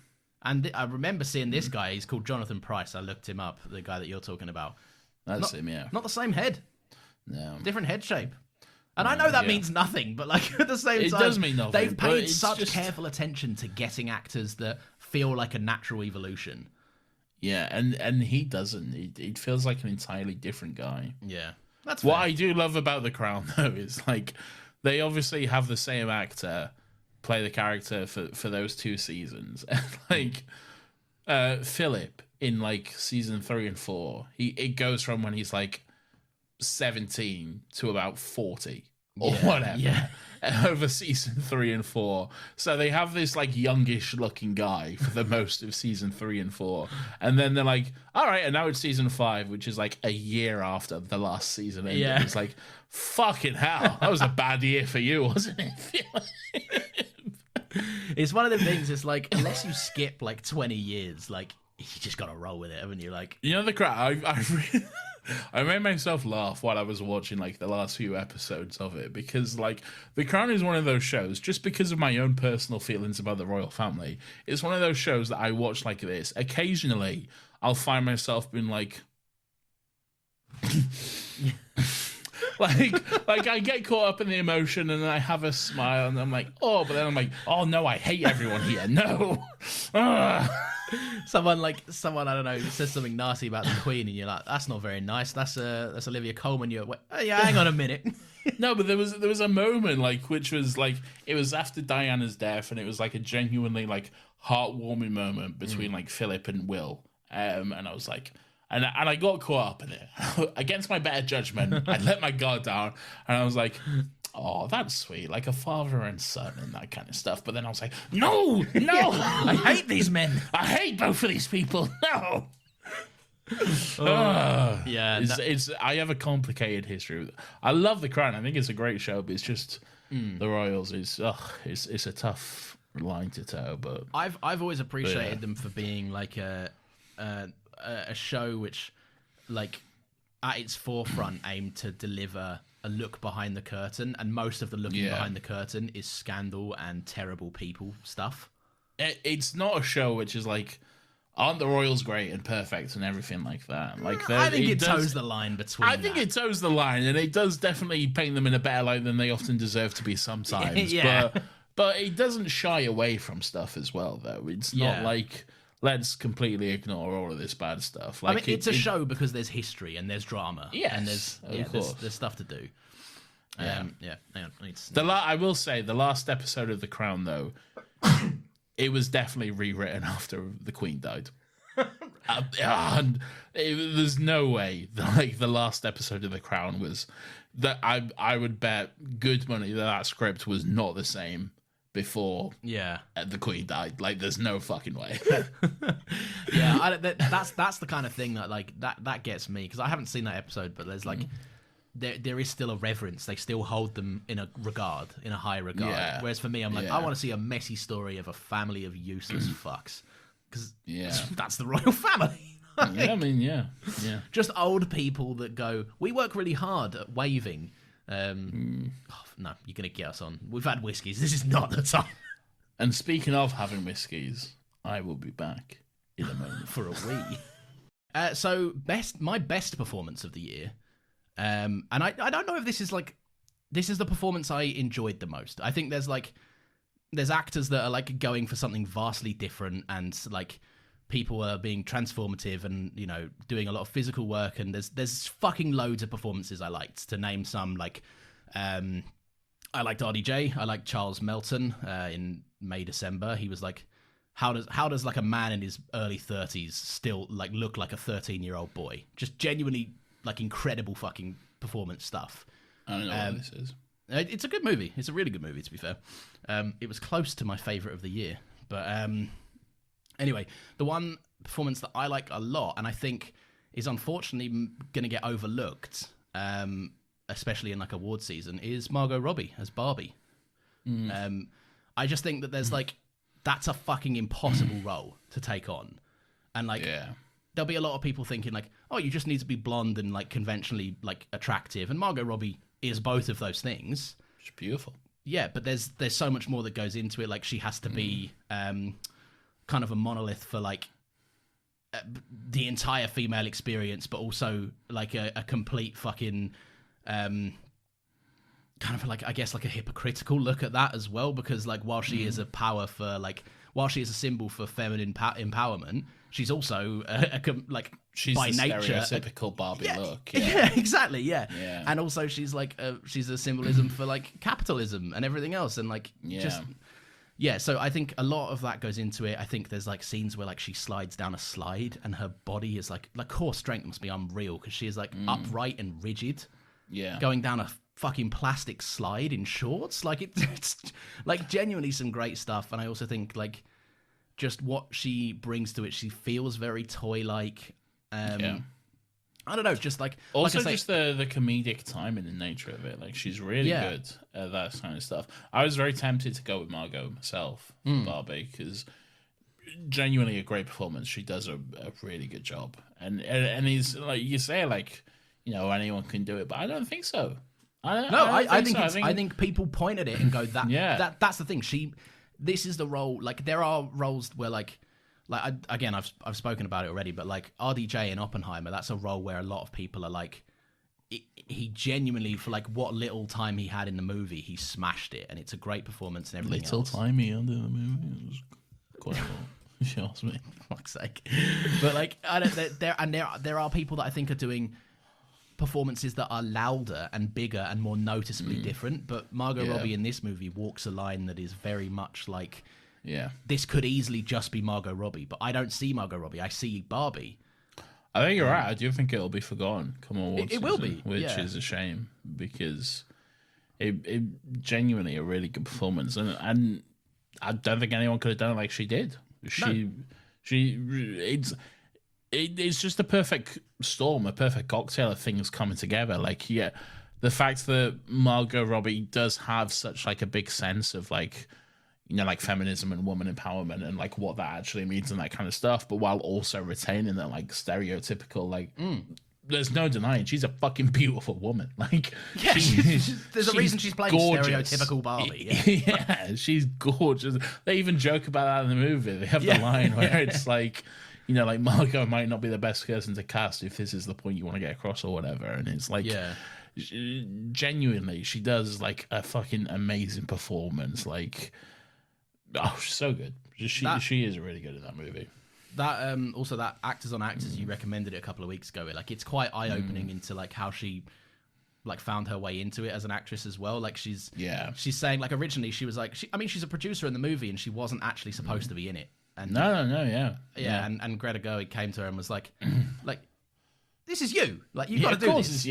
S2: And I remember seeing this guy. He's called Jonathan Pryce. I looked him up. The guy that you're talking about.
S1: That's him. Yeah.
S2: Not the same head.
S1: No.
S2: Different head shape. And I know that means nothing, but like at the same time,
S1: it does mean nothing.
S2: They've paid such careful attention to getting actors that feel like a natural evolution.
S1: Yeah, and he doesn't. It feels like an entirely different guy.
S2: Yeah, that's
S1: what
S2: fair.
S1: I do love about The Crown, though, is like they obviously have the same actor play the character for those 2 seasons. Like Philip in like season 3 and 4, it goes from when he's like 17 to about 40 or whatever over season 3 and 4. So they have this like youngish looking guy for the most of season 3 and 4, and then they're like, all right, and now it's season 5, which is like a year after the last season ended. It's like, fucking hell, that was a bad year for you, wasn't it?
S2: It's one of them things. It's like, unless you skip like 20 years, like you just gotta roll with it, haven't you? Like,
S1: you know, The Crown, I made myself laugh while I was watching like the last few episodes of it, because like The Crown is one of those shows, just because of my own personal feelings about the royal family, it's one of those shows that I watch like this. Occasionally I'll find myself being like like I get caught up in the emotion and I have a smile and I'm like, oh, but then I'm like, oh no, I hate everyone here. No. Someone
S2: I don't know, says something nasty about the Queen and you're like, that's not very nice. That's Olivia Colman. You're like, oh, yeah, hang on a minute.
S1: No, but there was a moment like which was like, it was after Diana's death, and it was like a genuinely like heartwarming moment between like Philip and Will, and I was like, and I got caught up in it against my better judgment. I let my guard down, and I was like, oh, that's sweet, like a father and son and that kind of stuff. But then I was like, no,
S2: I hate these men.
S1: I hate both of these people. No. It's I have a complicated history with it. I love The Crown. I think it's a great show, but it's just the Royals is it's a tough line to toe. But
S2: I've always appreciated them for being like a show which, like, at its forefront aimed to deliver a look behind the curtain, and most of the looking behind the curtain is scandal and terrible people stuff.
S1: It's not a show which is like, aren't the Royals great and perfect and everything like that? Like,
S2: I think it toes the line between.
S1: I think it toes the line, and it does definitely paint them in a better light than they often deserve to be sometimes. But it doesn't shy away from stuff as well, though. It's not like, let's completely ignore all of this bad stuff. Like,
S2: I mean, it's a show because there's history and there's drama.
S1: Yes,
S2: and there's stuff to do. Hang on,
S1: I will say, the last episode of The Crown, though, it was definitely rewritten after the Queen died. And there's no way that, like, the last episode of The Crown was that. I would bet good money that script was not the same before the Queen died. Like, there's no fucking way.
S2: That's the kind of thing that, like, that gets me, because I haven't seen that episode, but there's like there is still a reverence. They still hold them in a high regard. Whereas for me, I'm like, I want to see a messy story of a family of useless fucks, because that's the royal family. Just old people that go, we work really hard at waving. No, you're gonna get us on. We've had whiskies. This is not the time.
S1: And speaking of having whiskies, I will be back in a moment
S2: for a wee. So my best performance of the year. And I don't know if this is the performance I enjoyed the most. I think there's actors that are like going for something vastly different, and like people are being transformative and, you know, doing a lot of physical work, and there's fucking loads of performances I liked. To name some, like I liked RDJ. I liked Charles Melton in December. He was like, how does like a man in his early 30s still like look like a 13-year-old boy? Just genuinely like incredible fucking performance stuff.
S1: I don't know what this is.
S2: It's a good movie. It's a really good movie, to be fair. It was close to my favourite of the year. But anyway, the one performance that I like a lot, and I think is unfortunately going to get overlooked, especially in like award season, is Margot Robbie as Barbie. I just think that there's like that's a fucking impossible role to take on, and like there'll be a lot of people thinking like, oh, you just need to be blonde and like conventionally like attractive, and Margot Robbie is both of those things.
S1: She's beautiful.
S2: Yeah, but there's so much more that goes into it. Like she has to be kind of a monolith for like the entire female experience, but also like a complete fucking kind of like, I guess, like a hypocritical look at that as well, because like while she is a power for like, while she is a symbol for feminine empowerment, she's also
S1: she's
S2: by
S1: the
S2: nature
S1: stereotypical Barbie look.
S2: Yeah, exactly. Yeah, and also she's like she's a symbolism for like capitalism and everything else, and like just. Yeah, so I think a lot of that goes into it. I think there's like scenes where like she slides down a slide and her body is like core strength must be unreal because she is like upright and rigid. Yeah, going down a fucking plastic slide in shorts. Like it's like genuinely some great stuff. And I also think like just what she brings to it, she feels very toy-like. I don't know, just like
S1: also
S2: like I say,
S1: just the comedic timing and nature of it. Like she's really good at that kind of stuff. I was very tempted to go with Margot myself for Barbie because genuinely a great performance. She does a really good job, and he's like you say, like anyone can do it, but I don't think so. I think
S2: people point at it and go that's the thing. This is the role. Like there are roles where like I've spoken about it already, but like RDJ in Oppenheimer, that's a role where a lot of people are like, he genuinely, for like what little time he had in the movie, he smashed it, and it's a great performance and everything.
S1: Little time he had in the movie, it was quite a lot. If you ask me,
S2: for fuck's sake. But like, there are people that I think are doing performances that are louder and bigger and more noticeably different. But Margot Robbie in this movie walks a line that is very much like.
S1: Yeah,
S2: this could easily just be Margot Robbie, but I don't see Margot Robbie. I see Barbie.
S1: I think you're right. I do think it'll be forgotten. Come on,
S2: it will be,
S1: which is a shame because it genuinely a really good performance, and I don't think anyone could have done it like she did. It's just a perfect storm, a perfect cocktail of things coming together. Like the fact that Margot Robbie does have such like a big sense of like. Like feminism and woman empowerment and like what that actually means and that kind of stuff, but while also retaining that like stereotypical like there's no denying she's a fucking beautiful woman. Like
S2: there's a reason she's playing gorgeous. Stereotypical Barbie.
S1: She's gorgeous. They even joke about that in the movie. They have the line where it's like like Margot might not be the best person to cast if this is the point you want to get across or whatever, and it's like genuinely she does like a fucking amazing performance. Like oh, she's so good. She is really good in that movie.
S2: That also that Actors on Actors, you recommended it a couple of weeks ago. Like it's quite eye opening into like how she like found her way into it as an actress as well. Like she's saying like originally she was like she's a producer in the movie and she wasn't actually supposed to be in it. And and Greta Gerwig came to her and was like like this is you. Like you've got to do this.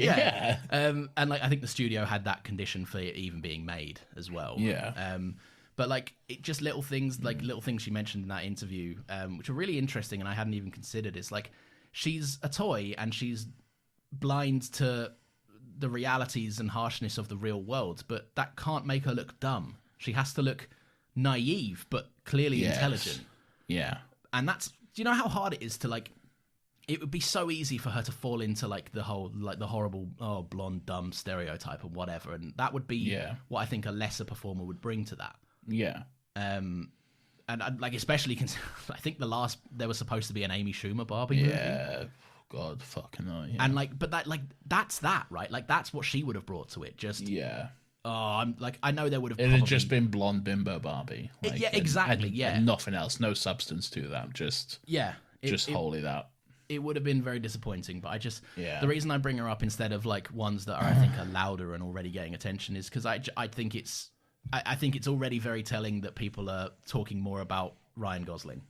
S2: And like I think the studio had that condition for it even being made as well. But like it just little things she mentioned in that interview, which are really interesting and I hadn't even considered. It's like she's a toy and she's blind to the realities and harshness of the real world, but that can't make her look dumb. She has to look naive but clearly intelligent.
S1: Yeah.
S2: And that's, do you know how hard it is to like, it would be so easy for her to fall into like the whole, like the horrible, blonde, dumb stereotype or whatever. And that would be what I think a lesser performer would bring to that.
S1: Yeah.
S2: And like, especially, I think there was supposed to be an Amy Schumer Barbie movie.
S1: Yeah. God, fucking hell. Yeah.
S2: And like, but that, like, that's that, right? Like, that's what she would have brought to it. Just, I'm like, I know there would have.
S1: It had just been blonde bimbo Barbie. Like,
S2: exactly.
S1: And nothing else. No substance to that. Just wholly that.
S2: It would have been very disappointing, but I just the reason I bring her up instead of like ones that are I think are louder and already getting attention is because I think it's already very telling that people are talking more about Ryan Gosling,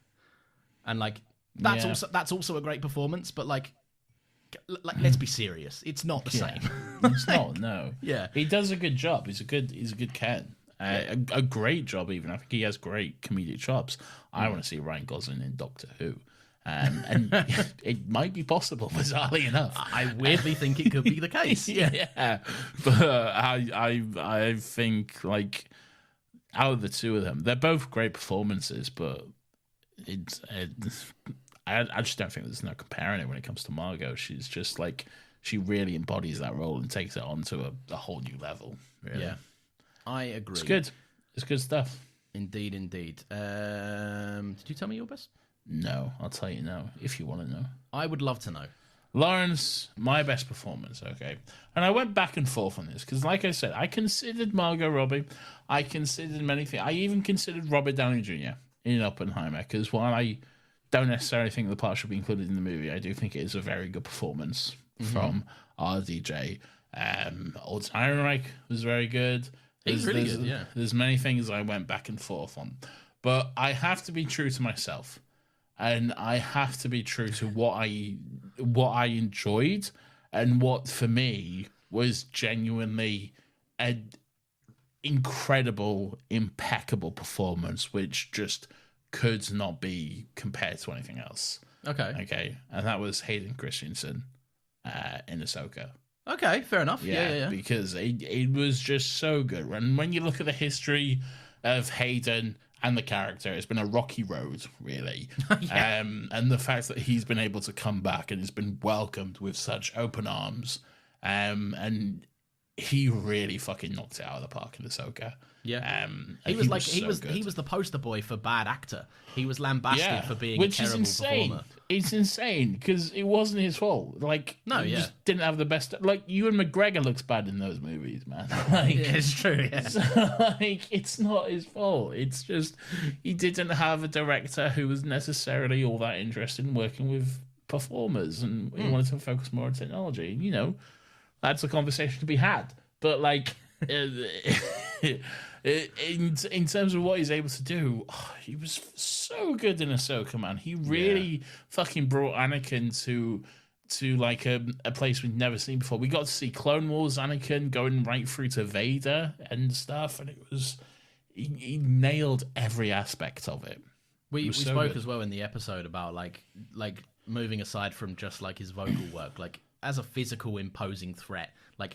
S2: and like that's also a great performance, but like let's be serious, it's not the same.
S1: It's not. No.
S2: Yeah,
S1: he does a good job. He's a good Ken. A great job even. I think he has great comedic chops. I want to see Ryan Gosling in Doctor Who. And it might be possible, bizarrely enough.
S2: I weirdly think it could be the case.
S1: Yeah, but I think like out of the two of them, they're both great performances, but I just don't think there's no comparing it when it comes to Margot. She's just like she really embodies that role and takes it on to a whole new level. Really.
S2: Yeah, I agree.
S1: It's good. It's good stuff.
S2: Indeed. Did you tell me your best?
S1: No, I'll tell you now if you want to know.
S2: I would love to know.
S1: Lawrence, my best performance, okay? And I went back and forth on this because, like I said, I considered Margot Robbie. I considered many things. I even considered Robert Downey Jr. in Oppenheimer because while I don't necessarily think the part should be included in the movie, I do think it is a very good performance from RDJ. Old Ehrenreich was very good.
S2: He's really good, yeah.
S1: There's many things I went back and forth on. But I have to be true to myself. And I have to be true to what I enjoyed and what for me was genuinely an incredible, impeccable performance, which just could not be compared to anything else. Okay. And that was Hayden Christensen in Ahsoka.
S2: Okay, fair enough. Yeah.
S1: Because it was just so good. And when you look at the history of Hayden and the character, it's been a rocky road, really.
S2: Yeah.
S1: And the fact that he's been able to come back and has been welcomed with such open arms, and he really fucking knocked it out of the park in Ahsoka.
S2: Yeah, he was the poster boy for bad actor. He was lambasted for being a terrible performer.
S1: It's insane because it wasn't his fault. Like, just didn't have the best. Like, Ewan McGregor looks bad in those movies, man. Like,
S2: yeah, it's true. Yeah.
S1: So, like, it's not his fault. It's just he didn't have a director who was necessarily all that interested in working with performers, and he wanted to focus more on technology. You know, that's a conversation to be had. But like. In terms of what he's able to do, he was so good in Ahsoka, man. He really fucking brought Anakin to like a place we'd never seen before. We got to see Clone Wars Anakin going right through to Vader and stuff, and it was he nailed every aspect of it.
S2: We spoke as well in the episode about like moving aside from just like his vocal work, like as a physical imposing threat. Like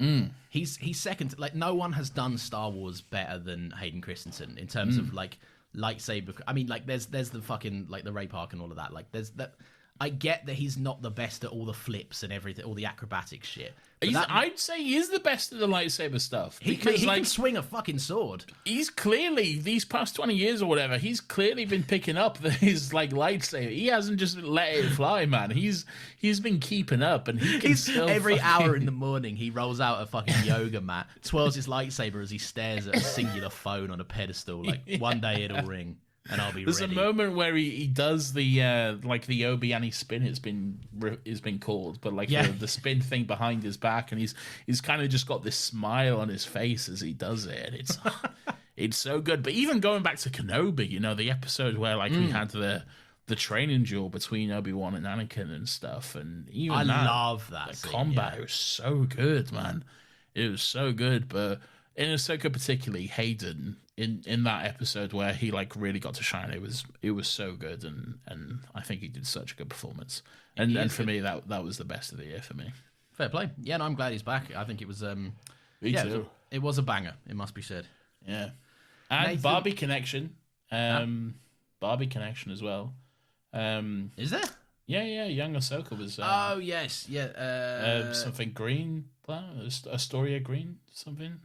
S2: he's second. Like no one has done Star Wars better than Hayden Christensen in terms of like lightsaber. I mean, like there's the fucking like the Ray Park and all of that. Like there's that. I get that he's not the best at all the flips and everything, all the acrobatic shit.
S1: I'd say he is the best at the lightsaber stuff.
S2: He can swing a fucking sword.
S1: He's clearly, these past 20 years or whatever, he's clearly been picking up his like lightsaber. He hasn't just let it fly, man. He's been keeping up, and
S2: every hour in the morning he rolls out a fucking yoga mat, twirls his lightsaber as he stares at a singular phone on a pedestal. Like one day it'll ring. And I'll be
S1: There's
S2: ready.
S1: a moment where he does the like the Obi-Wan spin. It's been called, but like the spin thing behind his back, and he's kind of just got this smile on his face as he does it. And it's so good. But even going back to Kenobi, you know, the episode where like we had the training duel between Obi-Wan and Anakin and stuff, and even
S2: I love that
S1: the combat. It was so good, man. It was so good. But in Ahsoka particularly, Hayden. In that episode where he like really got to shine, it was so good, and I think he did such a good performance. And for me, that was the best of the year for me.
S2: Fair play. Yeah, no, I'm glad he's back. I think it was
S1: me too.
S2: It was a banger. It must be said.
S1: Yeah, and Nathan... Barbie Connection, Barbie Connection as well.
S2: Is there?
S1: Yeah. Young Ahsoka was.
S2: Oh yes, yeah.
S1: Something green, Astoria green, something.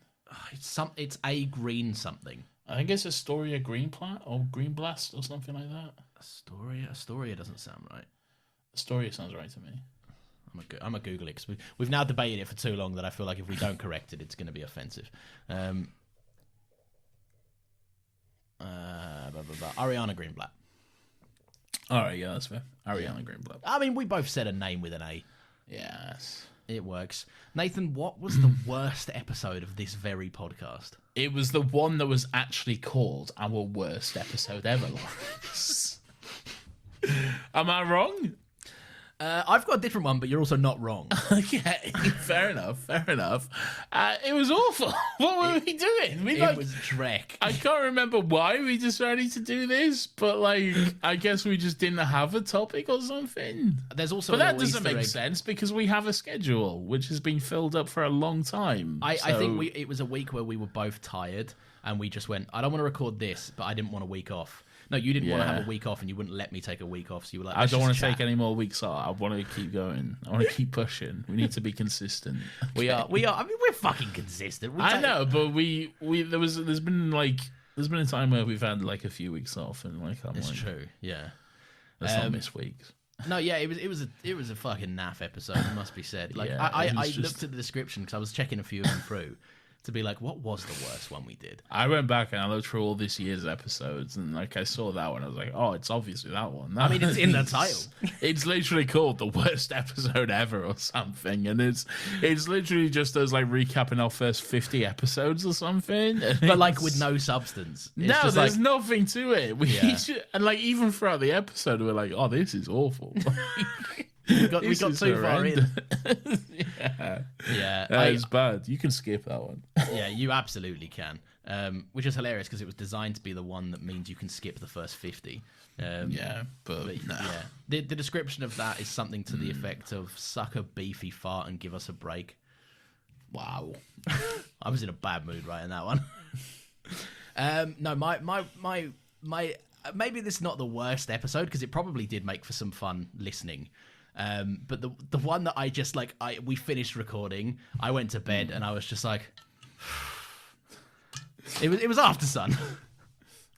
S2: It's a green something.
S1: I think it's Astoria Green Plant or Green Blast or something like that.
S2: Astoria doesn't sound right.
S1: Astoria sounds right to me.
S2: I'm gonna Google it because we've now debated it for too long that I feel like if we don't correct it, it's going to be offensive. Ariana Greenblatt.
S1: All right, yeah, that's fair. Ariana Greenblatt.
S2: I mean, we both said a name with an A.
S1: Yes.
S2: It works. Nathan, what was the worst episode of this very podcast?
S1: It was the one that was actually called our worst episode ever, Lawrence. Am I wrong?
S2: I've got a different one, but you're also not wrong.
S1: Yeah, fair enough. It was awful. What were we doing?
S2: It was Drek.
S1: I can't remember why we decided to do this, but like, I guess we just didn't have a topic or something.
S2: There's also,
S1: but
S2: a
S1: that
S2: little
S1: doesn't
S2: Easter
S1: make
S2: egg.
S1: sense because we have a schedule which has been filled up for a long time.
S2: I think it was a week where we were both tired, and we just went, I don't want to record this, but I didn't want a week off. No, you didn't want to
S1: Yeah.
S2: have a week off, and you wouldn't let me take a week off. So you were like,
S1: I don't want to
S2: chat.
S1: take any more weeks off. I want to keep going. I want to keep pushing. We need to be consistent.
S2: We are. I mean, we're fucking consistent.
S1: I know, but there's been a time where we've had like a few weeks off, and like I'm
S2: It's
S1: like,
S2: true. Yeah.
S1: let's not miss weeks.
S2: No, yeah, it was a fucking naff episode. It must be said. Like
S1: Yeah,
S2: I
S1: it was just-
S2: looked at the description because I was checking a few of them through to be like, what was the worst one we did?
S1: I went back and I looked through all this year's episodes, and like I saw that one. I was like, oh, it's obviously that one.
S2: I mean, it's in the title.
S1: It's literally called the worst episode ever or something, and it's literally just us like recapping our first 50 episodes or something.
S2: But like with no substance. It's
S1: No,
S2: just
S1: there's
S2: like,
S1: nothing to it. We
S2: Yeah.
S1: and like even throughout the episode, we're like, "Oh, this is awful."
S2: we got
S1: This
S2: too
S1: is
S2: far in.
S1: horrendous. Yeah,
S2: Yeah,
S1: that is bad. You can skip that one.
S2: yeah, you absolutely can. Which is hilarious because it was designed to be the one that means you can skip the first 50.
S1: Yeah, but no.
S2: Yeah, the description of that is something to the effect of "suck a beefy fart and give us a break."
S1: Wow.
S2: I was in a bad mood writing that one. No, my maybe this is not the worst episode because it probably did make for some fun listening. But the one that I just like, we finished recording, I went to bed and I was just like, it was After Sun.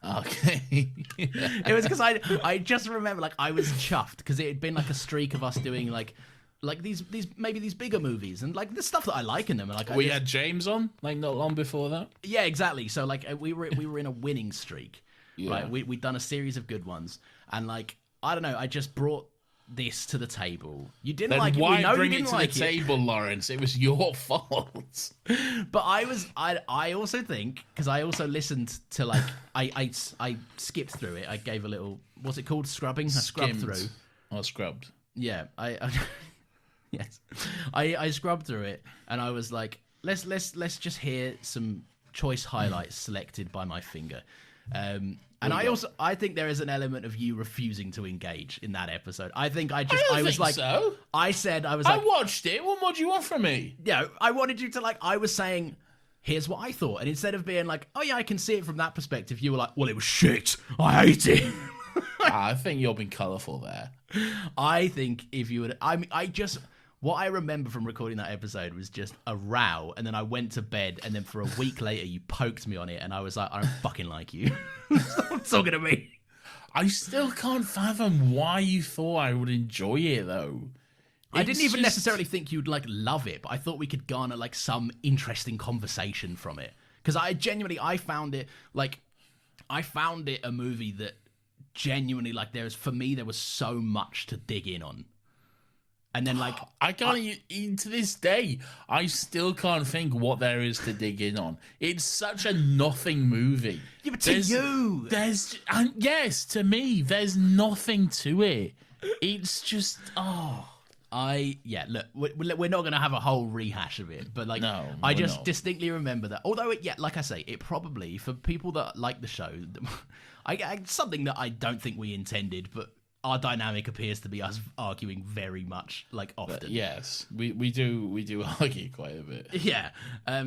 S1: Okay.
S2: It was because I just remember like I was chuffed because it had been like a streak of us doing like these maybe these bigger movies and like the stuff that I like in them, and like
S1: We had James on like not long before that.
S2: yeah, exactly. So like we were in a winning streak,
S1: Yeah.
S2: right? We'd done a series of good ones, and like I don't know, I just brought this to the table. You didn't
S1: Then
S2: like it.
S1: why
S2: We know
S1: bring
S2: you
S1: it
S2: didn't
S1: to
S2: like
S1: the
S2: it.
S1: table, Lawrence? It was your fault.
S2: But I also think because I also listened to like I skipped through it. I gave a little, what's it called, scrubbing? I scrubbed
S1: Skimmed.
S2: through.
S1: Or scrubbed.
S2: Yeah, I yes, I scrubbed through it, and I was like, let's just hear some choice highlights selected by my finger. And I think there is an element of you refusing to engage in that episode. I think I was
S1: think
S2: like,
S1: so.
S2: I said I was
S1: I
S2: like,
S1: watched it. What more do you want from me?
S2: yeah, I wanted you to like, I was saying, here's what I thought, and instead of being like, oh yeah, I can see it from that perspective, you were like, well, it was shit. I hate it.
S1: I think you're being colourful there.
S2: I think if you would, what I remember from recording that episode was just a row, and then I went to bed, and then for a week later, you poked me on it, and I was like, I don't fucking like you. Stop talking to me.
S1: I still can't fathom why you thought I would enjoy it, though.
S2: I didn't
S1: It's
S2: even
S1: just-
S2: necessarily think you'd like love it, but I thought we could garner like some interesting conversation from it. Because I found it a movie that genuinely like for me there was so much to dig in on. And then like
S1: I can't even to this day. I still can't think what there is to dig in on. It's such a nothing movie.
S2: Yeah, but to you.
S1: and yes, to me, there's nothing to it. It's just
S2: look, we're not going to have a whole rehash of it, but like,
S1: No,
S2: I
S1: we're
S2: just
S1: not.
S2: distinctly remember that. Although, like I say, it probably for people that like the show, something that I don't think we intended, but our dynamic appears to be us arguing very much like often.
S1: yes, we do argue quite a bit.
S2: Yeah.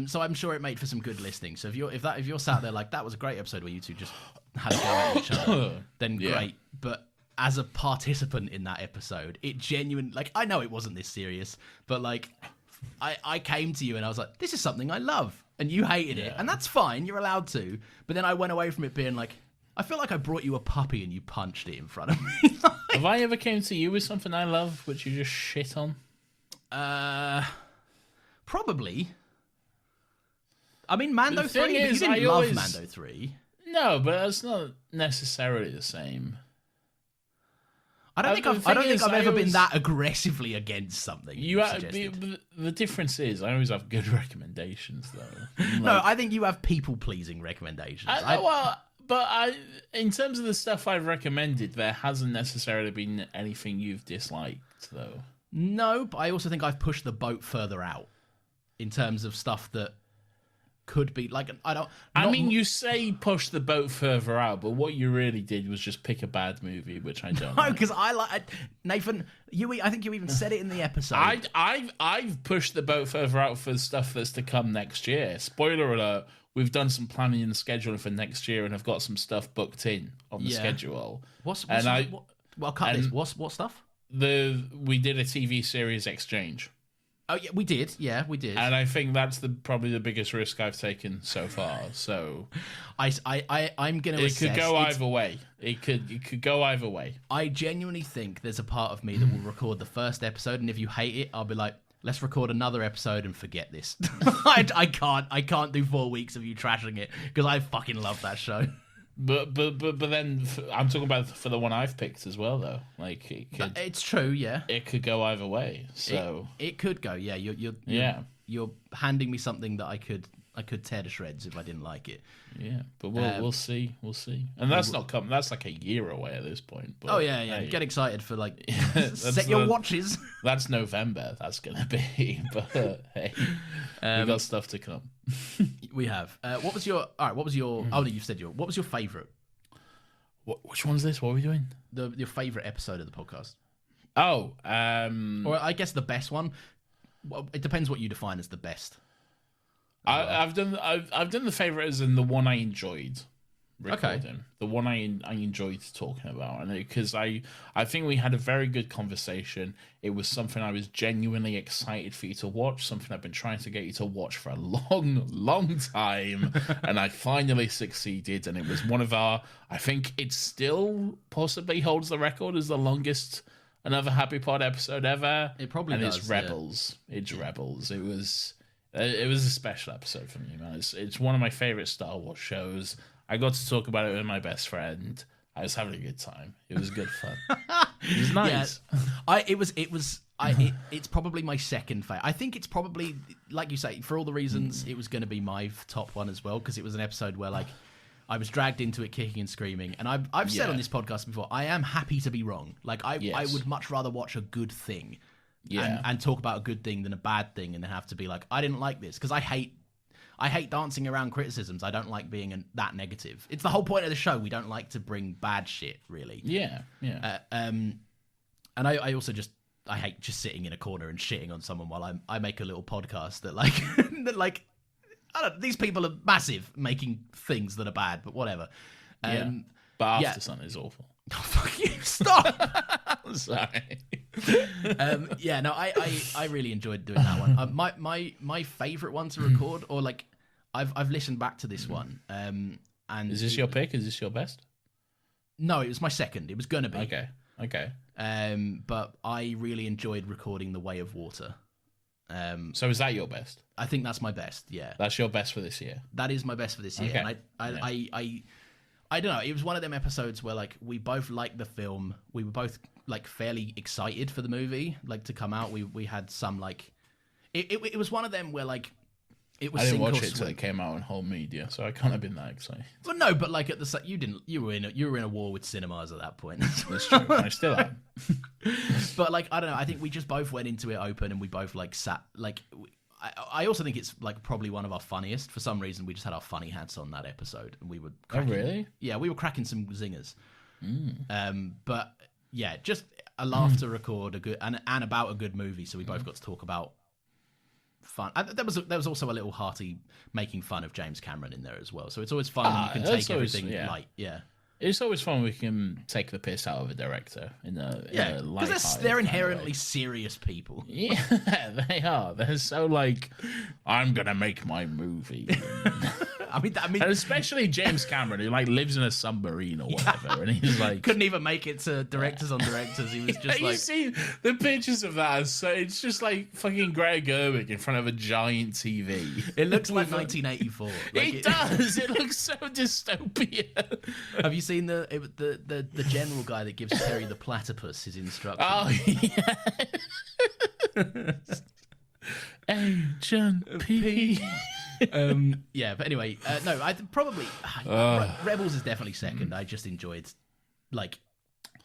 S2: So I'm sure it made for some good listening. So if you're sat there like that was a great episode where you two just had a go at each other, then
S1: Yeah.
S2: great. But as a participant in that episode, it genuinely, like, I know it wasn't this serious, but like I came to you and I was like, this is something I love, and you hated it, and that's fine. You're allowed to. But then I went away from it being like, I feel like I brought you a puppy and you punched it in front of me.
S1: Have I ever came to you with something I love which you just shit on?
S2: Probably. I mean, Mando
S1: The
S2: 3,
S1: thing
S2: but you
S1: is,
S2: didn't
S1: I
S2: love
S1: always-
S2: Mando 3.
S1: No, but that's not necessarily the same.
S2: I don't think
S1: the
S2: I've
S1: thing
S2: ever
S1: is,
S2: been
S1: always-
S2: that aggressively against something.
S1: You have,
S2: suggested.
S1: the difference is I always have good recommendations though.
S2: No, I think you have people pleasing recommendations.
S1: well, But in terms of the stuff I've recommended, there hasn't necessarily been anything you've disliked, though.
S2: No, but I also think I've pushed the boat further out in terms of stuff that could be like
S1: you say push the boat further out, but what you really did was just pick a bad movie, which I don't.
S2: No, because Nathan. I think you even said it in the episode.
S1: I've pushed the boat further out for stuff that's to come next year. Spoiler alert: we've done some planning and scheduling for next year, and have got some stuff booked in on the schedule. What
S2: stuff?
S1: We did a TV series exchange.
S2: Oh yeah, we did. Yeah, we did.
S1: And I think that's probably the biggest risk I've taken so far. So,
S2: I'm gonna.
S1: It could go either way. It could go either way.
S2: I genuinely think there's a part of me that will record the first episode, and if you hate it, I'll be like, let's record another episode and forget this. I can't do 4 weeks of you trashing it because I fucking love that show.
S1: But then I'm talking about for the one I've picked as well, though. Like
S2: it's true, yeah.
S1: It could go either way. So
S2: it could go, yeah. You're handing me something that I could tear to shreds if I didn't like it.
S1: Yeah, but we'll see, and that's not coming. That's like a year away at this point. But,
S2: Hey, get excited for like set your watches.
S1: That's November. That's gonna be. But hey, we got stuff to come.
S2: We have. What was your? All right. What was your? Oh, you've said your. What was your favorite?
S1: Which one's this? What are we doing?
S2: Your favorite episode of the podcast.
S1: Oh,
S2: or I guess the best one. Well, it depends what you define as the best.
S1: I've done the favorite as in the one I enjoyed recording. Okay. The one I enjoyed talking about, and because I think we had a very good conversation. It was something I was genuinely excited for you to watch, something I've been trying to get you to watch for a long time, and I finally succeeded. And it was one of our. I think it still possibly holds the record as the longest another Happy Pod episode ever.
S2: It probably does.
S1: It's Rebels. Yeah. It's Rebels. It was a special episode for me, man. It's one of my favorite Star Wars shows. I got to talk about it with my best friend. I was having a good time. It was good fun. It was nice.
S2: Yeah, it's probably my second favorite. I think it's probably, like you say, for all the reasons, it was going to be my top one as well, because it was an episode where like I was dragged into it kicking and screaming. And I've said on this podcast before, I am happy to be wrong. Like I would much rather watch a good thing. Yeah, and talk about a good thing than a bad thing, and then have to be like, I didn't like this, because I hate dancing around criticisms. I don't like being that negative. It's the whole point of the show. We don't like to bring bad shit, really.
S1: Yeah.
S2: And I also I hate just sitting in a corner and shitting on someone while I make a little podcast that like I don't. These people are massive making things that are bad, but whatever.
S1: But After Sun is awful.
S2: Oh, fuck you! Stop.
S1: Sorry.
S2: I really enjoyed doing that one. My favorite one to record, or like I've listened back to this one. And
S1: is this your pick? Is this your best?
S2: No, it was my second. It was gonna be.
S1: Okay.
S2: But I really enjoyed recording The Way of Water.
S1: So is that your best?
S2: I think that's my best. Yeah.
S1: That's your best for this year.
S2: That is my best for this year.
S1: Okay.
S2: And I don't know. It was one of them episodes where like we both liked the film. We were both like fairly excited for the movie, like to come out. We had some like, it was one of them where like it was.
S1: I didn't watch it till it came out on home media, so I can't have been that excited.
S2: Well, no, but like at the you were in a war with cinemas at that point.
S1: That's true. I still am.
S2: But like I don't know. I think we just both went into it open, and we both like sat like. I also think it's like probably one of our funniest. For some reason, we just had our funny hats on that episode, and we were. Cracking,
S1: oh really?
S2: Yeah, we were cracking some zingers. But yeah, just a laugh to record a good and about a good movie. So we both got to talk about fun. And there was also a little hearty making fun of James Cameron in there as well. So it's always fun. You can take everything light. Yeah.
S1: It's always fun when we can take the piss out of a director in a
S2: because they're inherently serious people.
S1: Yeah, they are. They're so like, I'm gonna make my movie.
S2: I mean,
S1: and especially James Cameron, who like lives in a submarine or whatever, and he's like
S2: couldn't even make it to directors on directors. He was just like,
S1: you see the pictures of that. So it's just like fucking Greta Gerwig in front of a giant TV.
S2: It looks like 1984. Like
S1: it does. It looks so dystopian.
S2: Have you seen the general guy that gives Terry the platypus his instructions?
S1: Oh yeah. Agent P.
S2: Yeah, but anyway, no, I probably Rebels is definitely second. I just enjoyed, like,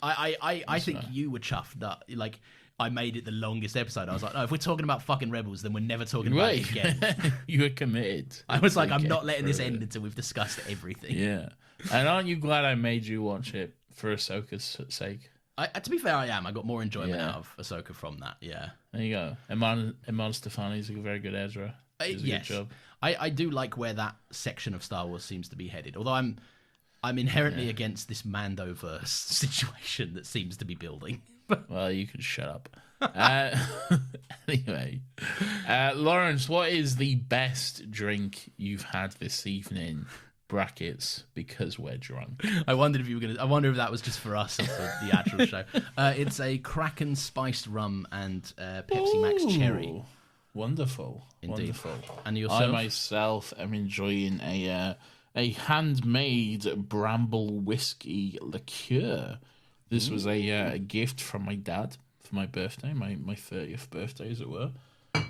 S2: I think you were chuffed that like I made it the longest episode. I was like, no, if we're talking about fucking Rebels, then we're never talking about it again.
S1: You were committed.
S2: I was like, I'm not letting this end until we've discussed everything.
S1: Yeah, and aren't you glad I made you watch it for Ahsoka's sake?
S2: To be fair, I am. I got more enjoyment out of Ahsoka from that. Yeah.
S1: There you go. Iman Stefani's a very good Ezra.
S2: Yes.
S1: Good job.
S2: I do like where that section of Star Wars seems to be headed. Although I'm inherently against this Mandoverse situation that seems to be building.
S1: Well, you can shut up. Anyway, Lawrence, what is the best drink you've had this evening? Brackets, because we're drunk.
S2: I wondered if you were gonna. I wonder if that was just for us or for the actual show. It's a Kraken spiced rum and Pepsi Max cherry.
S1: Wonderful,
S2: Indeed.
S1: wonderful.
S2: And yourself?
S1: I myself am enjoying a handmade bramble whiskey liqueur. This was a gift from my dad for my birthday, my 30th birthday, as it were.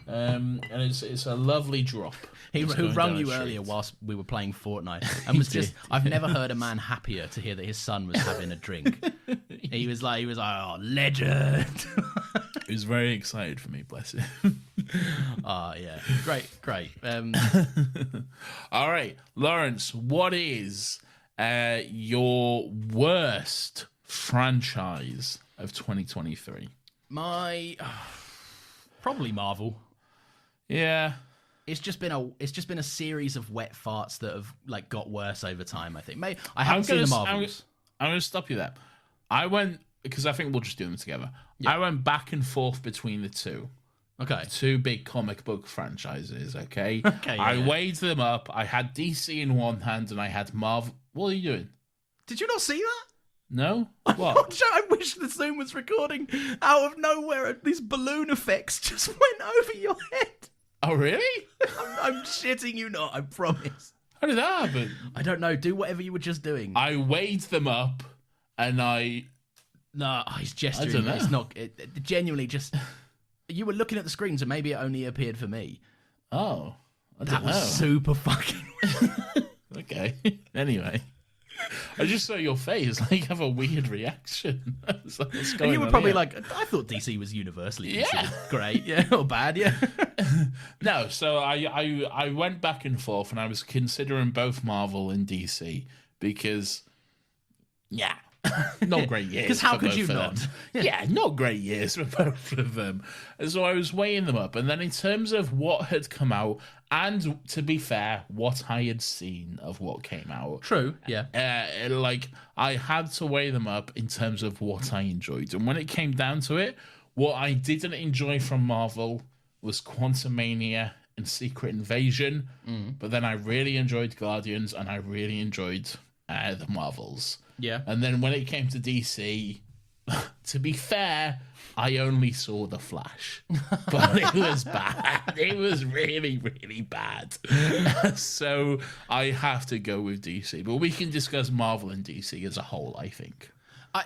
S1: And it's a lovely drop.
S2: Who rung you earlier whilst we were playing Fortnite and was just, I've never heard a man happier to hear that his son was having a drink. He was like, oh, legend.
S1: He was very excited for me, bless him.
S2: Yeah. Great.
S1: All right, Lawrence, what is your worst franchise of 2023?
S2: Probably Marvel.
S1: Yeah.
S2: It's just been a series of wet farts that have like got worse over time. I think. I haven't seen the Marvels.
S1: I'm going to stop you there. I went because I think we'll just do them together. Yeah. I went back and forth between the two.
S2: Okay.
S1: Two big comic book franchises. Okay.
S2: Okay.
S1: I weighed them up. I had DC in one hand and I had Marvel. What are you doing?
S2: Did you not see that?
S1: No? What?
S2: I wish the Zoom was recording. Out of nowhere, these balloon effects just went over your head.
S1: Oh, really?
S2: I'm shitting you not, I promise.
S1: How did that happen?
S2: I don't know. Do whatever you were just doing.
S1: I weighed them up and
S2: No, he's gesturing.
S1: I don't know.
S2: It's not... It genuinely just... You were looking at the screen, so maybe it only appeared for me.
S1: Oh.
S2: That was super fucking...
S1: Okay. Anyway. I just saw your face. Like, you have a weird reaction. Like, what's going
S2: and you were
S1: on
S2: probably
S1: here?
S2: like, I thought DC was universally considered great, yeah, or bad, yeah.
S1: No, so I went back and forth, and I was considering both Marvel and DC because, yeah, not great years.
S2: Because how
S1: for
S2: could
S1: both
S2: you
S1: of
S2: not?
S1: them. Yeah, not great years for both of them. And so I was weighing them up, and then in terms of what had come out, and to be fair, what I had seen of what came out.
S2: True, yeah.
S1: Like, I had to weigh them up in terms of what I enjoyed. And when it came down to it, what I didn't enjoy from Marvel was Quantumania and Secret Invasion. But then I really enjoyed Guardians, and I really enjoyed the Marvels.
S2: Yeah.
S1: And then when it came to DC, to be fair, I only saw The Flash. But it was bad. It was really, really bad. So I have to go with DC. But we can discuss Marvel and DC as a whole, I think.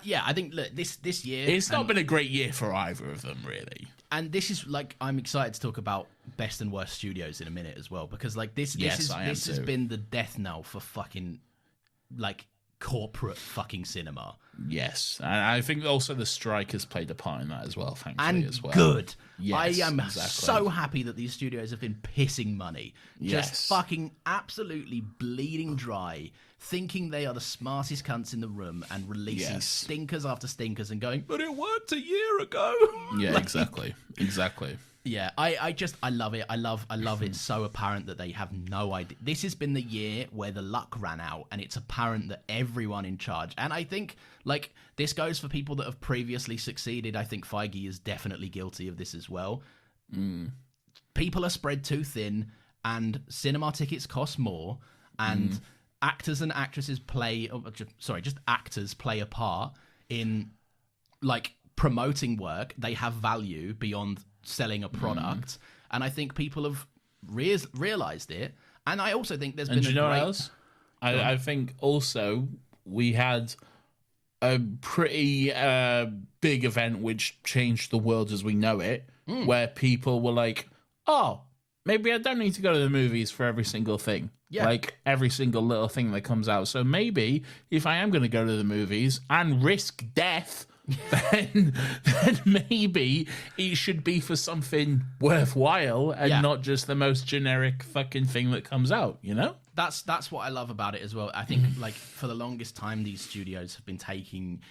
S2: Yeah, I think, look, this year...
S1: It's not been a great year for either of them, really.
S2: And this is, like, I'm excited to talk about best and worst studios in a minute as well. Because, like, this has been the death knell for fucking, like... corporate fucking cinema.
S1: Yes, and I think also the strike has played a part in that as well, thankfully, as well.
S2: Good.
S1: Yes,
S2: I am
S1: exactly.
S2: so happy that these studios have been pissing money.
S1: Yes.
S2: Just fucking absolutely bleeding dry, thinking they are the smartest cunts in the room and releasing stinkers after stinkers and going, but it worked a year ago.
S1: Yeah, exactly.
S2: Yeah, I love it. I love it. So apparent that they have no idea. This has been the year where the luck ran out, and it's apparent that everyone in charge. And I think, like, this goes for people that have previously succeeded. I think Feige is definitely guilty of this as well. People are spread too thin, and cinema tickets cost more, and actors and actresses just actors play a part in, like, promoting work. They have value beyond selling a product, and I think people have realized it. And I also think there's been
S1: what else? I think also we had a pretty big event which changed the world as we know it, where people were like, oh, maybe I don't need to go to the movies for every single thing.
S2: Yeah.
S1: Like every single little thing that comes out. So maybe if I am going to go to the movies and risk death, then maybe it should be for something worthwhile and not just the most generic fucking thing that comes out, you know?
S2: That's what I love about it as well. I think like for the longest time, these studios have been taking,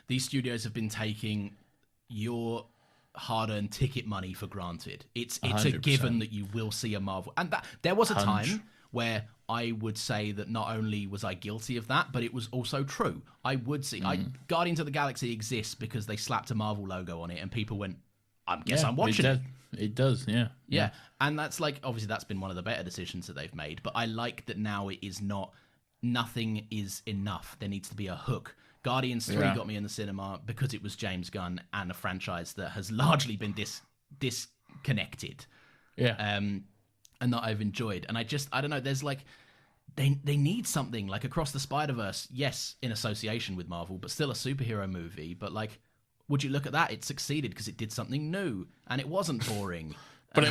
S2: these studios have been taking your hard-earned ticket money for granted. It's a
S1: 100%.
S2: given that you will see a Marvel, and that there was a time where I would say that not only was I guilty of that, but it was also true. I would see Guardians of the Galaxy exists because they slapped a Marvel logo on it, and people went, "I guess I'm watching it."
S1: It does, yeah.
S2: Yeah, and that's like, obviously that's been one of the better decisions that they've made, but I like that now it is not, nothing is enough. There needs to be a hook. Guardians 3 got me in the cinema because it was James Gunn and a franchise that has largely been disconnected.
S1: Yeah.
S2: And that I've enjoyed. And I don't know, there's like, they need something, like Across the Spider-Verse, yes, in association with Marvel, but still a superhero movie, but like, would you look at that? It succeeded because it did something new, and it wasn't boring.
S1: But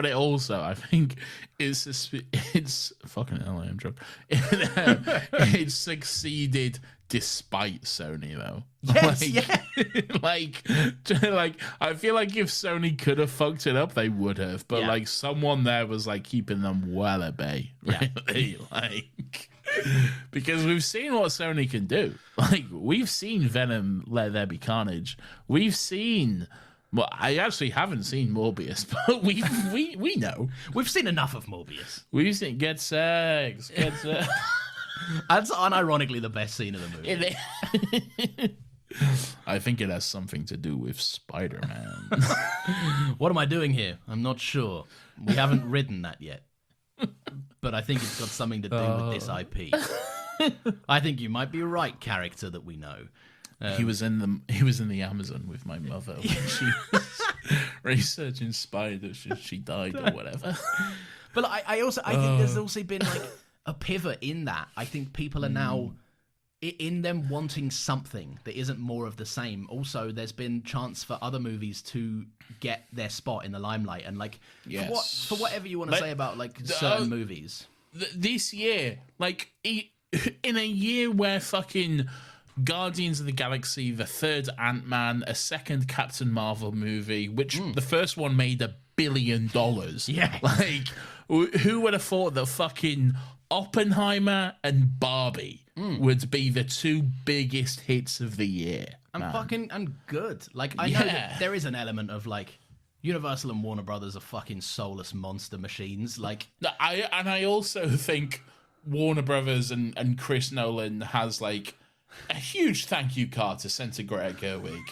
S1: it also, I think, it's fucking hell, I am drunk. It succeeded despite Sony, though.
S2: Yes,
S1: like, I feel like if Sony could have fucked it up, they would have. But like, someone there was like keeping them well at bay, really. Like, because we've seen what Sony can do. Like, we've seen Venom, Let There Be Carnage. We've seen. Well, I actually haven't seen Morbius, but we know.
S2: We've seen enough of Morbius.
S1: We've seen Get Sex.
S2: That's unironically the best scene of the movie.
S1: I think it has something to do with Spider-Man.
S2: What am I doing here? I'm not sure. We haven't written that yet. But I think it's got something to do with this IP. I think you might be right, character that we know.
S1: He was in the Amazon with my mother when she was researching spiders. She died or whatever.
S2: But I think there's also been like a pivot in that. I think people are now in them wanting something that isn't more of the same. Also, there's been chance for other movies to get their spot in the limelight, and like for whatever you want to say about like certain movies.
S1: This year, like in a year where fucking Guardians of the Galaxy, the third Ant-Man, a second Captain Marvel movie, which the first one made $1 billion.
S2: Yeah.
S1: Like, who would have thought that fucking Oppenheimer and Barbie would be the two biggest hits of the year?
S2: And good. Like, I know that there is an element of like, Universal and Warner Brothers are fucking soulless monster machines. Like,
S1: I also think Warner Brothers and Chris Nolan has like a huge thank you card to send to Greta Gerwig,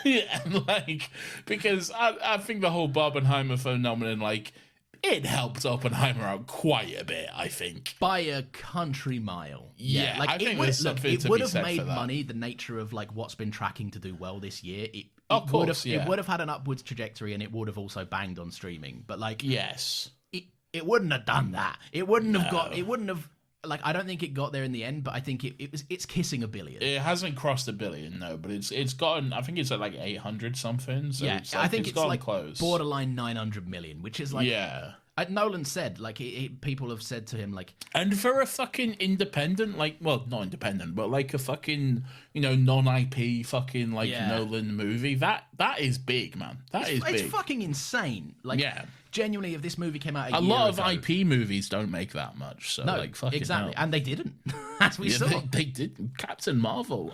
S1: and like, because I think the whole Barbenheimer phenomenon, like, it helped Oppenheimer out quite a bit, I think,
S2: by a country mile.
S1: Yeah,
S2: like
S1: I think there's something to
S2: it would
S1: be
S2: have
S1: said
S2: made
S1: for that.
S2: money. The nature of like what's been tracking to do well this year, it would have had an upwards trajectory, and it would have also banged on streaming. But like,
S1: yes,
S2: it wouldn't have done that. It wouldn't have. Like, I don't think it got there in the end, but I think it's kissing $1 billion.
S1: It hasn't crossed $1 billion, no, but it's gotten. I think it's at like 800 something. So
S2: yeah, I think it's
S1: gotten
S2: like
S1: close.
S2: Borderline 900 million, which is like,
S1: yeah.
S2: Nolan said, like, people have said to him, like,
S1: and for a fucking independent, like, well, not independent, but like a fucking, non-IP fucking like Nolan movie, that is big, man. It's big.
S2: It's fucking insane. Like, genuinely, if this movie came out a year
S1: lot of
S2: ago,
S1: IP movies don't make that much. So,
S2: no,
S1: like, fucking
S2: exactly,
S1: hell.
S2: and they didn't, as we saw.
S1: They did. Captain Marvel.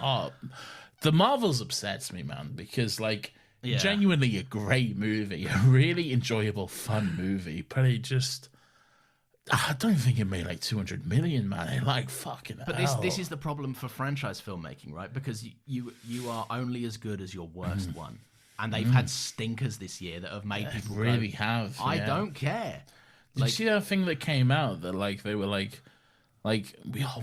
S1: The Marvels upsets me, man, because like.
S2: Yeah.
S1: Genuinely a great movie, a really enjoyable, fun movie, but it just, I don't think it made like 200 million, man. It like fucking
S2: But
S1: hell.
S2: this is the problem for franchise filmmaking, right? Because you are only as good as your worst one, and they've had stinkers this year that have made people
S1: really
S2: go,
S1: have.
S2: I don't care.
S1: Did you see that thing that came out that like they were like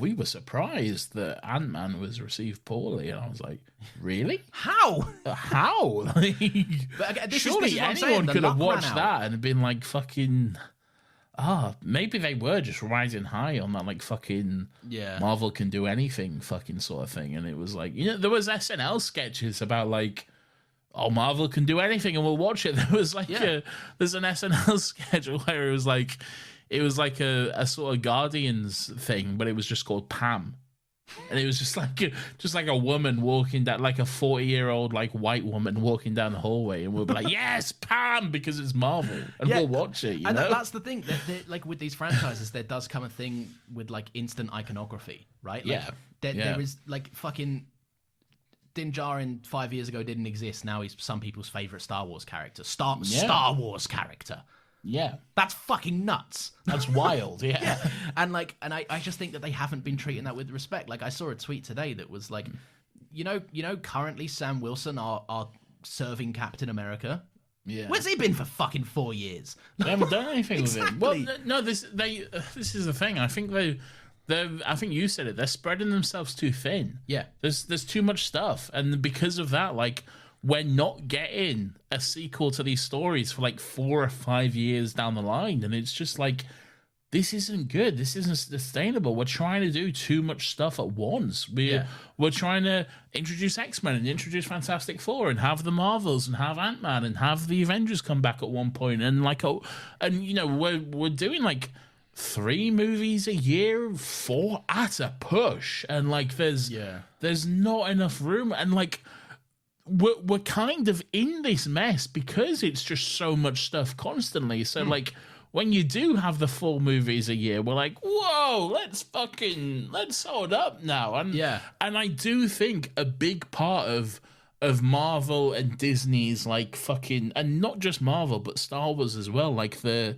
S1: we were surprised that Ant-Man was received poorly, and I was like, really?
S2: How?
S1: Like,
S2: But again,
S1: surely
S2: this is what I'm saying,
S1: anyone
S2: the
S1: could have
S2: luck ran
S1: watched
S2: out.
S1: that and been like, fucking. Maybe they were just riding high on that, like, fucking Marvel can do anything fucking sort of thing. And it was like, there was SNL sketches about like, oh, Marvel can do anything and we'll watch it. There was like
S2: Yeah.
S1: there's an SNL schedule where it was like a sort of Guardians thing, but it was just called Pam. And it was just like a woman walking down, like a 40-year-old like white woman walking down the hallway, and we'll be like, yes, Pam, because it's Marvel, and we'll watch it. You know?
S2: That's the thing. Like with these franchises, there does come a thing with like instant iconography, right? Like, there is like fucking Din Djarin 5 years ago didn't exist. Now he's some people's favorite Star Wars character. Star Wars character.
S1: Yeah,
S2: that's fucking nuts.
S1: That's wild. Yeah.
S2: And I just think that they haven't been treating that with respect. Like I saw a tweet today that was like, you know, currently Sam Wilson are serving Captain America.
S1: Yeah.
S2: Where's he been for fucking 4 years?
S1: They haven't done anything
S2: Exactly.
S1: with him. Well, no, this is the thing. I think I think you said it. They're spreading themselves too thin.
S2: Yeah.
S1: There's too much stuff, and because of that, like, we're not getting a sequel to these stories for like 4 or 5 years down the line. And it's just like, this isn't good. This isn't sustainable. We're trying to do too much stuff at once. We're trying to introduce X-Men and introduce Fantastic Four and have the Marvels and have Ant-Man and have the Avengers come back at one point. And we're doing like 3 movies a year, 4 at a push. And like, there's not enough room. And like, we're kind of in this mess because it's just so much stuff constantly. So like, when you do have the 4 movies a year, we're like, whoa, let's hold up now. And and I do think a big part of Marvel and Disney's like fucking, and not just Marvel but Star Wars as well, like the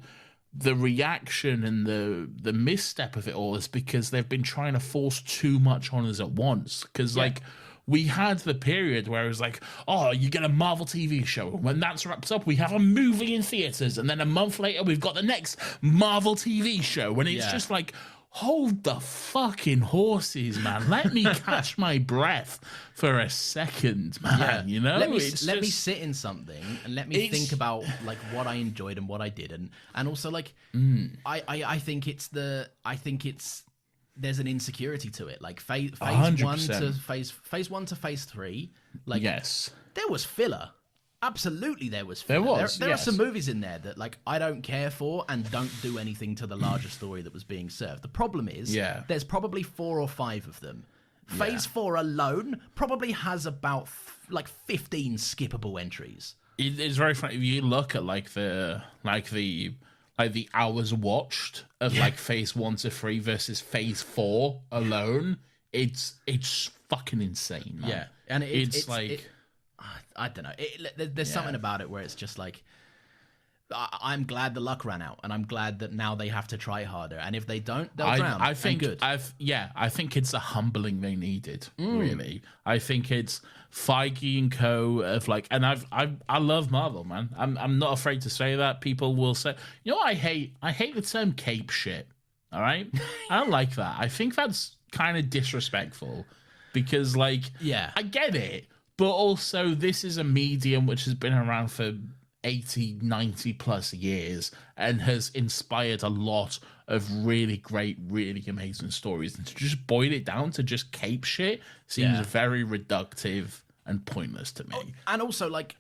S1: reaction and the misstep of it all is because they've been trying to force too much on us at once. Because like, we had the period where it was like, oh, you get a Marvel TV show. When that's wrapped up, we have a movie in theaters. And then a month later, we've got the next Marvel TV show. And it's just like, hold the fucking horses, man. Let me catch my breath for a second, man. Yeah. You know?
S2: Let me sit in something and let me think about like what I enjoyed and what I didn't. And also like, I think there's an insecurity to it. Like phase 1 to phase 3. Like,
S1: yes,
S2: there was filler. Absolutely, there was filler. There are some movies in there that like I don't care for and don't do anything to the larger story that was being served. The problem is, there's probably 4 or 5 of them. Phase 4 alone probably has about like 15 skippable entries.
S1: It's very funny if you look at like the hours watched of like phase 1 to 3 versus phase 4 alone. It's fucking insane, man.
S2: Yeah, and it's like, I don't know. There's something about it where it's just like, I'm glad the luck ran out, and I'm glad that now they have to try harder. And if they don't, they'll drown.
S1: I think
S2: good.
S1: I think it's a humbling they needed. Really, I think it's Feige and co. of like, and I love Marvel, man. I'm not afraid to say that. People will say, you know, what I hate the term cape shit. All right, I don't like that. I think that's kind of disrespectful because, like, I get it, but also this is a medium which has been around for 80, 90 plus years and has inspired a lot of really great, really amazing stories. And to just boil it down to just cape shit seems very reductive and pointless to me.
S2: And also, like,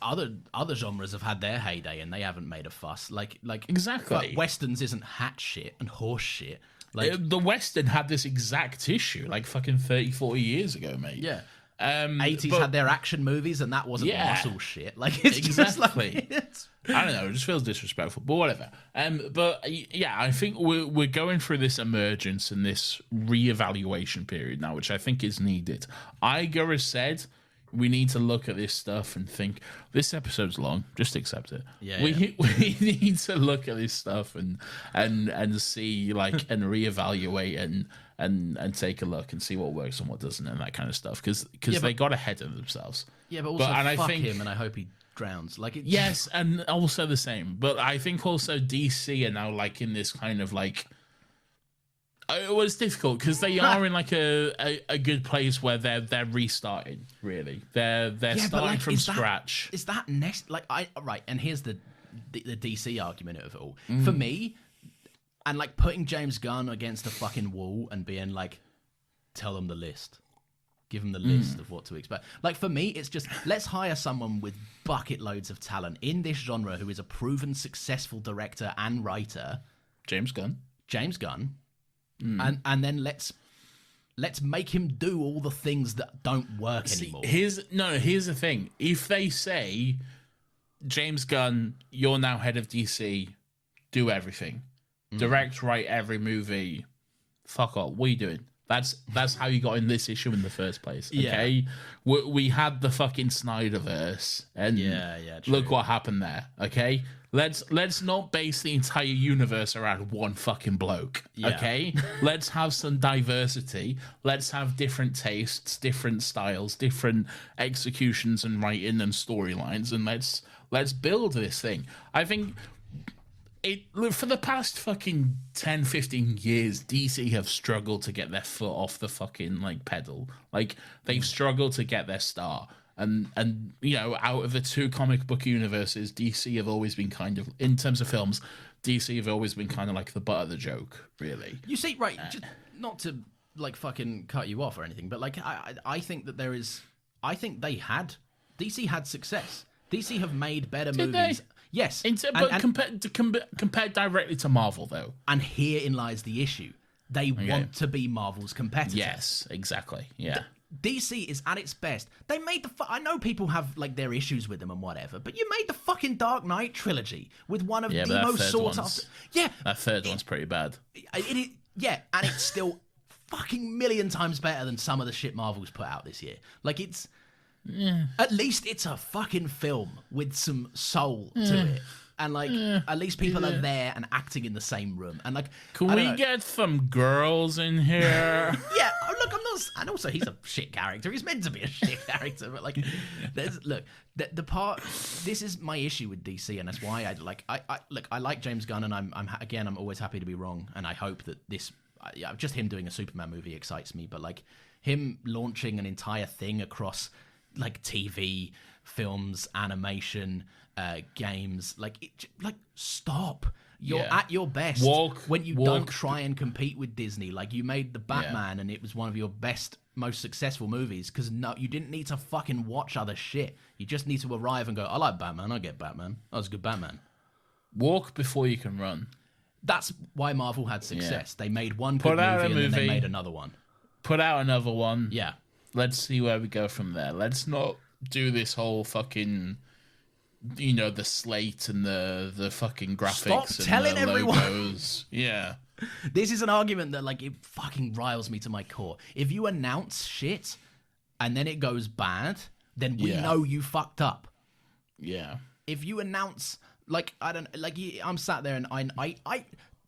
S2: other genres have had their heyday and they haven't made a fuss. Like
S1: exactly.
S2: Westerns isn't hat shit and horse shit. Like,
S1: the Western had this exact issue like fucking 30, 40 years ago, mate.
S2: Yeah. 80s had their action movies, and that wasn't muscle shit. Like, it's
S1: exactly.
S2: Just like,
S1: I don't know. It just feels disrespectful, but whatever. But yeah, I think we're going through this emergence and this reevaluation period now, which I think is needed. Iger has said we need to look at this stuff and think this episode's long. Just accept it. We need to look at this stuff and see like and reevaluate and take a look and see what works and what doesn't and that kind of stuff because they got ahead of themselves.
S2: Yeah, but also fuck him and I hope he drowns. Like
S1: yes, and also the same. But I think also DC are now like in this kind of like. It was difficult because they are in like a good place where they're restarting. Really, they're starting from scratch.
S2: Is that next? Like right? And here's the DC argument of it all for me, and like putting James Gunn against a fucking wall and being like, tell them the list. Give them the list of what to expect. Like, for me, it's just, let's hire someone with bucket loads of talent in this genre who is a proven successful director and writer.
S1: James Gunn.
S2: And then let's make him do all the things that don't work anymore.
S1: Here's the thing. If they say, James Gunn, you're now head of DC, do everything. Direct, write every movie. Fuck off. What are you doing? That's how you got in this issue in the first place. Okay, we had the fucking Snyderverse, and
S2: true.
S1: Look what happened there. Okay, let's not base the entire universe around one fucking bloke. Okay, let's have some diversity. Let's have different tastes, different styles, different executions and writing and storylines, and let's build this thing. I think. For the past fucking 10, 15 years, DC have struggled to get their foot off the fucking, like, pedal. Like, they've struggled to get their start. And you know, out of the two comic book universes, DC have always been kind of, in terms of films, DC have always been kind of like the butt of the joke, really.
S2: You see, right, just not to, like, fucking cut you off or anything, but, like, I think that DC had success. DC have made better movies.
S1: They?
S2: Yes.
S1: Compared directly to Marvel, though.
S2: And herein lies the issue. They want to be Marvel's competitor.
S1: Yes, exactly. Yeah.
S2: DC is at its best. They made I know people have, like, their issues with them and whatever, but you made the fucking Dark Knight trilogy with one of the most sought after. Yeah.
S1: That third one's pretty bad.
S2: And it's still fucking million times better than some of the shit Marvel's put out this year. Like, it's... Yeah. At least it's a fucking film with some soul to it. And, like, at least people are there and acting in the same room. And, like,
S1: can we get some girls in here?
S2: Yeah, look, I'm not. And also, he's a shit character. He's meant to be a shit character. But, like, the part. This is my issue with DC, and that's why I like James Gunn, and I'm always happy to be wrong, and I hope that just him doing a Superman movie excites me. But, like, him launching an entire thing across, like, TV, films, animation, games, stop. You're at your best when you don't try and compete with Disney. Like, you made the Batman and it was one of your best, most successful movies because you didn't need to fucking watch other shit. You just need to arrive and go, I like Batman, I get Batman. That was a good Batman.
S1: Walk before you can run.
S2: That's why Marvel had success. They made one good movie and then they made another one.
S1: Put out another one.
S2: Yeah.
S1: Let's see where we go from there. Let's not do this whole fucking, you know, the slate and the fucking graphics.
S2: Stop telling everyone.
S1: Logos. Yeah.
S2: This is an argument that, like, it fucking riles me to my core. If you announce shit and then it goes bad, then we know you fucked up.
S1: Yeah.
S2: If you announce, like, I'm sat there and I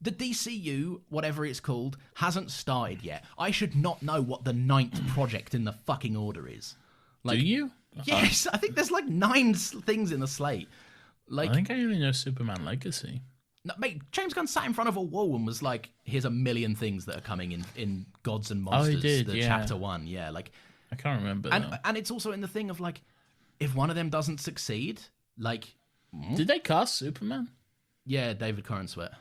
S2: the DCU, whatever it's called, hasn't started yet. I should not know what the 9th project in the fucking order is. Like,
S1: do you?
S2: Yes, I think there's like 9 things in the slate. Like,
S1: I think I only know Superman Legacy.
S2: No, mate, James Gunn sat in front of a wall and was like, "Here's a million things that are coming in Gods and Monsters."
S1: Oh, he did,
S2: Chapter 1, yeah. Like,
S1: I can't remember.
S2: And it's also in the thing of, like, if one of them doesn't succeed, like,
S1: did they cast Superman?
S2: Yeah, David Corenswet.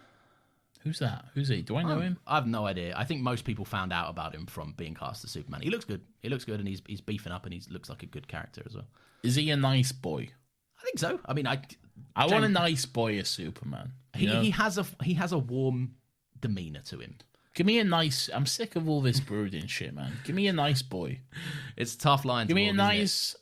S1: Who's that? Who's he? Do I know him?
S2: I have no idea. I think most people found out about him from being cast as Superman. He looks good. And he's beefing up, and he looks like a good character as well.
S1: Is he a nice boy?
S2: I think so. I mean, I
S1: want a nice boy as Superman.
S2: He has a warm demeanor to him.
S1: Give me a nice. I'm sick of all this brooding shit, man. Give me a nice boy.
S2: It's a tough line.
S1: Give me a nice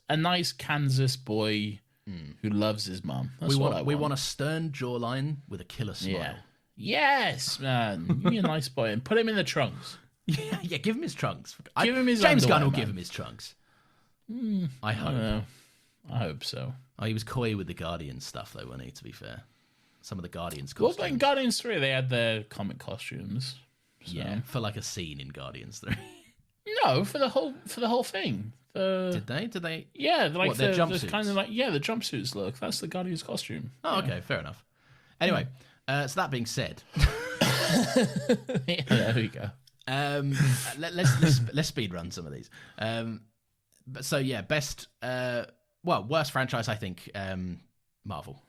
S1: Kansas boy who loves his mum. That's what I want.
S2: We want a stern jawline with a killer smile.
S1: Yeah. Yes, man. Give me a nice boy and put him in the trunks.
S2: Yeah, give him his trunks.
S1: Give him his
S2: James
S1: underwear,
S2: Gunn will
S1: man.
S2: give him his trunks. I hope.
S1: I don't know. I hope so.
S2: Oh, he was coy with the Guardians stuff, though, wasn't he? To be fair, some of the Guardians
S1: Well,
S2: costumes.
S1: in Guardians 3, they had their comic costumes. So.
S2: Yeah, for like a scene in Guardians 3.
S1: No, for the whole thing.
S2: Did they?
S1: Yeah, like
S2: what, their jumpsuits?
S1: kind of like the jumpsuits look. That's the Guardians costume.
S2: Oh, okay, fair enough. Anyway, so that being said,
S1: yeah, there we go.
S2: Let's speed run some of these. So yeah, best, worst franchise, I think, Marvel,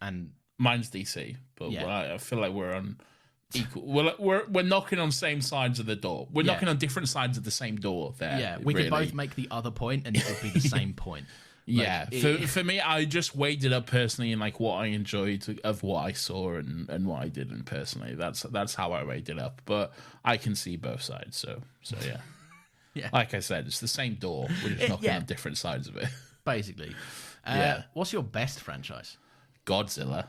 S2: and
S1: mine's DC, but
S2: Yeah.
S1: I feel like we're on equal. Well, we're knocking on same sides of the door. We're knocking on different sides of the same door. There,
S2: Yeah, we could both make the other point, and it would be the same point.
S1: Yeah, for me, I just weighed it up personally in like what I enjoyed of what I saw and what I didn't personally. That's how I weighed it up. But I can see both sides, so yeah.
S2: Yeah.
S1: Like I said, it's the same door. We're just knocking on different sides of it.
S2: Basically. What's your best franchise?
S1: Godzilla.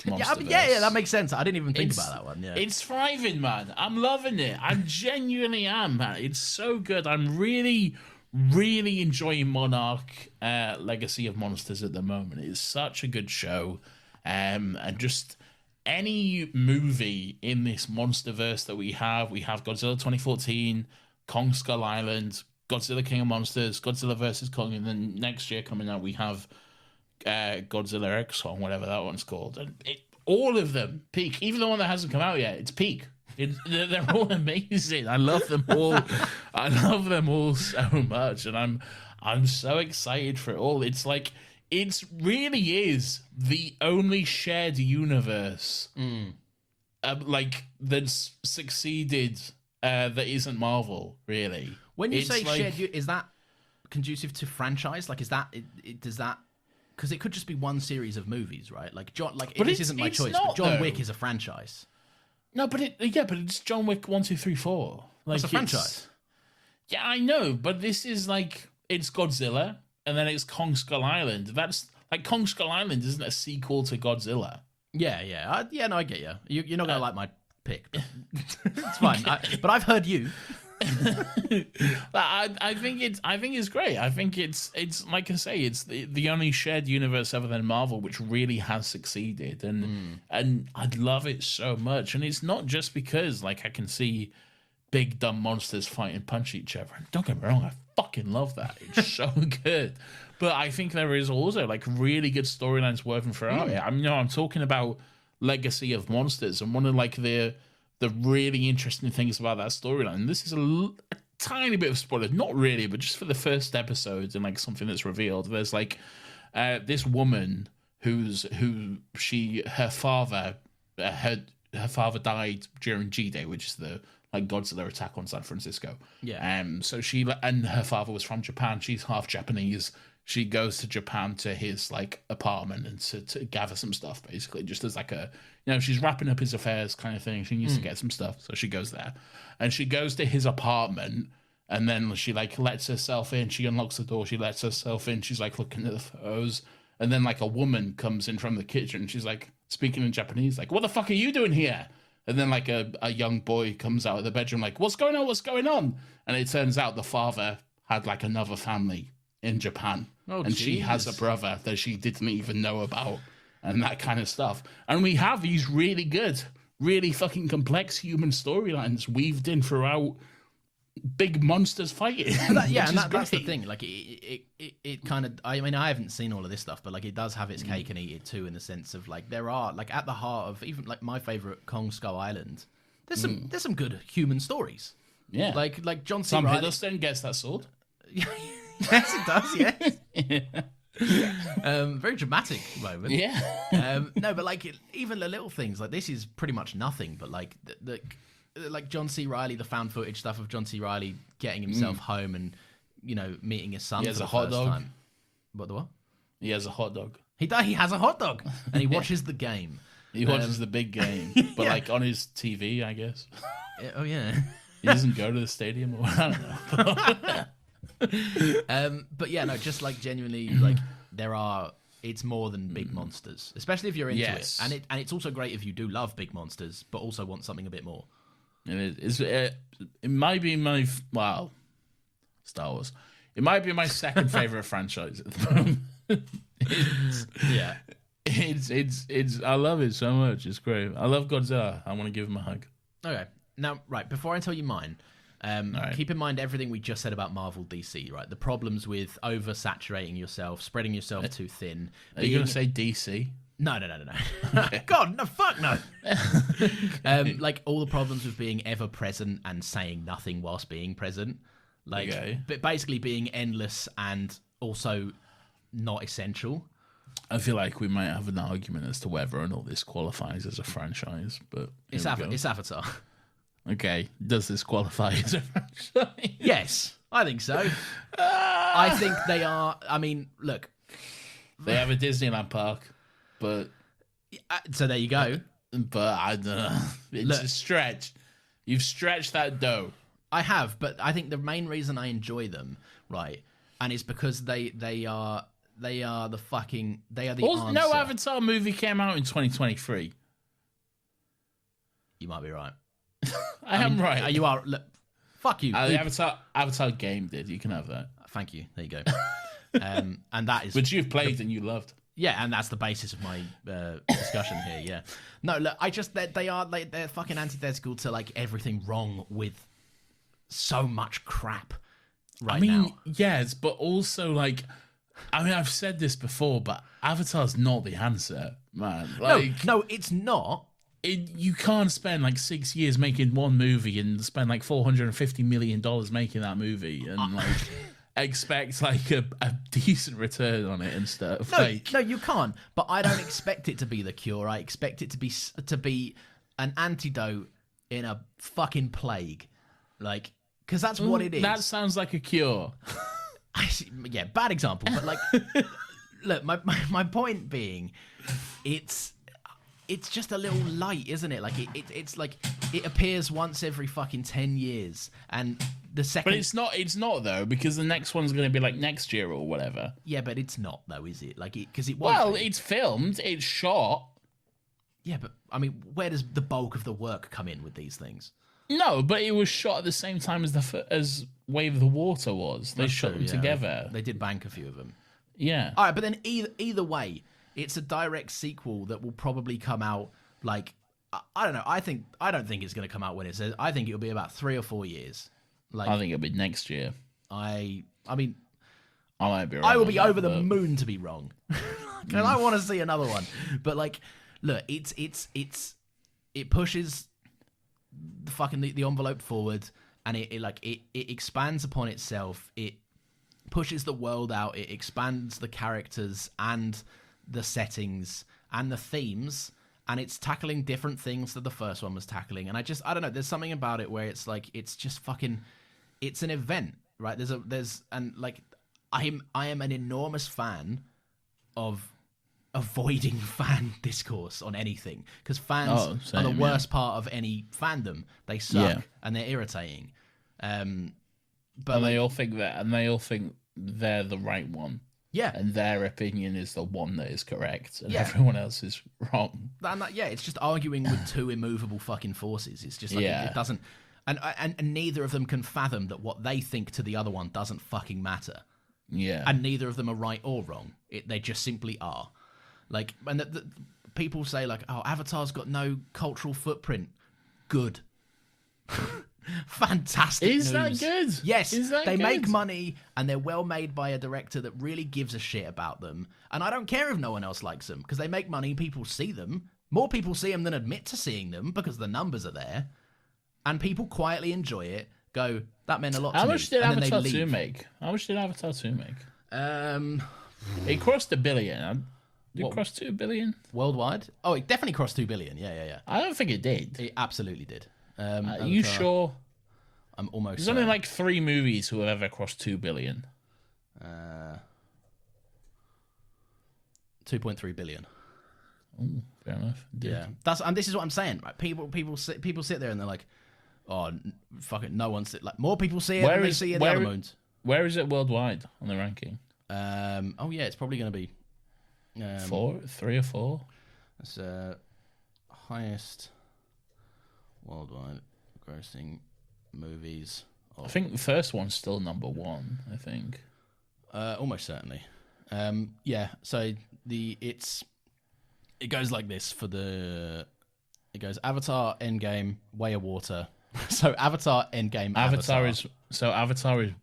S2: Yeah, that makes sense. I didn't even think about that one. Yeah,
S1: it's thriving, man. I'm loving it. I genuinely am, man. It's so good. I'm really, really enjoying Monarch Legacy of Monsters at the moment. It's such a good show. And just any movie in this MonsterVerse that we have Godzilla 2014, Kong Skull Island, Godzilla King of Monsters, Godzilla vs. Kong, and then next year coming out we have Godzilla X Kong, whatever that one's called. And all of them peak. Even the one that hasn't come out yet, it's peak. They're all amazing. I love them all. I love them all so much, and I'm so excited for it all. It's like it really is the only shared universe, like that's succeeded. That isn't Marvel, really.
S2: When you say like, shared, is that conducive to franchise? Like, is that does that? Because it could just be one series of movies, right? Like this isn't my choice, but John Wick is a franchise.
S1: No, but it's John Wick 1, 2, 3, 4. Like,
S2: it's a franchise.
S1: Yeah, I know, but this is like it's Godzilla, and then it's Kong Skull Island. That's like Kong Skull Island isn't a sequel to Godzilla.
S2: Yeah. No, I get you. You're not gonna like my pick. But it's fine. But I've heard you.
S1: I think it's great. I think it's like I say, it's the only shared universe other than Marvel which really has succeeded, and I love it so much. And it's not just because like I can see big dumb monsters fight and punch each other. And don't get me wrong, I fucking love that. It's so good. But I think there is also like really good storylines woven throughout it. I'm talking about Legacy of Monsters, and one of like the really interesting things about that storyline. This is a tiny bit of spoiler, not really, but just for the first episode and like something that's revealed. There's like this woman her father died during G-Day, which is the like Godzilla attack on San Francisco.
S2: Yeah.
S1: So she and her father was from Japan. She's half Japanese. She goes to Japan to his like apartment and to gather some stuff, basically, just as like a, she's wrapping up his affairs kind of thing. She needs to get some stuff, so she goes there, and she goes to his apartment, and then she like lets herself in. She unlocks the door. She lets herself in. She's like looking at the photos, and then like a woman comes in from the kitchen. She's like speaking in Japanese, like, "What the fuck are you doing here?" And then like a young boy comes out of the bedroom, like, "What's going on? What's going on?" And it turns out the father had like another family in Japan. And she has a brother that she didn't even know about, and that kind of stuff. And we have these really good, really fucking complex human storylines weaved in throughout big monsters fighting.
S2: That's the thing. Like it kind of. I mean, I haven't seen all of this stuff, but like it does have its cake and eat it too, in the sense of like there are like at the heart of even like my favorite Kong Skull Island. There's some good human stories.
S1: Yeah,
S2: like John C.
S1: Tom
S2: Reilly.
S1: Hiddleston gets that sword.
S2: Yes, it does. Yes. Very dramatic moment.
S1: Yeah.
S2: No, but like even the little things like this is pretty much nothing. But like like John C. Reilly, the found footage stuff of John C. Reilly getting himself home and meeting his son for the first time. What?
S1: He has a hot dog.
S2: He has a hot dog, and he watches the game.
S1: He watches the big game, but like on his TV, I guess.
S2: Oh yeah.
S1: He doesn't go to the stadium, or I don't know.
S2: But yeah, no, just like genuinely, like it's more than big monsters, especially if you're into it, and it's also great if you do love big monsters, but also want something a bit more. And
S1: it might be my Star Wars. It might be my second favorite franchise at the moment. It's I love it so much. It's great. I love Godzilla. I want to give him a hug.
S2: Okay, now right before I tell you mine. Keep in mind everything we just said about Marvel DC, right? The problems with oversaturating yourself, spreading yourself too thin.
S1: Are you going to say DC?
S2: No. God, no, fuck no. Like all the problems with being ever present and saying nothing whilst being present. Like, but basically being endless and also not essential.
S1: I feel like we might have an argument as to whether or not this qualifies as a franchise, but
S2: It's Avatar.
S1: Okay, does this qualify as a franchise?
S2: Yes, I think so. I think they are. I mean, look.
S1: They have a Disneyland park, but
S2: So there you go.
S1: But I don't know. It's a stretch. You've stretched that dough.
S2: I have, but I think the main reason I enjoy them, right, and it's because they are the answer.
S1: No Avatar movie came out in 2023.
S2: You might be right.
S1: I am right.
S2: You are. Look, fuck you.
S1: The Avatar game did. You can have that.
S2: Thank you. There you go. And that is
S1: which you've played and you loved.
S2: Yeah, and that's the basis of my discussion here. Yeah, no, look, they're fucking antithetical to like everything wrong with so much crap now.
S1: Yes, but also like, I've said this before, but Avatar's not the answer, man. Like,
S2: no, it's not.
S1: You can't spend like 6 years making one movie and spend like $450 million making that movie and like. Expect like a decent return on it and stuff.
S2: No, you can't. But I don't expect it to be the cure. I expect it to be an antidote in a fucking plague, like because that's what it is.
S1: That sounds like a cure.
S2: Yeah, bad example, but like, look, my point being, it's just a little light, isn't it? Like it's like it appears once every fucking 10 years, and the second.
S1: But it's not though, because the next one's going to be like next year or whatever.
S2: Yeah, but it's not though, is it? Like because it won't.
S1: Well, it's filmed, it's shot.
S2: Yeah, but I mean, where does the bulk of the work come in with these things?
S1: No, but it was shot at the same time as Wave of the Water was. They shot them together.
S2: They did bank a few of them.
S1: Yeah.
S2: All right, but then either way, it's a direct sequel that will probably come out like I don't know. I don't think it's going to come out when it says. I think it'll be about 3 or 4 years. Like
S1: I think it'll be next year.
S2: I mean,
S1: I might be wrong.
S2: I will be over the moon to be wrong. And I want to see another one. But like, look, it pushes the fucking the envelope forward, and it expands upon itself. It pushes the world out. It expands the characters and the settings and the themes, and it's tackling different things that the first one was tackling. And I don't know. There's something about it where it's like it's just fucking. It's an event, right? I am an enormous fan of avoiding fan discourse on anything because fans are the worst part of any fandom. They suck and they're irritating. But
S1: they all think they're the right one.
S2: Yeah,
S1: and their opinion is the one that is correct, and everyone else is wrong.
S2: It's just arguing with two immovable fucking forces. It's just like it doesn't. And neither of them can fathom that what they think to the other one doesn't fucking matter.
S1: Yeah.
S2: And neither of them are right or wrong. They just simply are. Like, and the people say like, oh, Avatar's got no cultural footprint. Good. Fantastic
S1: Is
S2: news.
S1: that good?
S2: Yes. They
S1: good?
S2: make money and they're well made by a director that really gives a shit about them. And I don't care if no one else likes them because they make money, people see them. More people see them than admit to seeing them because the numbers are there. And people quietly enjoy it, go, that meant a lot to me.
S1: How much did Avatar 2
S2: make?
S1: How much did Avatar 2 make? It crossed $1 billion. Did it cross 2 billion?
S2: Worldwide? Oh, it definitely crossed 2 billion. Yeah.
S1: I don't think it did.
S2: It absolutely did.
S1: Are you sure?
S2: I'm almost
S1: There's only like 3 movies who have ever crossed 2 billion.
S2: 2.3 billion.
S1: Oh, fair enough.
S2: Yeah, this is what I'm saying. Right? People sit there and they're like, "Oh, fuck it, no one's like." More people see it than they see the other moons.
S1: Where is it worldwide on the ranking?
S2: Oh yeah, it's probably going to be
S1: 3 or 4.
S2: It's highest worldwide grossing movies.
S1: I think the first one's still number 1. I think.
S2: Almost certainly. Yeah. So it goes like this it goes Avatar, Endgame, Way of Water. So Avatar, Endgame, Avatar
S1: is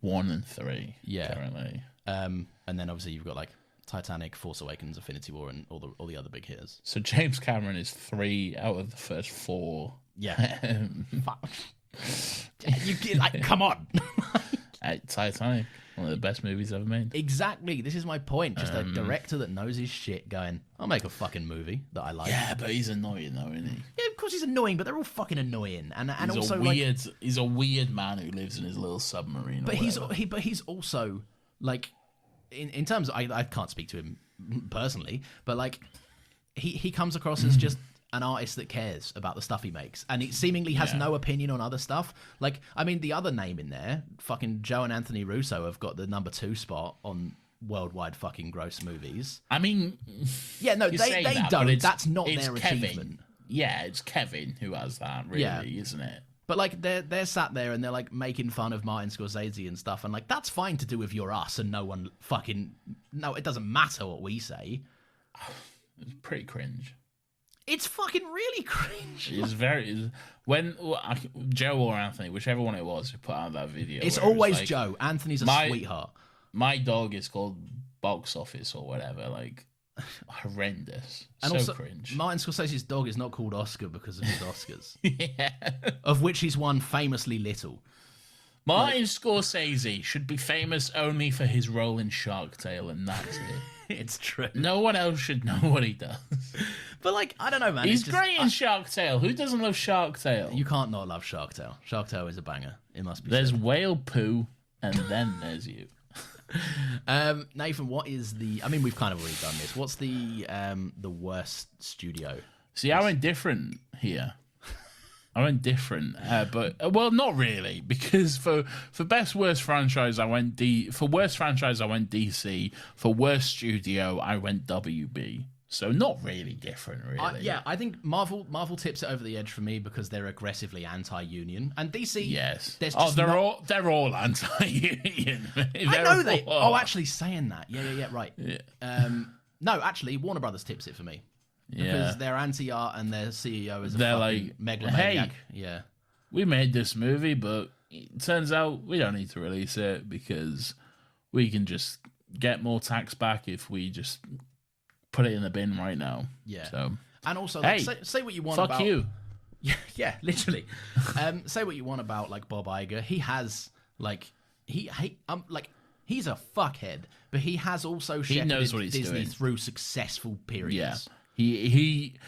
S1: 1 and 3.
S2: Yeah.
S1: Currently.
S2: And then obviously you've got like Titanic, Force Awakens, Infinity War, and all the other big hitters.
S1: So James Cameron is 3 out of the first 4.
S2: Yeah. You get like, come on.
S1: Titanic. One of the best movies ever made.
S2: Exactly. This is my point. Just a director that knows his shit going, I'll make a fucking movie that I like.
S1: Yeah, but he's annoying though, isn't he?
S2: Yeah, of course he's annoying, but they're all fucking annoying. And
S1: He's
S2: also
S1: he's a weird man who lives in his little submarine.
S2: but he's also like in terms of, I can't speak to him personally, but like he comes across as just an artist that cares about the stuff he makes, and he seemingly has no opinion on other stuff. Like, I mean, the other name in there, fucking Joe and Anthony Russo have got the number 2 spot on worldwide fucking gross movies.
S1: I mean,
S2: yeah, no, they don't. That's not their
S1: Kevin.
S2: achievement.
S1: Yeah, it's Kevin who has that, really, isn't it?
S2: But like they're sat there and they're like making fun of Martin Scorsese and stuff, and like that's fine to do if you're us, and it doesn't matter what we say.
S1: It's pretty cringe.
S2: It's fucking really cringe.
S1: It's very when Joe or Anthony, whichever one it was, who put out that video.
S2: It's always like, Joe. Anthony's a sweetheart.
S1: My dog is called Box Office or whatever. Like horrendous. And so also, cringe.
S2: Martin Scorsese's dog is not called Oscar because of his Oscars.
S1: Yeah.
S2: Of which he's won famously little.
S1: Martin Scorsese should be famous only for his role in Shark Tale, and that's it.
S2: It's true.
S1: No one else should know what he does.
S2: But like, I don't know, man.
S1: He's great in Shark Tale. Who doesn't love Shark Tale?
S2: You can't not love Shark Tale. Shark Tale is a banger. It must be.
S1: There's said. Whale poo, and then there's you.
S2: Nathan, what is the? I mean, we've kind of already done this. What's the worst studio?
S1: See, I went different here. I went different, but well, not really, because for best worst franchise, I went For worst franchise, I went DC. For worst studio, I went WB. So not really different, really.
S2: I think Marvel tips it over the edge for me because they're aggressively anti-union, and DC.
S1: Yes.
S2: They're
S1: all anti-union.
S2: I know they. Oh, actually, saying that. Yeah. Right. Yeah. No, actually, Warner Brothers tips it for me. Because they're anti-art and their CEO is a fucking megalomaniac. Hey, yeah.
S1: We made this movie, but it turns out we don't need to release it because we can just get more tax back if we just put it in the bin right now.
S2: Yeah.
S1: So,
S2: and also, like, say what you want about...
S1: Fuck you.
S2: Yeah, literally. Say what you want about, like, Bob Iger. He has, like... he's a fuckhead, but he has also shepherded Disney doing through successful periods.
S1: Yeah. He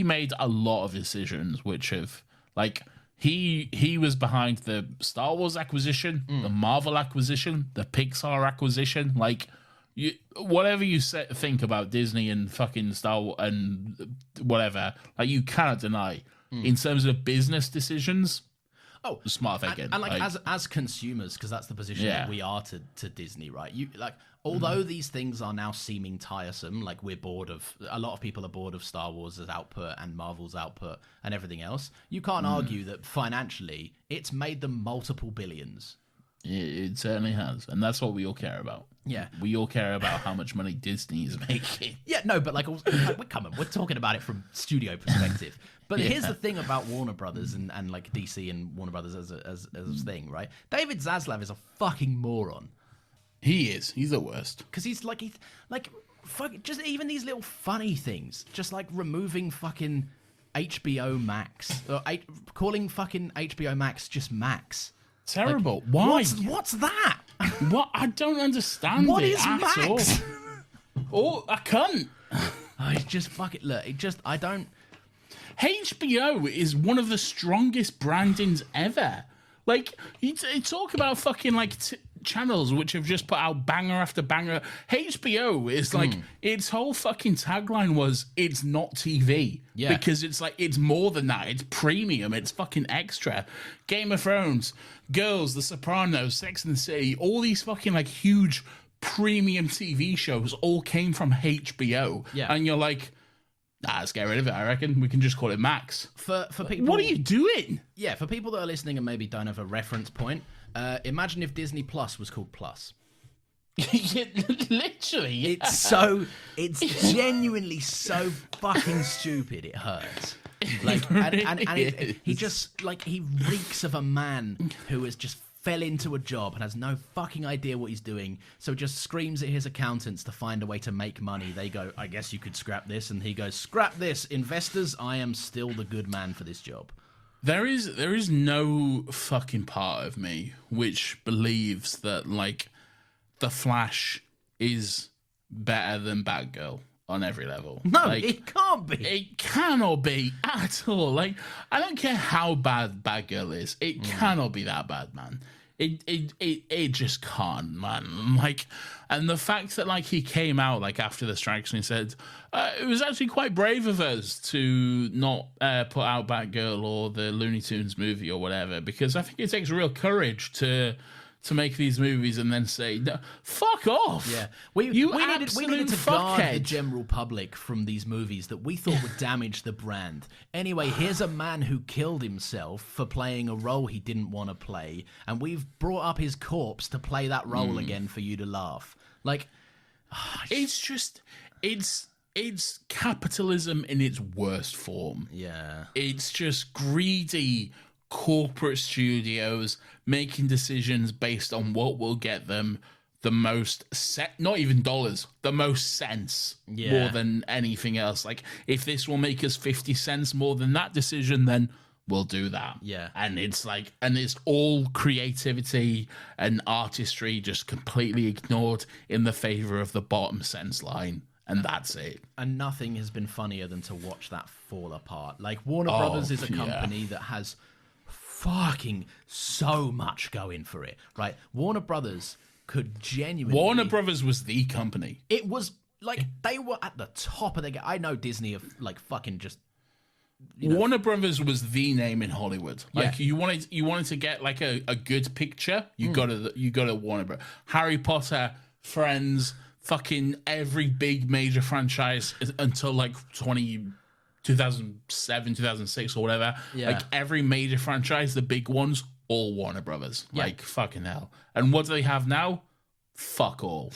S1: made a lot of decisions which have like he was behind the Star Wars acquisition, the Marvel acquisition, the Pixar acquisition. Like whatever you think about Disney and fucking Star Wars and whatever, like you cannot deny in terms of business decisions.
S2: Oh,
S1: smart thinking.
S2: And like as consumers, because that's the position that we are to Disney, right? You like, although these things are now seeming tiresome, like we're bored of, a lot of people are bored of Star Wars' output and Marvel's output and everything else. You can't argue that financially, it's made them multiple billions.
S1: It certainly has, and that's what we all care about.
S2: Yeah,
S1: we all care about how much money Disney is making.
S2: Yeah, no, but like we're talking about it from studio perspective. But here's the thing about Warner Brothers and like DC and Warner Brothers as a thing, right? David Zaslav is a fucking moron.
S1: He is. He's the worst.
S2: Because he's fuck, just even these little funny things, just like removing fucking HBO Max, or calling fucking HBO Max just Max.
S1: Terrible.
S2: Like,
S1: why?
S2: What's that?
S1: What? I don't understand
S2: what
S1: it
S2: is
S1: at
S2: Max?
S1: all. Oh, I can't.
S2: I just fucking look. I don't.
S1: HBO is one of the strongest brandings ever. Like you talk about fucking like channels which have just put out banger after banger. HBO is like its whole fucking tagline was it's not TV.
S2: Yeah.
S1: Because it's like it's more than that. It's premium. It's fucking extra. Game of Thrones, Girls, The Sopranos, Sex and the City, all these fucking like huge premium TV shows all came from HBO.
S2: Yeah.
S1: And you're like, let's get rid of it. I reckon we can just call it Max.
S2: For people,
S1: what are you doing?
S2: Yeah, for people that are listening and maybe don't have a reference point, imagine if Disney Plus was called Plus.
S1: Literally,
S2: it's genuinely so fucking stupid. It hurts. Like, he reeks of a man who has just fell into a job and has no fucking idea what he's doing, so just screams at his accountants to find a way to make money. They go, I guess you could scrap this, and he goes, scrap this, investors, I am still the good man for this job.
S1: There is no fucking part of me which believes that like the Flash is better than Batgirl on every level.
S2: No,
S1: like,
S2: it can't be.
S1: it cannot be at all. Like, I don't care how bad Batgirl is. It cannot be that bad, man. It just can't, man. Like, and the fact that like he came out like after the strikes and he said it was actually quite brave of us to not put out Batgirl or the Looney Tunes movie or whatever, because I think it takes real courage to make these movies and then say, no, fuck off.
S2: Yeah, we needed to guard the
S1: fuckhead.
S2: general public from these movies that we thought would damage the brand. Anyway, here's a man who killed himself for playing a role he didn't want to play, and we've brought up his corpse to play that role again for you to laugh. Like,
S1: It's just, it's capitalism in its worst form.
S2: yeah,
S1: It's just greedy corporate studios making decisions based on what will get them the most not even dollars, the most cents more than anything else. Like, if this will make us 50 cents more than that decision, then we'll do that.
S2: Yeah.
S1: And it's like, and it's all creativity and artistry just completely ignored in the favor of the bottom cents line. And that's it.
S2: and nothing has been funnier than to watch that fall apart. Like, Warner Brothers is a company that has fucking so much going for it, right? Warner Brothers could genuinely...
S1: Warner Brothers was the company.
S2: It was like they were at the top of their game. I know Disney have like fucking just...
S1: Warner Brothers was the name in Hollywood. Like,
S2: Yeah.
S1: you wanted to get like a good picture, you got to Warner Brothers. Harry Potter, Friends, fucking every big major franchise until like 2007, 2006 or whatever.
S2: Yeah.
S1: Like every major franchise, the big ones, all Warner Brothers. Like, fucking hell. And what do they have now? Fuck all.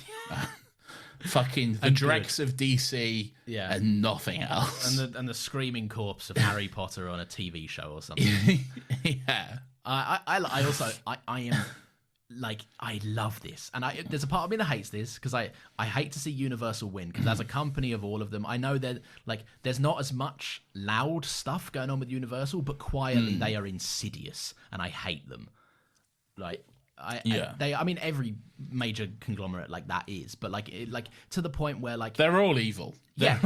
S1: Fucking the dregs of DC and nothing else.
S2: and the screaming corpse of Harry Potter on a TV show or something.
S1: Yeah.
S2: I also am like, I love this, and there's a part of me that hates this because I hate to see Universal win, because as a company of all of them, I know that like there's not as much loud stuff going on with Universal, but quietly they are insidious, and I hate them. Like, I mean every major conglomerate like that is, but like to the point where like
S1: they're all evil. They're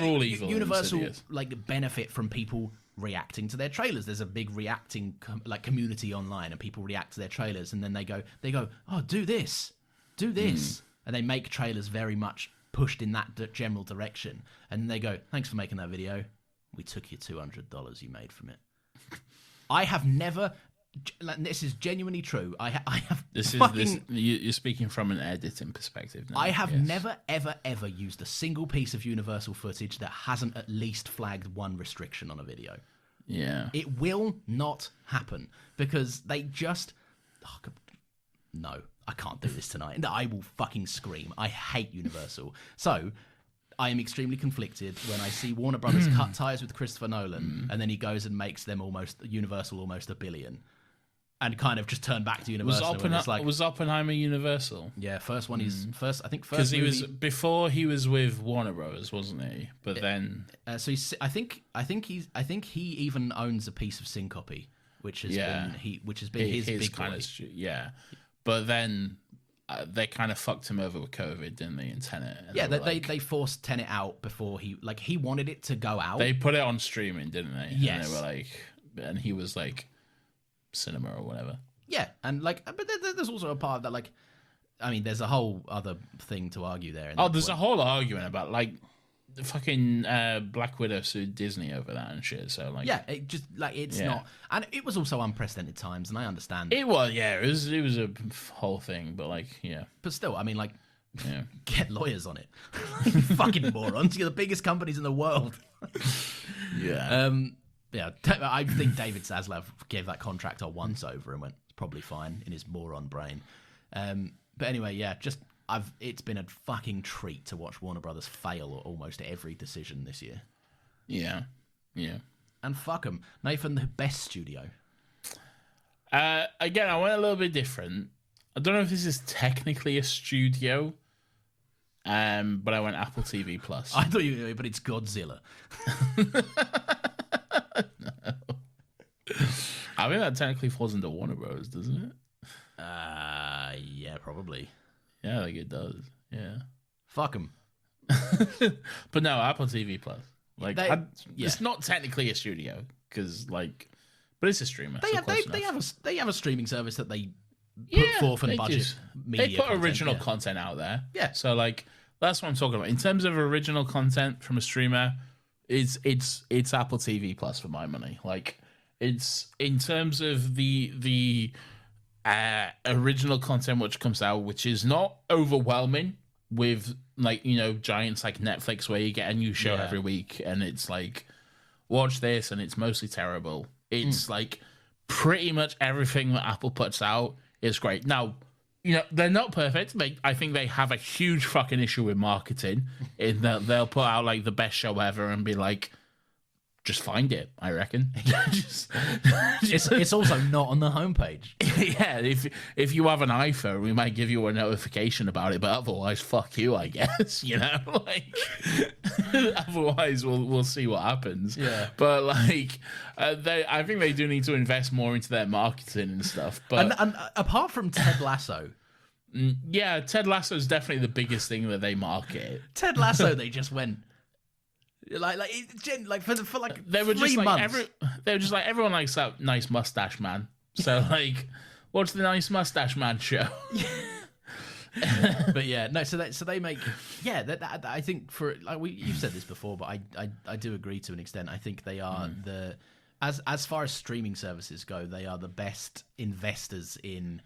S1: all evil.
S2: Universal
S1: and insidious.
S2: like benefit from people reacting to their trailers. There's a big reacting community online, and people react to their trailers, and then they go, oh, do this, and they make trailers very much pushed in that general direction, and they go, thanks for making that video. We took your $200 you made from it. I have never. This is genuinely true. I have.
S1: You're speaking from an editing perspective now.
S2: I have never, ever used a single piece of Universal footage that hasn't at least flagged one restriction on a video.
S1: Yeah.
S2: It will not happen because they just... no, I can't do this tonight. I will fucking scream. I hate Universal. So I am extremely conflicted when I see Warner Brothers cut ties with Christopher Nolan and then he goes and makes them Universal almost $1 billion. And kind of just turn back to Universal.
S1: Was Oppenheimer Universal?
S2: Yeah, first one is first. I think first
S1: because he was before he was with Warner Brothers, wasn't he? But then,
S2: so I think he even owns a piece of Syncope, which has been his big
S1: kind
S2: boy.
S1: of But then they kind of fucked him over with COVID, didn't they? In Tenet.
S2: Yeah, they forced Tenet out before he wanted it to go out.
S1: They put it on streaming, didn't they?
S2: Yes.
S1: And they were like, and he was like, cinema or whatever.
S2: Yeah, and like, but there's also a part of that, like, I mean, there's a whole other thing to argue there.
S1: There's a whole argument about like the fucking Black Widow sued Disney over that and shit. So like,
S2: yeah, it just like it's not, and it was also unprecedented times, and I understand
S1: it was. Yeah, it was a whole thing, but like, yeah,
S2: but still, I mean, like,
S1: yeah,
S2: get lawyers on it. You fucking morons! You're the biggest companies in the world.
S1: Yeah.
S2: Yeah, I think David Zaslav gave that contract a once over and went, it's probably fine in his moron brain. But anyway, yeah, it's been a fucking treat to watch Warner Brothers fail at almost every decision this year.
S1: Yeah, yeah.
S2: And fuck them. Nathan, the best studio.
S1: Again, I went a little bit different. I don't know if this is technically a studio, but I went Apple TV Plus.
S2: I thought but it's Godzilla.
S1: I think that technically falls into Warner Bros, doesn't it?
S2: Yeah, probably.
S1: Yeah, like it does. Yeah.
S2: Fuck them.
S1: But no, Apple TV Plus. Like,
S2: Yeah.
S1: it's not technically a studio because, like, but it's a streamer.
S2: They
S1: so
S2: have
S1: close
S2: they
S1: enough.
S2: have a streaming service that they put forth and
S1: they
S2: budget.
S1: just-
S2: Media
S1: They put
S2: content,
S1: original
S2: yeah.
S1: content out there.
S2: Yeah.
S1: So like that's what I'm talking about. In terms of original content from a streamer, it's Apple TV Plus for my money. Like it's in terms of the original content which comes out, which is not overwhelming with like, you know, giants like Netflix where you get a new show
S2: Yeah.
S1: every week and it's like watch this and it's mostly terrible. It's like pretty much everything that Apple puts out is great. Now, you know, they're not perfect. I think they have a huge fucking issue with marketing in that they'll put out like the best show ever and be like, just find it, I reckon.
S2: It's also not on the homepage.
S1: Yeah, if you have an iPhone, we might give you a notification about it, but otherwise, fuck you, I guess. You know, like otherwise, we'll see what happens.
S2: Yeah.
S1: But like, I think they do need to invest more into their marketing and stuff. But
S2: And apart from Ted Lasso,
S1: yeah, Ted Lasso is definitely the biggest thing that they market.
S2: Ted Lasso, they just went for like
S1: They were
S2: 3
S1: just like
S2: months.
S1: they were just like everyone likes that nice mustache man. So like, what's the nice mustache man show?
S2: But yeah, no. So they make That I think for like you've said this before, but I do agree to an extent. I think they are as far as streaming services go, they are the best investors in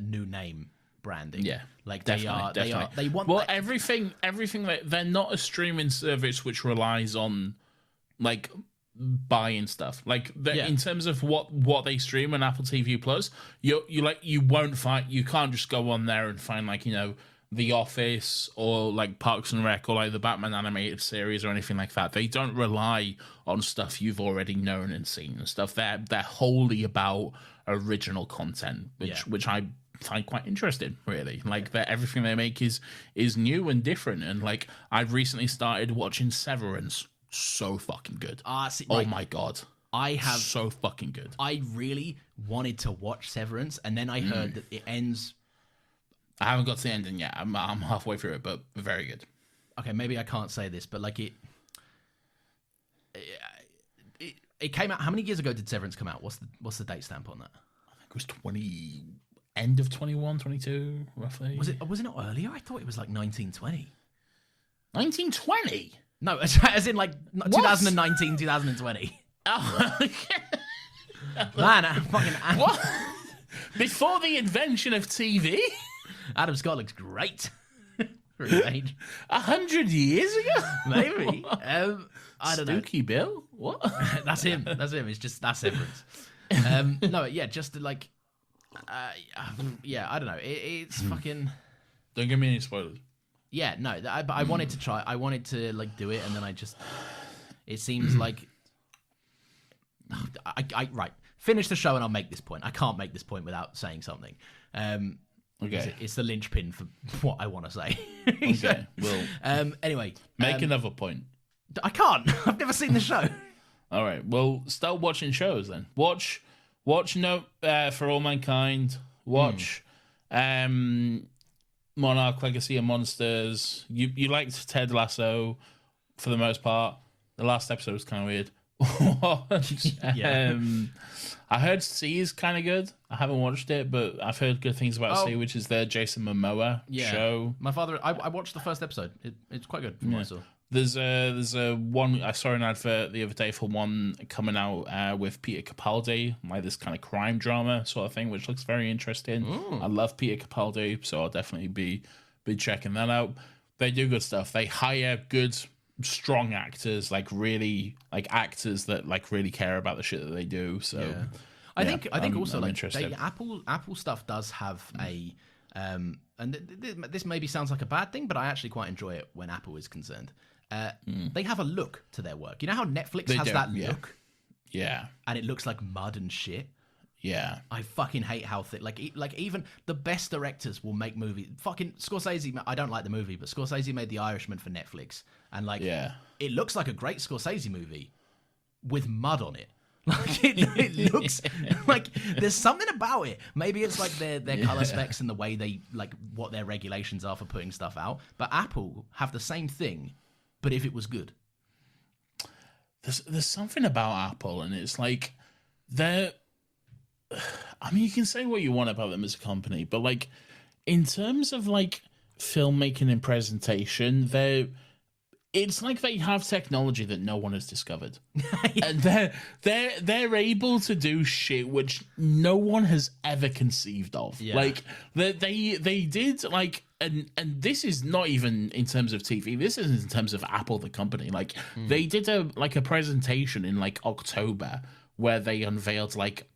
S2: new name branding.
S1: Yeah,
S2: like
S1: definitely.
S2: they want
S1: well
S2: like,
S1: everything that they're not a streaming service which relies on like buying stuff like in terms of what they stream on Apple TV Plus. You can't just go on there and find like, you know, The Office or like Parks and Rec or like the Batman animated series or anything like that. They don't rely on stuff you've already known and seen and stuff. They're wholly about original content, which I find quite interesting, really. Like that everything they make is new and different. And like I've recently started watching Severance. So fucking good. Oh my god.
S2: I have
S1: so fucking good.
S2: I really wanted to watch Severance, and then I heard that it ends.
S1: I haven't got to the ending yet. I'm halfway through it, but very good.
S2: Okay, maybe I can't say this, but like it came out. How many years ago did Severance come out? What's the date stamp on that?
S1: I think it was end of 21, 22, roughly.
S2: Was it not earlier? I thought it was like 1920.
S1: 1920?
S2: No, as in like 2019, 2020.
S1: Oh,
S2: Man, fucking
S1: what? Before the invention of TV?
S2: Adam Scott looks great for his age.
S1: 100 years ago?
S2: Maybe. I don't know.
S1: Stooky Bill? What?
S2: That's him. It's just that's Severance. No, yeah, just like, yeah, I don't know. It's fucking.
S1: Don't give me any spoilers.
S2: Yeah, no, but I wanted to try. I wanted to like do it, and then it seems like I right. Finish the show, and I'll make this point. I can't make this point without saying something.
S1: Okay,
S2: it's the linchpin for what I want to say.
S1: Okay, well,
S2: anyway,
S1: make another point.
S2: I can't. I've never seen the show.
S1: All right, well, start watching shows then. Watch No for All Mankind. Watch Monarch: Legacy of Monsters. You liked Ted Lasso for the most part. The last episode was kind of weird.
S2: Yeah.
S1: I heard C is kind of good. I haven't watched it, but I've heard good things about C, which is the Jason Momoa show.
S2: My father, I watched the first episode. It's quite good from what I saw.
S1: There's a one I saw an advert the other day for one coming out with Peter Capaldi, like this kind of crime drama sort of thing, which looks very interesting. I love Peter Capaldi, so I'll definitely be checking that out. They do good stuff. They hire good, strong actors, like really like actors that like really care about the shit that they do. So
S2: I think also
S1: I'm
S2: like
S1: interested.
S2: Apple stuff does have a and this maybe sounds like a bad thing, but I actually quite enjoy it when Apple is concerned. They have a look to their work. You know how Netflix has that look?
S1: Yeah.
S2: And it looks like mud and shit?
S1: Yeah.
S2: I fucking hate how like even the best directors will make movies. Fucking Scorsese, I don't like the movie, but Scorsese made The Irishman for Netflix. And like, it looks like a great Scorsese movie with mud on it. Like it looks like there's something about it. Maybe it's like their color specs and the way they like what their regulations are for putting stuff out. But Apple have the same thing, but if it was good.
S1: There's something about Apple, and it's like they're. I mean, you can say what you want about them as a company, but like in terms of like filmmaking and presentation, it's like they have technology that no one has discovered, and they're able to do shit which no one has ever conceived of.
S2: Yeah.
S1: Like they did like, and this is not even in terms of TV. This is in terms of Apple, the company. Like they did a presentation in like October where they unveiled like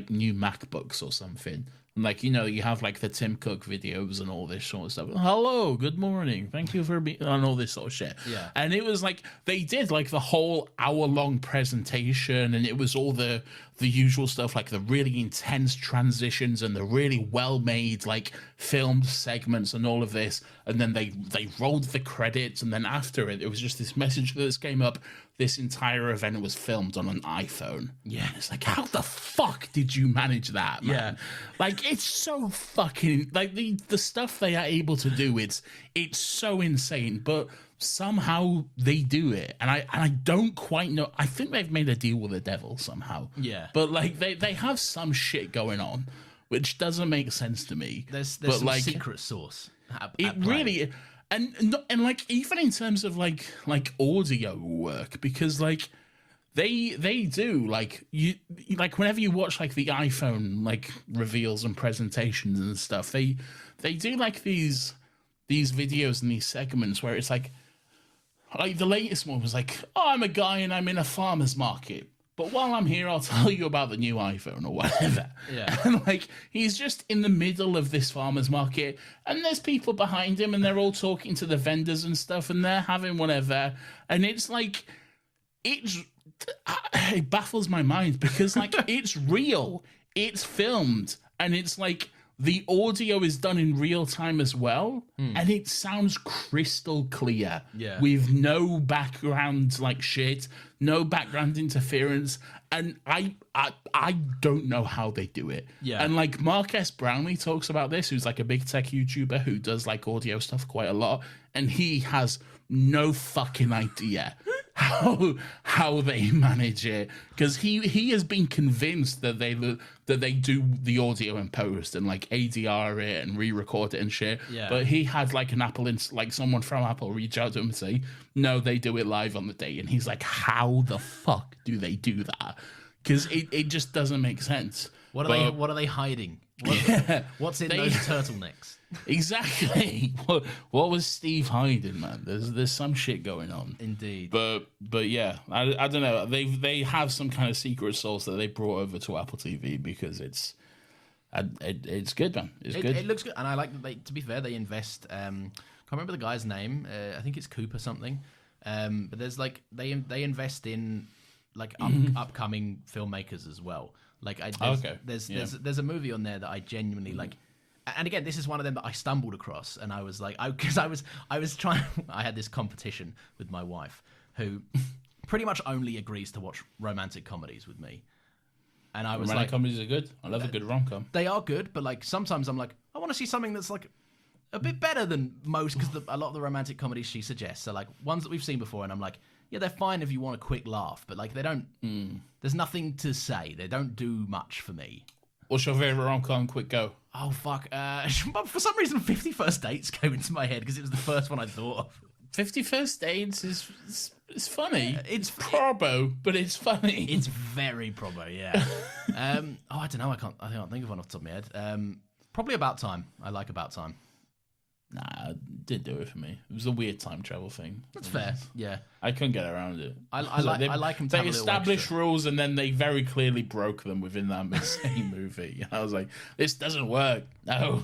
S1: new MacBooks or something. Like, you know, you have like the Tim Cook videos and all this sort of stuff. Hello, good morning, thank you for being, and all this sort of shit.
S2: Yeah.
S1: And it was like they did like the whole hour-long presentation, and it was all the usual stuff, like the really intense transitions and the really well-made like filmed segments and all of this. And then they rolled the credits, and then after it was just this message that came up. This entire event was filmed on an iPhone.
S2: Yeah.
S1: It's like, how the fuck did you manage that, man?
S2: Yeah.
S1: Like, it's so fucking, like, the stuff they are able to do, it's so insane, but somehow they do it. And I don't quite know. I think they've made a deal with the devil somehow.
S2: Yeah.
S1: But, like, they have some shit going on, which doesn't make sense to me.
S2: There's
S1: but,
S2: some
S1: like,
S2: secret sauce.
S1: it really, and like even in terms of like audio work, because like they do like you like whenever you watch like the iPhone like reveals and presentations and stuff, they do like these videos and these segments where it's like the latest one was like, oh, I'm a guy and I'm in a farmer's market. But while I'm here, I'll tell you about the new iPhone or whatever.
S2: Yeah.
S1: And like he's just in the middle of this farmer's market, and there's people behind him, and they're all talking to the vendors and stuff, and they're having whatever. And it's like, it baffles my mind because like it's real, it's filmed, and it's like the audio is done in real time as well, and it sounds crystal clear.
S2: Yeah.
S1: With no background like shit, no background interference, and I don't know how they do it.
S2: Yeah.
S1: And like Mark S. Brownlee talks about this, who's like a big tech YouTuber who does like audio stuff quite a lot, and he has no fucking idea how they manage it, because he has been convinced that they do the audio in post and like ADR it and re-record it and shit.
S2: Yeah.
S1: But he had like an Apple like someone from Apple reach out to him and say, no, they do it live on the day. And he's like, how the fuck do they do that? Because it just doesn't make sense.
S2: What are they hiding? What's in those turtlenecs?
S1: Exactly. What was Steve hiding, man? There's some shit going on.
S2: Indeed.
S1: But yeah, I don't know. They have some kind of secret sauce that they brought over to Apple TV because it's good, man. It's good.
S2: It looks good, and I like that. They, to be fair, they invest. Can't remember the guy's name. I think it's Cooper something. But there's like they invest in like upcoming filmmakers as well. Like there's a movie on there that I genuinely like. And again, this is one of them that I stumbled across, and I was like, because I was trying. I had this competition with my wife, who pretty much only agrees to watch romantic comedies with me. And I was
S1: romantic comedies are good. I love a good rom-com.
S2: They are good, but like sometimes I'm like, I want to see something that's like a bit better than most, because a lot of the romantic comedies she suggests are like ones that we've seen before, and I'm like, yeah, they're fine if you want a quick laugh, but like they don't. There's nothing to say. They don't do much for me.
S1: What's your favorite rom-com? Quick go.
S2: Oh fuck! For some reason, 50 First Dates came into my head because it was the first one I thought of.
S1: 50 First Dates is funny. It's probo, but it's funny.
S2: It's very probo, yeah. I don't know. I can't think of one off the top of my head. Probably About Time. I like About Time.
S1: Nah, it didn't do it for me. It was a weird time travel thing.
S2: That's fair. Yeah,
S1: I couldn't get around it.
S2: I like them.
S1: They established rules and then they very clearly broke them within that same movie. I was like, this doesn't work. No.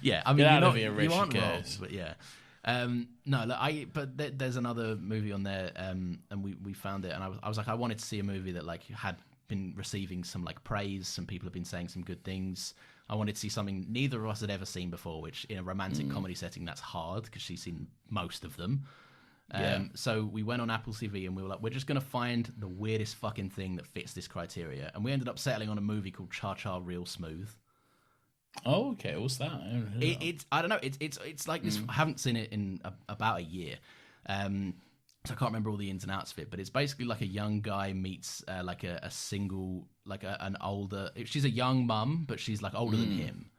S2: Yeah, I mean,
S1: Get out of here, Rich,
S2: you aren't
S1: who
S2: wrong,
S1: cares?
S2: but yeah. No, look, but there's another movie on there, and we found it, and I was like, I wanted to see a movie that like had been receiving some like praise, some people have been saying some good things. I wanted to see something neither of us had ever seen before, which in a romantic comedy setting, that's hard because she's seen most of them. So we went on Apple TV and we were like, we're just going to find the weirdest fucking thing that fits this criteria. And we ended up settling on a movie called Cha Cha Real Smooth.
S1: Oh, okay. What's that?
S2: I don't know. It's like this. I haven't seen it in about a year. So I can't remember all the ins and outs of it, but it's basically like a young guy meets like a single, like an older. She's a young mum, but she's like older than him.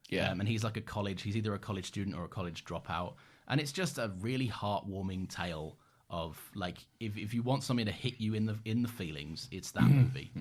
S1: Yeah,
S2: and he's like he's either a college student or a college dropout, and it's just a really heartwarming tale of like if you want something to hit you in the feelings, it's that movie.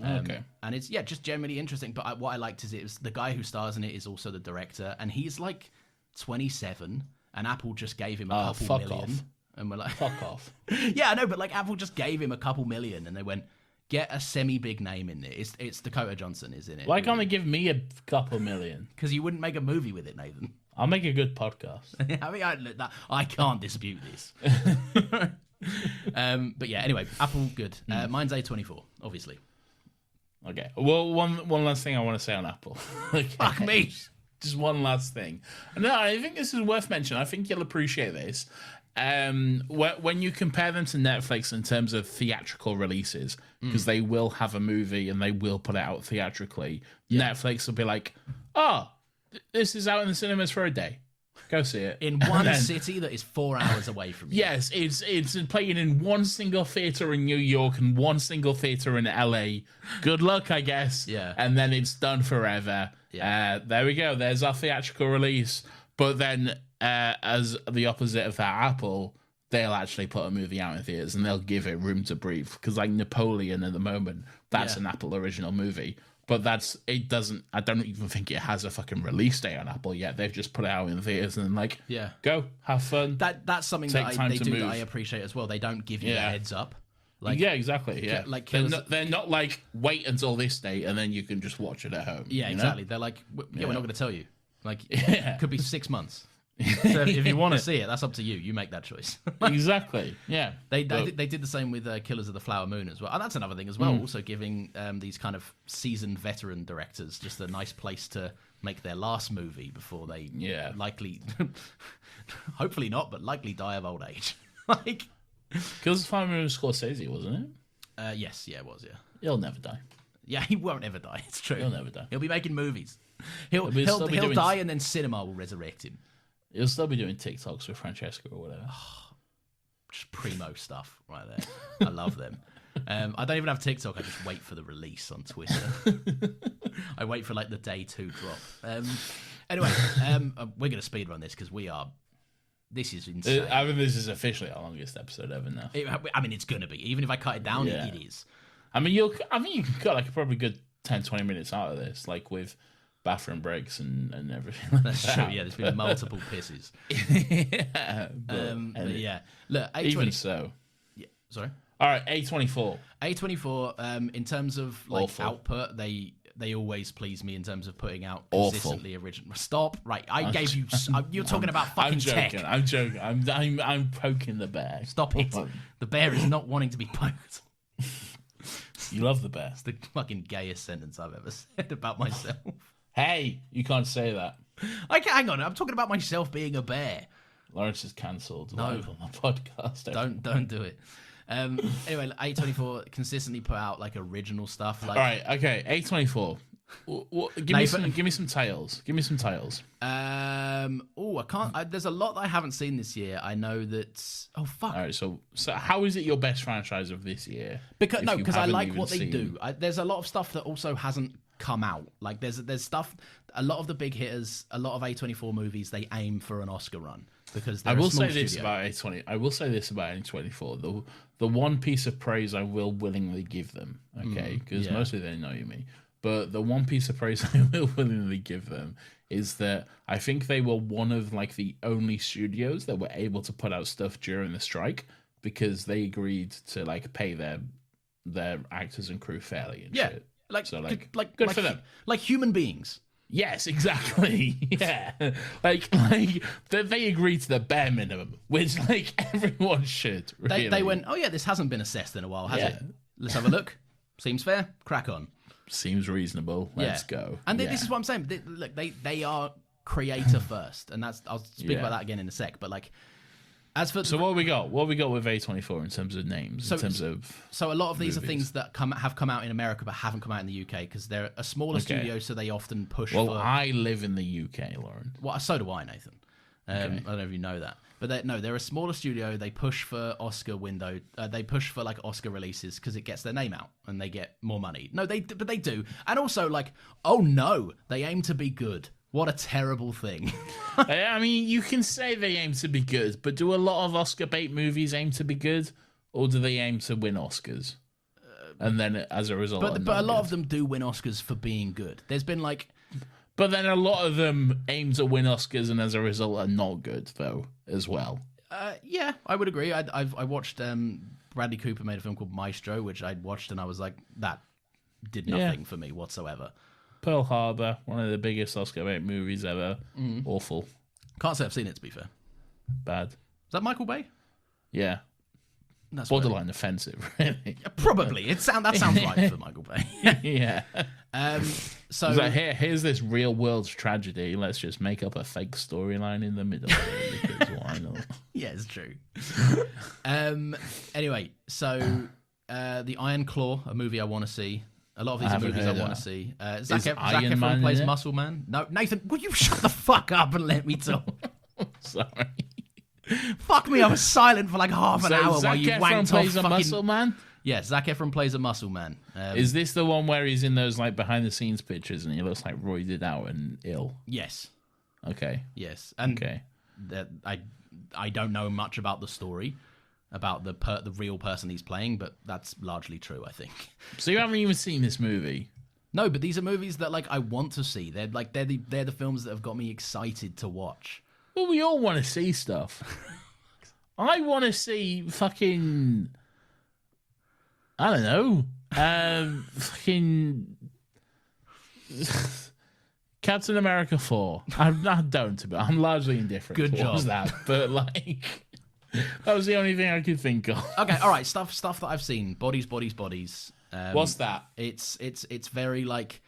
S1: Okay,
S2: and it's just generally interesting. But what I liked is it was the guy who stars in it is also the director, and he's like 27, and Apple just gave him a couple million.
S1: Off.
S2: And we're like,
S1: fuck off.
S2: Yeah, I know, but like Apple just gave him a couple million, and they went, get a semi-big name in it. It's Dakota Johnson is in it.
S1: Why can't they give me a couple million?
S2: Because you wouldn't make a movie with it, Nathan.
S1: I'll make a good podcast.
S2: I mean, I can't dispute this. But yeah, anyway, Apple, good. Mine's A24, obviously.
S1: Okay. Well, one last thing I want to say on Apple. Okay.
S2: Fuck me.
S1: Just one last thing. No, I think this is worth mentioning. I think you'll appreciate this. When you compare them to Netflix in terms of theatrical releases, because they will have a movie and they will put it out theatrically, Netflix will be like, oh, this is out in the cinemas for a day. Go see it.
S2: In one city that is 4 hours away from you.
S1: Yes, it's playing in one single theater in New York and one single theater in LA. Good luck, I guess.
S2: Yeah.
S1: And then it's done forever. Yeah. There we go. There's our theatrical release. But then, as the opposite of that, Apple, they'll actually put a movie out in theaters and they'll give it room to breathe. Because like Napoleon at the moment, that's an Apple original movie. But I don't even think it has a fucking release date on Apple yet. They've just put it out in theaters and like, go, have fun.
S2: That's something that I appreciate as well. They don't give you a heads up.
S1: Like, yeah, exactly. Yeah,
S2: like
S1: they're not like wait until this date and then you can just watch it at home.
S2: Yeah, exactly. They're like, we're not going to tell you. Like, it could be 6 months. So if you want to see it, that's up to you. You make that choice.
S1: Exactly. Yeah.
S2: They did the same with Killers of the Flower Moon as well. And that's another thing as well. Also giving these kind of seasoned veteran directors just a nice place to make their last movie before they likely, hopefully not, but likely die of old age. Like,
S1: Killers of the Flower Moon was Scorsese, wasn't
S2: it? Yes, it was. Yeah.
S1: He'll never die.
S2: Yeah, he won't ever die. It's true.
S1: He'll never die.
S2: He'll be making movies. He'll
S1: doing
S2: die and then cinema will resurrect him.
S1: He'll still be doing TikToks with Francesca or whatever.
S2: Just primo stuff right there. I love them. I don't even have TikTok. I just wait for the release on Twitter. I wait for like the day 2 drop. Anyway, we're going to speedrun this because this is insane.
S1: I mean, this is officially our longest episode ever now.
S2: I mean, it's going to be. Even if I cut it down, it is.
S1: I mean, I think you can cut like probably good 10, 20 minutes out of this, like with bathroom breaks and everything. Like
S2: That's true. Yeah, there's been multiple pisses. But yeah, look, A24.
S1: Even so.
S2: Yeah, sorry.
S1: All right, A24.
S2: A24. In terms of like output, they always please me in terms of putting out
S1: Awful.
S2: consistently original. Stop. Right, I gave you. You're talking about fucking tech.
S1: I'm joking. I'm poking the bear.
S2: Stop it. The bear is not wanting to be poked.
S1: You love the bear.
S2: It's the fucking gayest sentence I've ever said about myself.
S1: Hey, you can't say that.
S2: Hang on. I'm talking about myself being a bear.
S1: Lawrence is cancelled live on the podcast.
S2: Don't do it. Anyway, A24 consistently put out like original stuff. Like,
S1: all right, okay, A24. Give me some titles. Give me some titles.
S2: I can't. There's a lot that I haven't seen this year. I know that. Oh fuck.
S1: All right, so how is it your best franchise of this year?
S2: Because I like what they do. There's a lot of stuff that also hasn't come out. Like there's stuff. A lot of the big hitters, a lot of A24 movies, they aim for an Oscar run because
S1: I will say this about A20. I will say this about A24. The one piece of praise I will willingly give them. Okay, because mostly they know me. But the one piece of praise I will willingly give them is that I think they were one of like the only studios that were able to put out stuff during the strike because they agreed to like pay their actors and crew fairly and shit. Good for them.
S2: Like human beings.
S1: Yes, exactly. Yeah, like they agreed to the bare minimum, which like everyone should. Really.
S2: They went, oh yeah, this hasn't been assessed in a while, has it? Let's have a look. Seems fair. Crack on.
S1: Seems reasonable. Let's go.
S2: And this is what I'm saying. They are creator first, and I'll speak about that again in a sec. But like, As for
S1: So what we got? What we got with A24 in terms of names? In terms of
S2: so a lot of these
S1: movies?
S2: are things that have come out in America but haven't come out in the UK because they're a smaller studio, so they often push
S1: well,
S2: for.
S1: I live in the UK, Lauren.
S2: Well, so do I, Nathan. I don't know if you know that, but they're a smaller studio. They push for Oscar window. They push for like Oscar releases because it gets their name out and they get more money. No, but they do, and also like, oh no, they aim to be good. What a terrible thing.
S1: I mean, you can say they aim to be good, but do a lot of Oscar bait movies aim to be good, or do they aim to win Oscars? And then as a result,
S2: But a lot of them do win Oscars for being good. There's been like.
S1: But then a lot of them aim to win Oscars, and as a result, are not good though as well.
S2: Yeah, I would agree. I watched Bradley Cooper made a film called Maestro, which I watched, and I was like, that did nothing for me whatsoever.
S1: Pearl Harbor, one of the biggest Oscar bait movies ever. Awful,
S2: Can't say I've seen it, to be fair.
S1: bad.
S2: Is that Michael Bay?
S1: Yeah,
S2: That's
S1: borderline offensive, really.
S2: probably. That sounds right for Michael Bay.
S1: Yeah.
S2: So
S1: It's like, here's this real world tragedy. Let's just make up a fake storyline in the middle of it because why not?
S2: yeah, it's true. Anyway, so the Iron Claw, a movie I want to see. A lot of these are movies I want to see. Zac
S1: Iron
S2: Efron
S1: Man
S2: plays
S1: in it?
S2: Muscle Man. No, Nathan, will you shut the fuck up and let me talk?
S1: Sorry.
S2: Fuck me, I was silent for like half an hour
S1: Zac
S2: while you
S1: Efron
S2: wanked
S1: plays
S2: off
S1: a
S2: fucking...
S1: muscle man.
S2: Yeah, Zac Efron plays a muscle man.
S1: Is this the one where he's in those like behind the scenes pictures and he looks like roided out and ill?
S2: Yes,
S1: Okay.
S2: yes, and
S1: Okay.
S2: that I don't know much about the story, about the real person he's playing, but that's largely true, I think.
S1: So you haven't even seen this movie?
S2: No, but these are movies that like I want to see. They're the films that have got me excited to watch.
S1: Well, we all want to see stuff. I want to see fucking. I don't know. Fucking. Captain America 4. I don't, but I'm largely indifferent.
S2: Good
S1: towards
S2: job.
S1: that, but like. That was the only thing I could think of.
S2: Okay, all right, stuff that I've seen. Bodies.
S1: What's that?
S2: It's very like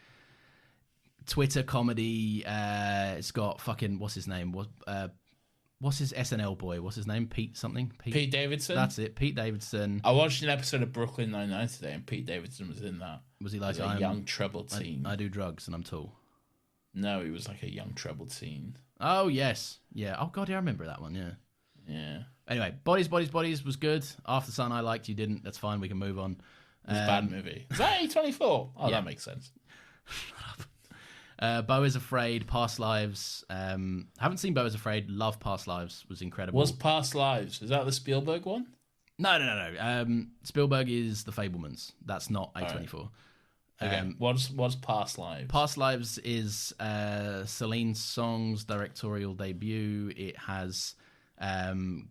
S2: Twitter comedy. It's got fucking what's his name? What's his SNL boy? What's his name? Pete something?
S1: Pete Davidson?
S2: That's it. Pete Davidson.
S1: I watched an episode of Brooklyn Nine-Nine today, and Pete Davidson was in that.
S2: Was he like
S1: He was a young troubled teen?
S2: I do drugs and I'm tall.
S1: No, he was like a young troubled teen.
S2: Oh yes, yeah. Oh god, yeah, I remember that one. Yeah.
S1: Yeah.
S2: Anyway, Bodies was good. After Sun, I liked. You didn't. That's fine. We can move on.
S1: It's a bad movie. Is that A24? Oh,
S2: Yeah.
S1: that makes sense.
S2: Beau is Afraid, Past Lives. Haven't seen Beau is Afraid. Love Past Lives. Was incredible.
S1: What's Past Lives? Is that the Spielberg one?
S2: No. Spielberg is The Fablemans. That's not A24.
S1: Okay. What's Past Lives?
S2: Past Lives is Celine Song's directorial debut. It has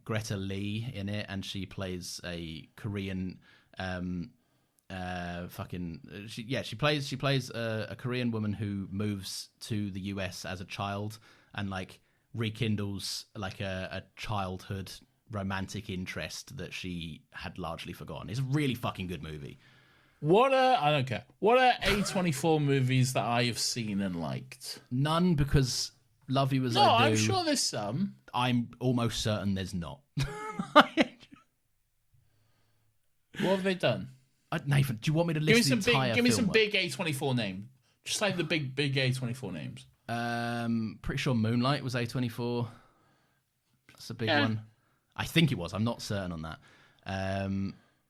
S2: Greta Lee in it, and she plays a Korean she plays a Korean woman who moves to the US as a child and like rekindles like a childhood romantic interest that she had largely forgotten. It's a really fucking good movie.
S1: I don't care. What are A24 movies that I have seen and liked?
S2: None, because love you as
S1: No,
S2: I do.
S1: I'm sure there's some.
S2: I'm almost certain there's not.
S1: What have they done?
S2: Nathan, do you want me to list the entire
S1: Give me
S2: film?
S1: some big A24 names. Just like the big A24 names.
S2: Pretty sure Moonlight was A24. That's a big one. I think it was. I'm not certain on that.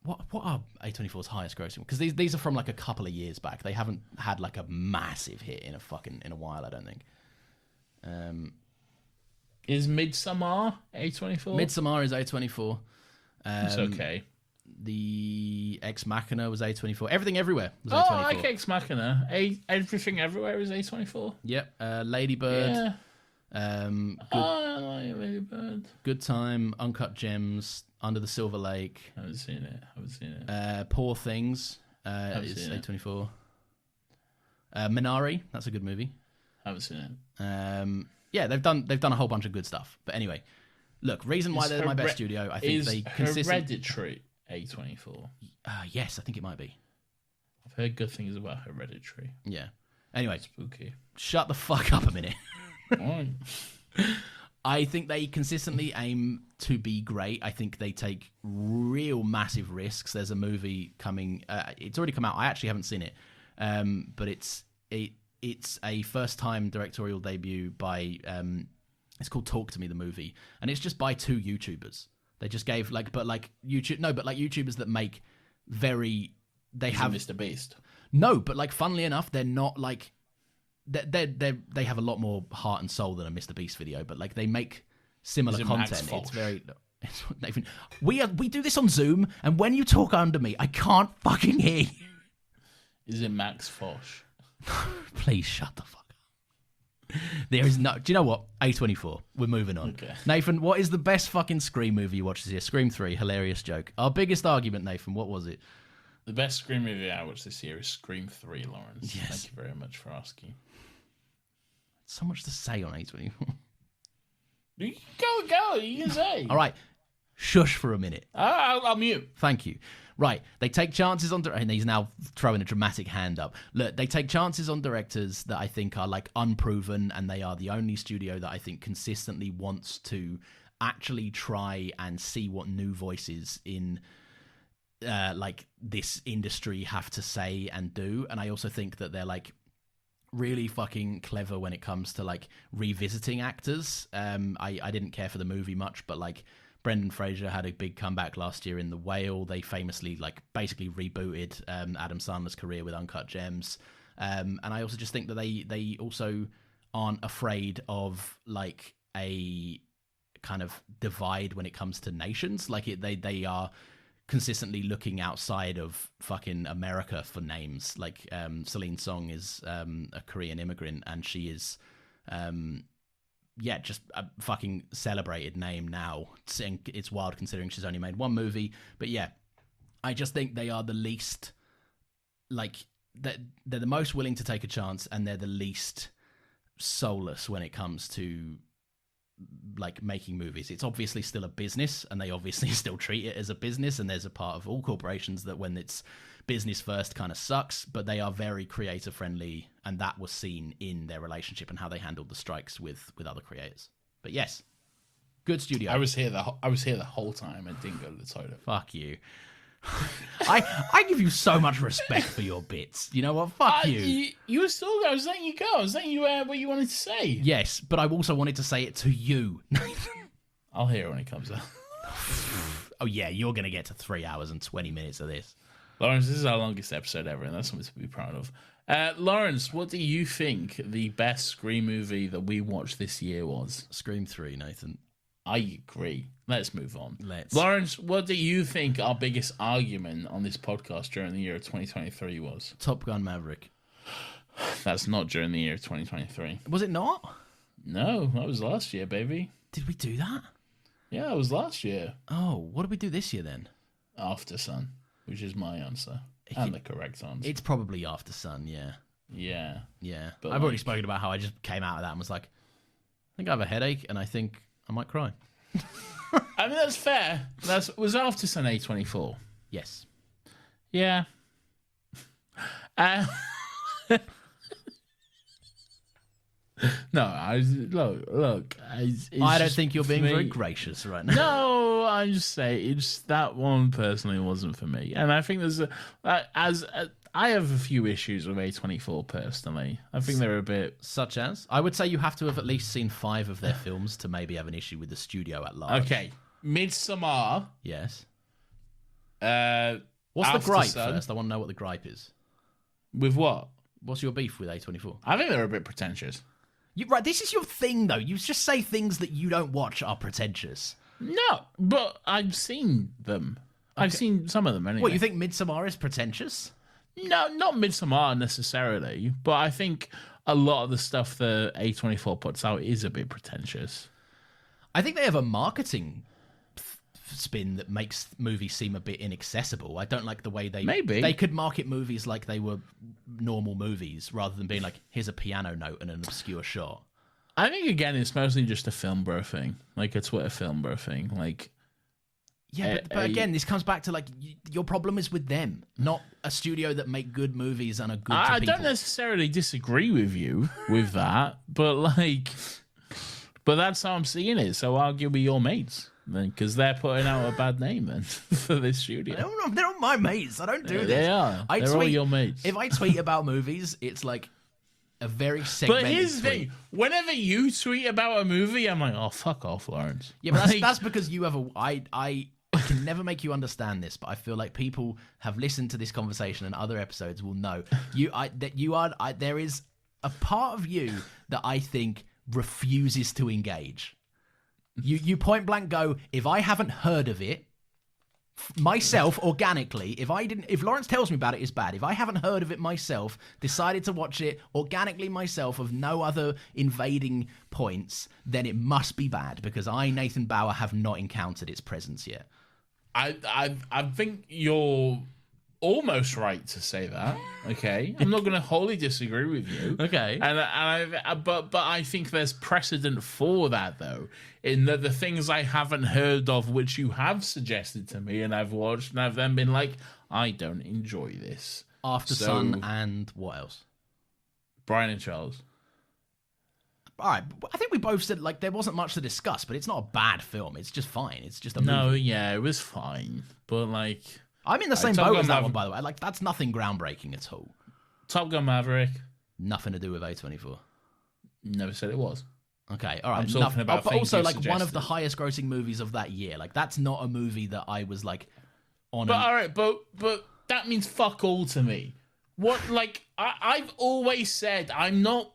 S2: What are A24's highest grossing? Because these are from like a couple of years back. They haven't had like a massive hit in a while. I don't think.
S1: Is Midsommar A24?
S2: Midsommar is A24.
S1: It's okay.
S2: The Ex Machina was A24. Everything Everywhere was
S1: Oh,
S2: A24.
S1: I like Ex Machina. Everything Everywhere is A24.
S2: Yep. Ladybird.
S1: Yeah.
S2: Good,
S1: I like Ladybird.
S2: Good Time. Uncut Gems. Under the Silver Lake.
S1: Haven't seen it.
S2: Poor Things. Is
S1: seen it.
S2: A24. Minari. That's a good movie.
S1: Haven't seen it.
S2: Yeah, they've done a whole bunch of good stuff. But anyway, look, reason why they're my best studio, I think they consistently.
S1: Hereditary A24?
S2: Yes, I think it might be.
S1: I've heard good things about Hereditary.
S2: Yeah. Anyway,
S1: Spooky.
S2: shut the fuck up a minute.
S1: Alright.
S2: I think they consistently aim to be great. I think they take real massive risks. There's a movie coming. It's already come out. I actually haven't seen it, but it's a first-time directorial debut by. It's called Talk to Me, the movie, and it's just by two YouTubers. They just gave YouTubers that make very. They have
S1: Mr. Beast.
S2: No, but funnily enough, they're not they have a lot more heart and soul than a Mr. Beast video, but they make similar content. It's very. Nathan, we do this on Zoom, and when you talk under me, I can't fucking hear you.
S1: Is it Max Fosh?
S2: Please shut the fuck up. There is no. Do you know what? A24. We're moving on.
S1: Okay.
S2: Nathan, what is the best fucking Scream movie you watched this year? Scream 3, hilarious joke. Our biggest argument, Nathan. What was it?
S1: The best Scream movie I watched this year is Scream 3, Lawrence.
S2: Yes.
S1: Thank you very much for asking.
S2: So much to say on A24.
S1: You can go. You can say.
S2: All right. Shush for a minute.
S1: I'll mute.
S2: Thank you. Right. They take chances on... And he's now throwing a dramatic hand up. Look, they take chances on directors that I think are unproven, and they are the only studio that I think consistently wants to actually try and see what new voices in... this industry have to say and do. And I also think that they're really fucking clever when it comes to revisiting actors. I didn't care for the movie much, but Brendan Fraser had a big comeback last year in The Whale. They famously basically rebooted Adam Sandler's career with Uncut Gems. And I also just think that they also aren't afraid of a kind of divide when it comes to nations. They are consistently looking outside of fucking America for names. Celine Song is a Korean immigrant, and she is just a fucking celebrated name now. It's wild considering she's only made one movie, but yeah, I just think they are the least they're the most willing to take a chance, and they're the least soulless when it comes to making movies. It's obviously still a business, and they obviously still treat it as a business, and there's a part of all corporations that when it's business first kind of sucks, but they are very creator friendly, and that was seen in their relationship and how they handled the strikes with other creators. But yes, good studio.
S1: I was here the whole time and didn't go to the toilet.
S2: Fuck you. I give you so much respect for your bits. You know what? Fuck you.
S1: You were still. I was letting you go. I was letting you what you wanted to say.
S2: Yes, but I also wanted to say it to you.
S1: I'll hear it when it comes out.
S2: Oh yeah, you're gonna get to 3 hours and 20 minutes of this.
S1: Lawrence, this is our longest episode ever, and that's something to be proud of. Lawrence, what do you think the best Scream movie that we watched this year was?
S2: Scream 3, Nathan.
S1: I agree. Let's move on.
S2: Let's.
S1: Lawrence, what do you think our biggest argument on this podcast during the year of 2023 was?
S2: Top Gun Maverick.
S1: That's not during the year of 2023.
S2: Was it not?
S1: No, that was last year, baby.
S2: Did we do that?
S1: Yeah, it was last year.
S2: Oh, what did we do this year then?
S1: After Sun, which is my answer. And the correct answer.
S2: It's probably After Sun, yeah.
S1: Yeah.
S2: Yeah.
S1: But
S2: I've already spoken about how I just came out of that and was like, I think I have a headache, and I think I might cry.
S1: I mean, that's fair. Was After Sun A24?
S2: Yes.
S1: Yeah. No, look.
S2: I don't think you're being very gracious right now.
S1: No, I'm just saying, that one personally wasn't for me, and I think there's I have a few issues with A24 personally. I think they're a bit...
S2: Such as? I would say you have to have at least seen 5 of their films to maybe have an issue with the studio at large.
S1: Okay. Midsommar.
S2: Yes.
S1: What's
S2: the gripe first? I want to know what the gripe is.
S1: With what?
S2: What's your beef with A24?
S1: I think they're a bit pretentious.
S2: Right, this is your thing, though. You just say things that you don't watch are pretentious.
S1: No, but I've seen them. Okay. I've seen some of them anyway.
S2: What, you think Midsommar is pretentious?
S1: No, not Midsommar necessarily, but I think a lot of the stuff that A24 puts out is a bit pretentious.
S2: I think they have a marketing spin that makes movies seem a bit inaccessible. I don't like the way they could market movies like they were normal movies rather than being like, here's a piano note and an obscure shot.
S1: I think, again, it's mostly just a film bro thing, like a Twitter film bro thing. Like,
S2: yeah, but again, this comes back to like your problem is with them, not a studio that make good movies and are good to people.
S1: I don't necessarily disagree with you with that, but like, But that's how I'm seeing it. So argue with your mates, then, because they're putting out a bad name then for this studio.
S2: They're all my mates. I don't do this.
S1: They are. They're all your mates.
S2: If I tweet about movies, it's like a very segmented
S1: But here's the
S2: tweet.
S1: thing: whenever you tweet about a movie, I'm like, "Oh, fuck off, Lawrence."
S2: Yeah, but
S1: Like,
S2: that's because you have a. I can never make you understand this, but I feel like people have listened to this conversation and other episodes will know there is a part of you that I think refuses to engage. You point blank go, if I haven't heard of it myself organically, if Lawrence tells me about it, it's bad. If I haven't heard of it myself, decided to watch it organically myself of no other invading points, then it must be bad because I, Nathan Bauer, have not encountered its presence yet.
S1: I think you're almost right to say that. Okay, I'm not going to wholly disagree with you.
S2: Okay,
S1: but I think there's precedent for that though, in that the things I haven't heard of, which you have suggested to me, and I've watched, and I've then been like, I don't enjoy this.
S2: After Sun and what else?
S1: Brian and Charles.
S2: All right, I think we both said like there wasn't much to discuss, but it's not a bad film. It's just fine. It's just a movie.
S1: No, yeah, it was fine, but like.
S2: I'm in the same boat as that one, by the way. Like, that's nothing groundbreaking at all.
S1: Top Gun Maverick.
S2: Nothing to do with A24.
S1: Never said it was.
S2: Okay, all right.
S1: I'm talking about
S2: but
S1: things
S2: also,
S1: you've
S2: like, one
S1: suggested.
S2: of the highest grossing movies of that year. Like, that's not a movie that I was, like, on.
S1: But, all right, but that means fuck all to me. What, like, I've always said I'm not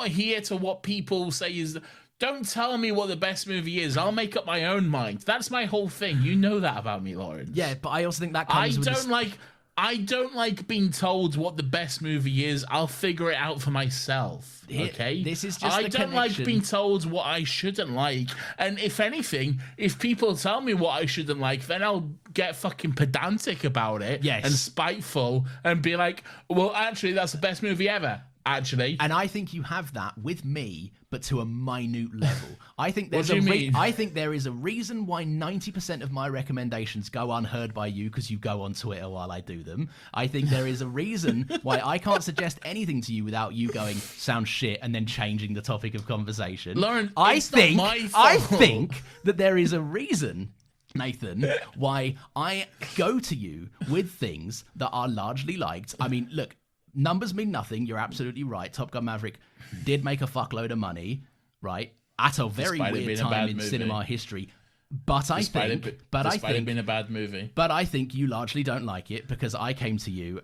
S1: here to what people say is... Don't tell me what the best movie is. I'll make up my own mind. That's my whole thing. You know that about me, Lawrence.
S2: Yeah, but I also think that comes with...
S1: I don't like being told what the best movie is. I'll figure it out for myself. Okay?
S2: This is just
S1: I
S2: the
S1: don't like
S2: connection.
S1: being told what I shouldn't like. And if anything, if people tell me what I shouldn't like, then I'll get fucking pedantic about it.
S2: Yes.
S1: And spiteful and be like, well, actually, that's the best movie ever. Actually.
S2: And I think you have that with me, but to a minute level. I think there's
S1: What do you mean?
S2: I think there is a reason why 90% of my recommendations go unheard by you because you go on Twitter while I do them. I think there is a reason why I can't suggest anything to you without you going sounds shit and then changing the topic of conversation.
S1: Lauren,
S2: I
S1: it's not my fault.
S2: think that there is a reason, Nathan, why I go to you with things that are largely liked. I mean, look, numbers mean nothing. You're absolutely right. Top Gun Maverick did make a fuckload of money, right? At a very
S1: Despite it
S2: weird
S1: being a
S2: time
S1: bad
S2: in
S1: movie.
S2: cinema history. But I
S1: Despite
S2: think
S1: it being a bad movie.
S2: but I think you largely don't like it because I came to you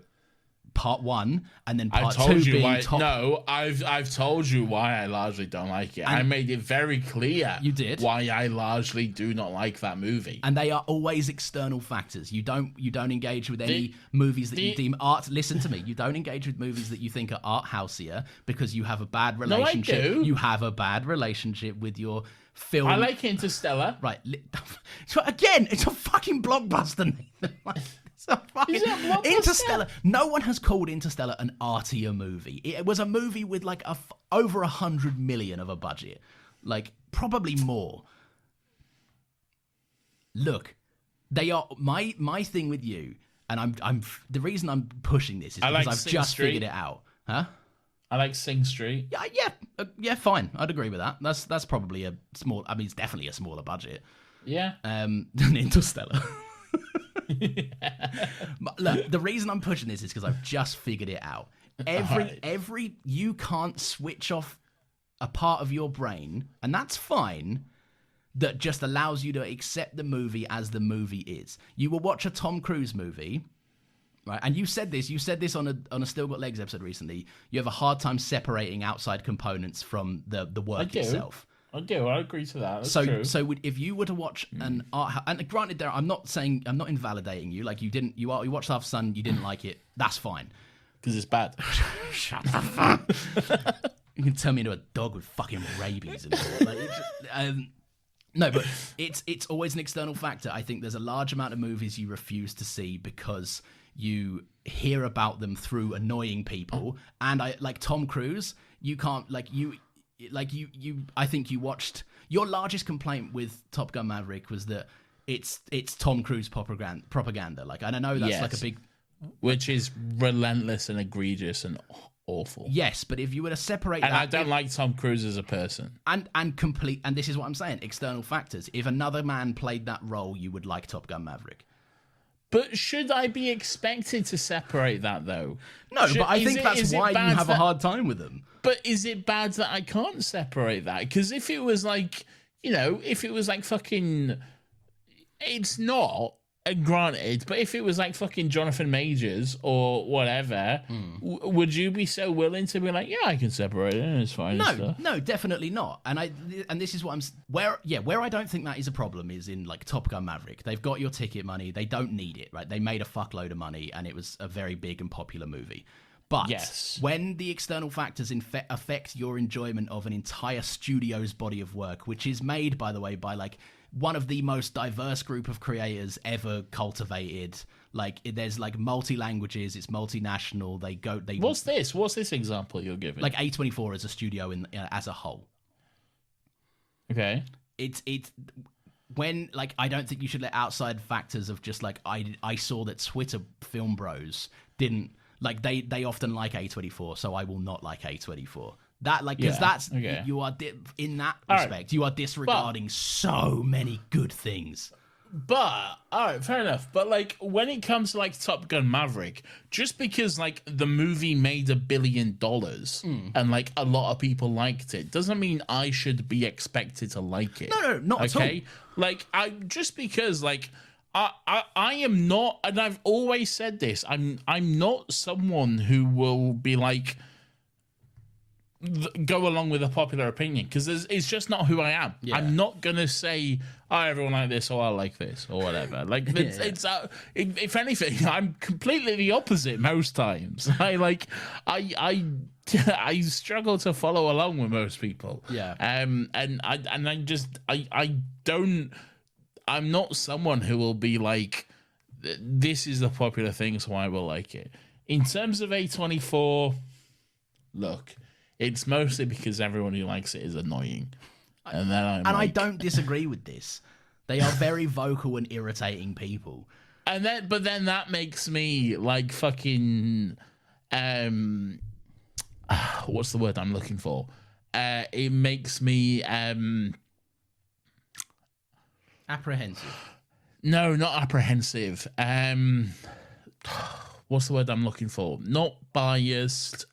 S2: part one and then
S1: I
S2: part
S1: told
S2: two
S1: you
S2: being
S1: why.
S2: top.
S1: No, I've told you why I largely don't like it. I made it very clear.
S2: You did?
S1: Why I largely do not like that movie.
S2: And they are always external factors. You don't engage with any movies that you deem art. Listen to me. You don't engage with movies that you think are art houseier because you have a bad relationship.
S1: do.
S2: You have a bad relationship with your film.
S1: I like Interstellar.
S2: Right. So again, it's a fucking blockbuster. It's a fucking
S1: Is it a blockbuster?
S2: Interstellar. No one has called Interstellar an artier movie. It was a movie with like over 100 million of a budget, like probably more. Look, they are my thing with you, and I'm the reason I'm pushing this is because
S1: like
S2: I've
S1: Sing
S2: just
S1: Street.
S2: figured it out, huh?
S1: I like Sing Street.
S2: Yeah, fine. I'd agree with that. That's probably a small. I mean, it's definitely a smaller budget
S1: Yeah.
S2: than Interstellar. But look, the reason I'm pushing this is because I've just figured it out. Every you can't switch off a part of your brain, and that's fine. That just allows you to accept the movie as the movie is. You will watch a Tom Cruise movie. Right, and you said this on a Still Got Legs episode recently. You have a hard time separating outside components from the work itself.
S1: I do. I agree to that. That's
S2: So
S1: true.
S2: if you were to watch an art, and granted, there, I'm not invalidating you. Like you watched Half Sun, you didn't like it. That's fine.
S1: Because it's bad.
S2: Shut the fuck. You can turn me into a dog with fucking rabies and all. Like, no, but it's always an external factor. I think there's a large amount of movies you refuse to see because you hear about them through annoying people. And I like Tom Cruise. You can't I think you watched your largest complaint with Top Gun Maverick was that it's Tom Cruise propaganda. Like, and I know that's like a
S1: Yes.
S2: big.
S1: Which is relentless and egregious and awful.
S2: Yes, but if you were to separate
S1: And
S2: that,
S1: I don't like Tom Cruise as a person.
S2: and this is what I'm saying, external factors. If another man played that role, you would like Top Gun Maverick.
S1: But should I be expected to separate that, though?
S2: No, but I think that's why you have a hard time with them.
S1: But is it bad that I can't separate that? Because if it was like, if it was like fucking... It's not, and granted, but if it was like fucking Jonathan Majors or whatever, would you be so willing to be like, yeah, I can separate it, it's fine.
S2: No, definitely not. And this is what where I don't think that is a problem is in like Top Gun Maverick. They've got your ticket money, they don't need it, right? They made a fuckload of money, and it was a very big and popular movie. But when the external factors affect your enjoyment of an entire studio's body of work, which is made, by the way, by like one of the most diverse group of creators ever cultivated. Like there's like multi-languages, it's multinational. What's
S1: this example you're giving?
S2: Like A24 as a studio as a whole.
S1: Okay.
S2: It's when like I don't think you should let outside factors of just like I saw that Twitter film bros didn't like they often like A24, so I will not like A24. That like because that's okay. You are in that respect right. You are disregarding so many good things.
S1: But all right, fair enough. But like when it comes to like Top Gun Maverick, just because like the movie made $1 billion and like a lot of people liked it, doesn't mean I should be expected to like it.
S2: No, not at all.
S1: Like just because like I am not, and I've always said this. I'm not someone who will be like. Go along with a popular opinion because it's just not who I am. Yeah. I'm not gonna say, "Oh, everyone like this," or "I like this," or whatever. Like if anything, I'm completely the opposite most times. I struggle to follow along with most people.
S2: Yeah.
S1: And I'm not someone who will be like, "This is the popular thing, so I will like it." In terms of A24, look. It's mostly because everyone who likes it is annoying. And then I
S2: don't disagree with this. They are very vocal and irritating people.
S1: But then that makes me like fucking what's the word I'm looking for? It makes me
S2: apprehensive.
S1: No, not apprehensive. What's the word I'm looking for? Not biased.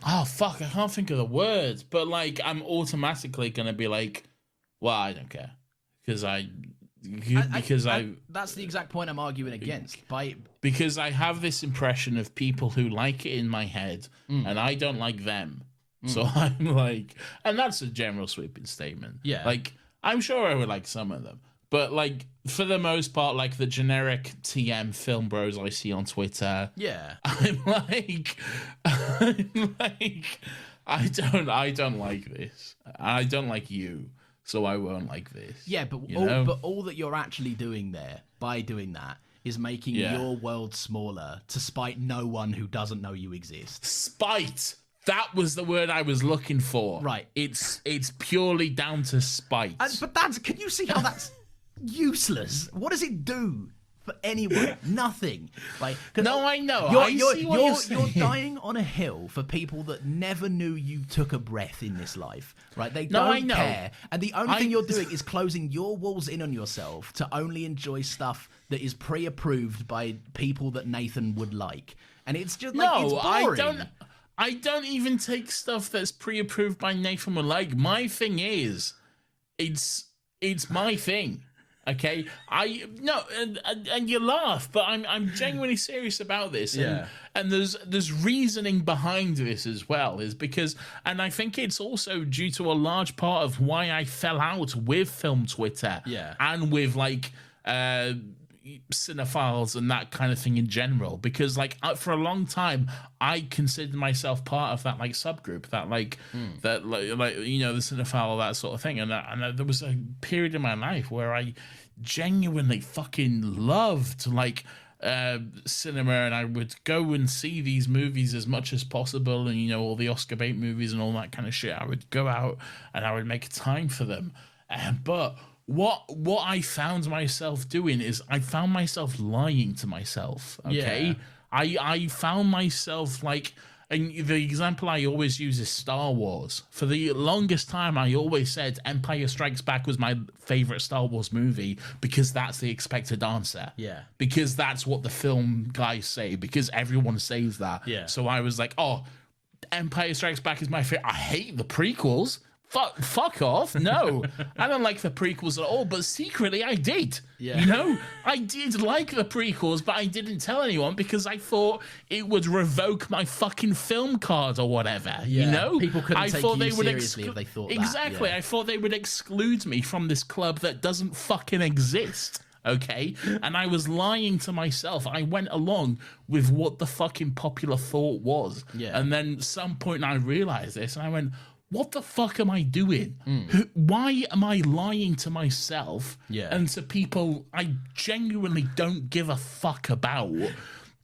S1: Oh, fuck, I can't think of the words, but, like, I'm automatically going to be like, well, I don't care. Because
S2: that's the exact point I'm arguing against.
S1: Because I have this impression of people who like it in my head, and I don't like them. So I'm like, and that's a general sweeping statement.
S2: Yeah.
S1: Like, I'm sure I would like some of them. But, like, for the most part, like, the generic TM film bros I see on Twitter...
S2: Yeah.
S1: I'm like, I don't like this. I don't like you, so I won't like this.
S2: Yeah, but all that you're actually doing there, by doing that, is making your world smaller to spite no one who doesn't know you exist.
S1: Spite! That was the word I was looking for.
S2: Right.
S1: It's purely down to spite.
S2: But can you see how that's... useless. What does it do for anyone? Nothing. Like
S1: no, I know.
S2: You're dying on a hill for people that never knew you took a breath in this life, right? They don't care, and the only thing you're doing is closing your walls in on yourself to only enjoy stuff that is pre-approved by people that Nathan would like, and it's just like it's boring.
S1: I don't even take stuff that's pre-approved by Nathan would like. My thing is, it's my thing. Okay, and you laugh, but I'm genuinely serious about this. And there's reasoning behind this as well, is because, and I think it's also due to a large part of why I fell out with film Twitter, and with like cinephiles and that kind of thing in general, because like for a long time I considered myself part of that like subgroup that like that like the cinephile, that sort of thing, and there was a period in my life where I genuinely fucking loved like cinema, and I would go and see these movies as much as possible, and all the Oscar bait movies and all that kind of shit. I would go out and I would make time for them, but what I found myself doing is I found myself lying to myself. Okay, I found myself like. And the example I always use is Star Wars. For the longest time, I always said Empire Strikes Back was my favorite Star Wars movie because that's the expected answer.
S2: Yeah.
S1: Because that's what the film guys say, because everyone says that.
S2: Yeah.
S1: So I was like, oh, Empire Strikes Back is my favorite. I hate the prequels. Fuck off. No, I don't like the prequels at all, but secretly I did.
S2: Yeah.
S1: You know, I did like the prequels, but I didn't tell anyone because I thought it would revoke my fucking film card or whatever.
S2: Yeah.
S1: You know,
S2: People couldn't
S1: I
S2: take
S1: thought
S2: you
S1: they would
S2: seriously if they thought that.
S1: exactly.
S2: Yeah.
S1: I thought they would exclude me from this club that doesn't fucking exist. Okay, and I was lying to myself. I went along with what the fucking popular thought was.
S2: Yeah.
S1: And then some point I realized this, and I went, what the fuck am I doing? Why am I lying to myself
S2: Yeah.
S1: and to people I genuinely don't give a fuck about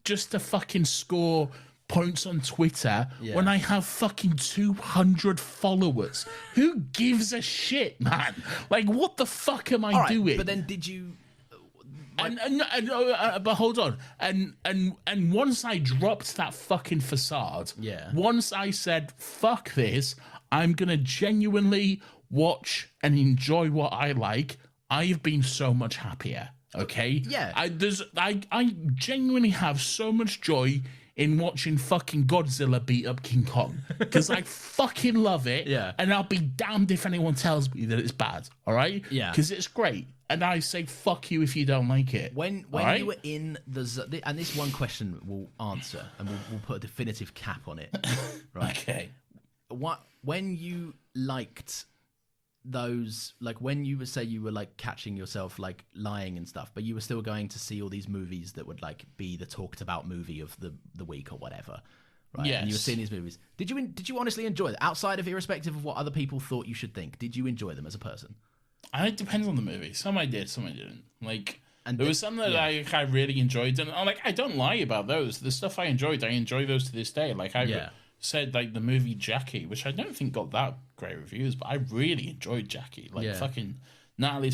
S1: just to fucking score points on Twitter when I have fucking 200 followers? Who gives a shit, man? Like, what the fuck am I doing?
S2: But then did you...
S1: But hold on, and once I dropped that fucking facade, once I said fuck this, I'm gonna genuinely watch and enjoy what I like, I've been so much happier. Okay, I genuinely have so much joy in watching fucking Godzilla beat up King Kong because I fucking love it. And I'll be damned if anyone tells me that it's bad. All right, because it's great. And I say fuck you if you don't like it.
S2: When you were in the and this one question will answer, and we'll put a definitive cap on it, right?
S1: Okay.
S2: When you liked those, like when you would say you were like catching yourself like lying and stuff, but you were still going to see all these movies that would like be the talked about movie of the week or whatever, right?
S1: Yes.
S2: And you were seeing these movies. Did you honestly enjoy it outside of irrespective of what other people thought you should think? Did you enjoy them as a person?
S1: It depends on the movie. Some I did, some I didn't. Like, and there was some that I really enjoyed, and I don't lie about those. The stuff I enjoy those to this day. Like I said, like the movie Jackie, which I don't think got that great reviews, but I really enjoyed Jackie. Like fucking Natalie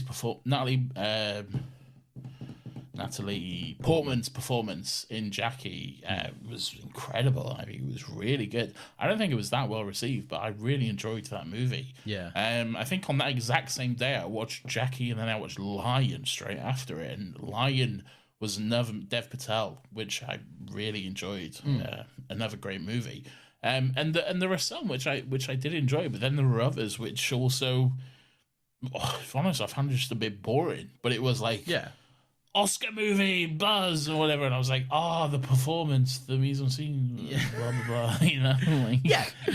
S1: Portman's performance in Jackie was incredible. I mean, it was really good. I don't think it was that well received, but I really enjoyed that movie. I think on that exact same day I watched Jackie, and then I watched Lion straight after it, and Lion was another Dev Patel, which I really enjoyed. Another great movie. And there are some which I did enjoy, but then there were others which also, if honest, I found just a bit boring. But it was like Oscar movie, buzz, or whatever, and I was like, the performance, the mise en scene, blah blah blah, you know? Like,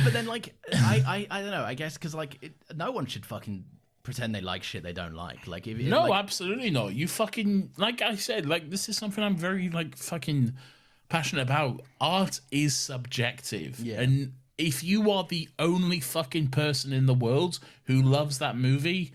S2: but then like I don't know, I guess because like no one should fucking pretend they like shit they don't like. Like if
S1: no, absolutely not. You fucking, like I said, like this is something I'm very like fucking passionate about. Art is subjective, and if you are the only fucking person in the world who loves that movie,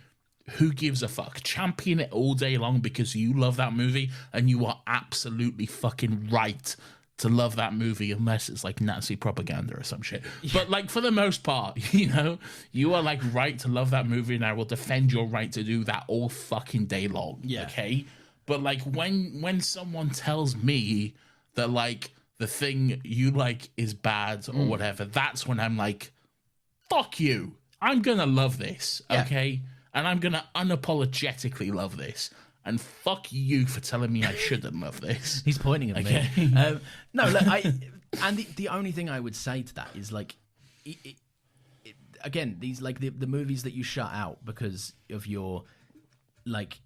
S1: who gives a fuck? Champion it all day long because you love that movie, and you are absolutely fucking right to love that movie, unless it's like Nazi propaganda or some shit. But like for the most part, you know, you are like right to love that movie, and I will defend your right to do that all fucking day long. Okay? But like when someone tells me that like the thing you like is bad or whatever, that's when I'm like, fuck you. I'm gonna love this, okay? And I'm gonna unapologetically love this. And fuck you for telling me I shouldn't love this.
S2: He's pointing at me. No, look, and the only thing I would say to that is like, again, these like the movies that you shut out because of your like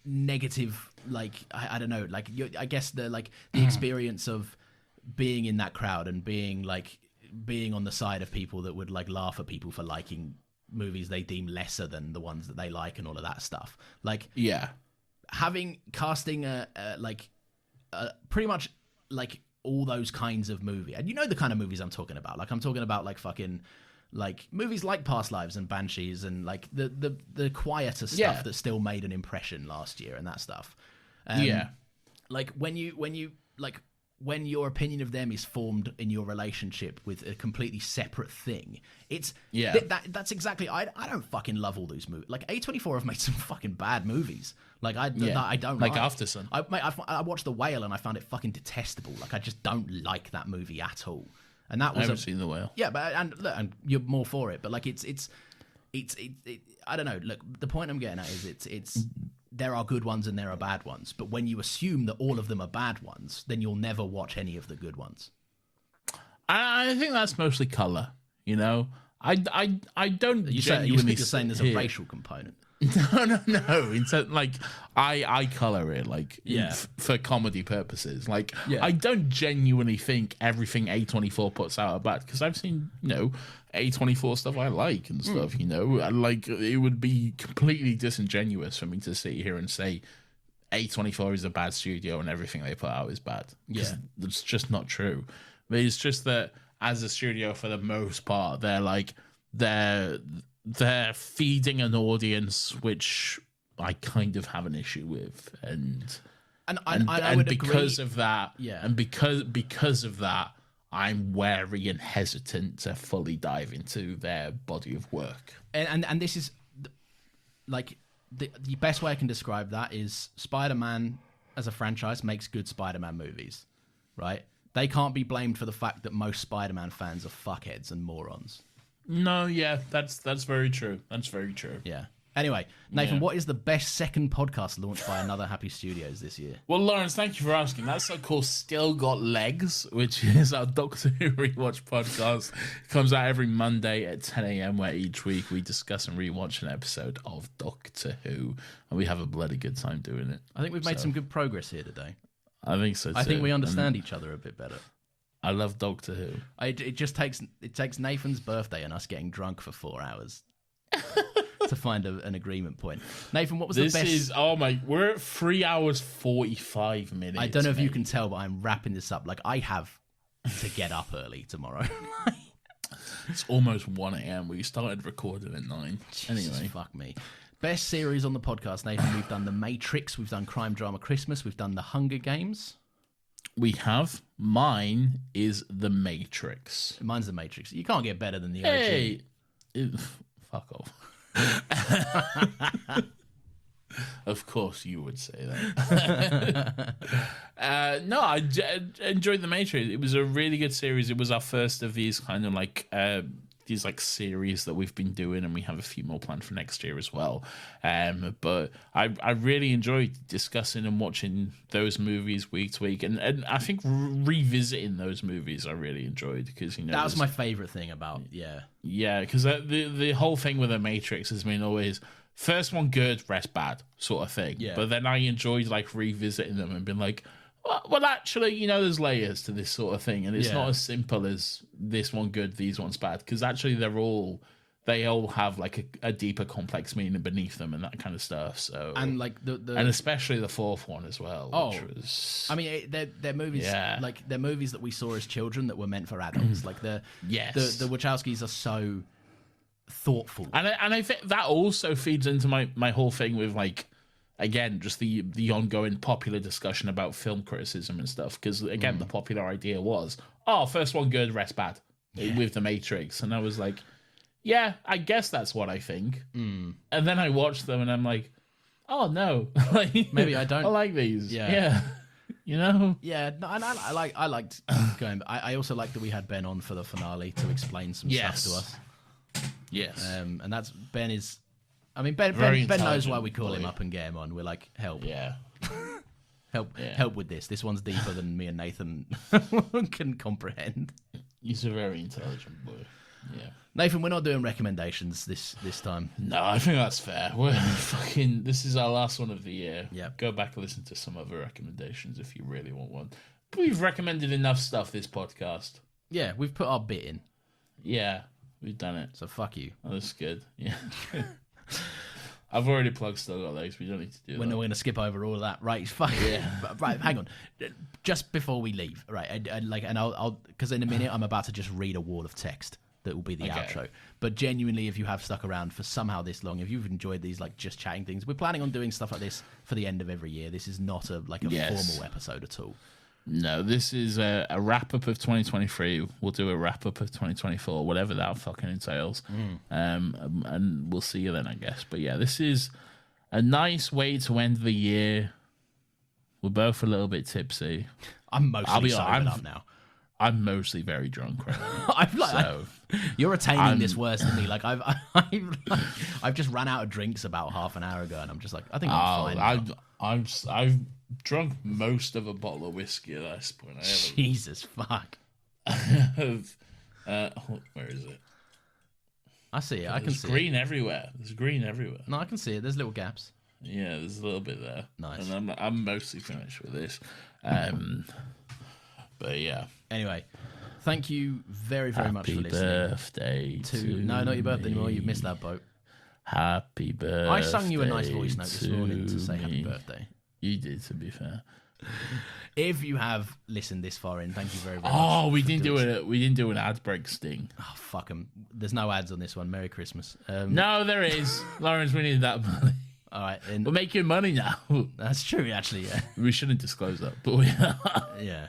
S2: negative, like I don't know, like I guess the experience of being in that crowd and being on the side of people that would like laugh at people for liking movies they deem lesser than the ones that they like and all of that stuff. Like casting pretty much like all those kinds of movie, and you know the kind of movies I'm talking about. Like I'm talking about like fucking like movies like Past Lives and Banshees and like the quieter stuff that still made an impression last year and that stuff. Like when you like when your opinion of them is formed in your relationship with a completely separate thing, it's that's exactly. I don't fucking love all those movies. Like A24 have made some fucking bad movies. Like I don't
S1: like Aftersun.
S2: I watched The Whale and I found it fucking detestable. Like I just don't like that movie at all. And that was
S1: I haven't seen The Whale.
S2: Yeah, but and you're more for it. But like it's I don't know. Look, the point I'm getting at is it's there are good ones and there are bad ones. But when you assume that all of them are bad ones, then you'll never watch any of the good ones.
S1: I think that's mostly color. You know, I don't.
S2: You're saying there's a racial component.
S1: No. Like I color it like for comedy purposes. Like I don't genuinely think everything A24 puts out are bad because I've seen A24 stuff I like and stuff. Like it would be completely disingenuous for me to sit here and say A24 is a bad studio and everything they put out is bad. Yeah, that's just not true. But it's just that as a studio, for the most part, they're feeding an audience which I kind of have an issue with, and because of that, and because of that, I'm wary and hesitant to fully dive into their body of work.
S2: And this is like the best way I can describe that is Spider-Man as a franchise makes good Spider-Man movies, right? They can't be blamed for the fact that most Spider-Man fans are fuckheads and morons.
S1: No, yeah, that's very true. That's very true.
S2: Yeah. Anyway, Nathan, what is the best second podcast launched by Another Happy Studios this year?
S1: Well, Lawrence, thank you for asking. That's called Still Got Legs, which is our Doctor Who rewatch podcast. It comes out every Monday at 10 a.m, where each week we discuss and rewatch an episode of Doctor Who, and we have a bloody good time doing it.
S2: I think we've made some good progress here today.
S1: I think so too.
S2: I think we understand each other a bit better.
S1: I love Doctor Who.
S2: It takes Nathan's birthday and us getting drunk for 4 hours to find an agreement point. Nathan, what was the best?
S1: We're at 3 hours 45 minutes.
S2: I don't know if you can tell, but I'm wrapping this up. Like I have to get up early tomorrow.
S1: It's almost 1 a.m. We started recording at 9.
S2: Jesus,
S1: anyway,
S2: fuck me. Best series on the podcast, Nathan. We've done The Matrix. We've done Crime Drama Christmas. We've done The Hunger Games.
S1: We have. Mine is The Matrix.
S2: Mine's The Matrix. You can't get better than the
S1: OG. Fuck off. Of course you would say that. No, I enjoyed The Matrix. It was a really good series. It was our first of these kind of like these like series that we've been doing, and we have a few more planned for next year as well. But I really enjoyed discussing and watching those movies week to week, and I think revisiting those movies I really enjoyed because
S2: that was my favorite thing about
S1: because the whole thing with The Matrix has been always first one good, rest bad sort of thing. Yeah. But then I enjoyed like revisiting them and being like, well, actually, there's layers to this sort of thing, and it's not as simple as this one good, these ones bad, because actually they all have like a deeper, complex meaning beneath them and that kind of stuff. So
S2: and like
S1: and especially the fourth one as well. Which was,
S2: I mean, they're movies like they're movies that we saw as children that were meant for adults. Like the Wachowskis are so thoughtful,
S1: and I think that also feeds into my whole thing with like. Again, just the ongoing popular discussion about film criticism and stuff. Because, again, the popular idea was, first one good, rest bad with The Matrix. And I was like, yeah, I guess that's what I think. And then I watched them and I'm like, oh, no. Like,
S2: maybe I don't.
S1: I like these.
S2: Yeah.
S1: Yeah,
S2: no, and I liked going. But I also liked that we had Ben on for the finale to explain some stuff to us.
S1: Yes.
S2: And that's Ben is... I mean, Ben knows why we call him up and get him on. We're like, help.
S1: Yeah.
S2: help with this. This one's deeper than me and Nathan can comprehend.
S1: He's a very intelligent boy. Yeah.
S2: Nathan, we're not doing recommendations this time.
S1: No, I think that's fair. This is our last one of the year.
S2: Yeah.
S1: Go back and listen to some other recommendations if you really want one. We've recommended enough stuff this podcast.
S2: Yeah, we've put our bit in.
S1: Yeah, we've done it.
S2: So fuck you.
S1: Oh, that's good. Yeah. I've already plugged Still Got Legs. We don't need to do that.
S2: We're going to skip over all of that. Right, fuck.
S1: Yeah.
S2: Right, hang on. Just before we leave, right, I'll because in a minute I'm about to just read a wall of text that will be the outro. But genuinely, if you have stuck around for somehow this long, if you've enjoyed these like just chatting things, we're planning on doing stuff like this for the end of every year. This is not a formal episode at all.
S1: No, this is a wrap up of 2023. We'll do a wrap up of 2024, whatever that fucking entails. And we'll see you then, I guess. But yeah, this is a nice way to end the year. We're both a little bit tipsy.
S2: I'm mostly sobered up now.
S1: I'm mostly very drunk right now.
S2: You're retaining this worse than me. Like I've just ran out of drinks about half an hour ago, and I'm just like, I think I'm fine.
S1: I've drunk most of a bottle of whiskey at this point.
S2: Jesus fuck.
S1: Where is it?
S2: I see it. I can see it.
S1: There's green everywhere. There's green everywhere.
S2: No, I can see it. There's little gaps.
S1: Yeah, there's a little bit there.
S2: Nice.
S1: And I'm mostly finished with this. But yeah.
S2: Anyway, thank you very, very much for listening.
S1: Happy birthday to
S2: No, not your birthday anymore. You've missed that boat.
S1: Happy birthday.
S2: I sung you a nice voice note this morning to say happy birthday.
S1: You did, to be fair.
S2: If you have listened this far in, thank you very, very much.
S1: Oh, we didn't do an ad break sting.
S2: Oh, fuck 'em. There's no ads on this one. Merry Christmas.
S1: No, there is. Lawrence, we need that money.
S2: All right.
S1: We're making money now.
S2: That's true, actually, yeah.
S1: We shouldn't disclose that, but we are.
S2: Yeah.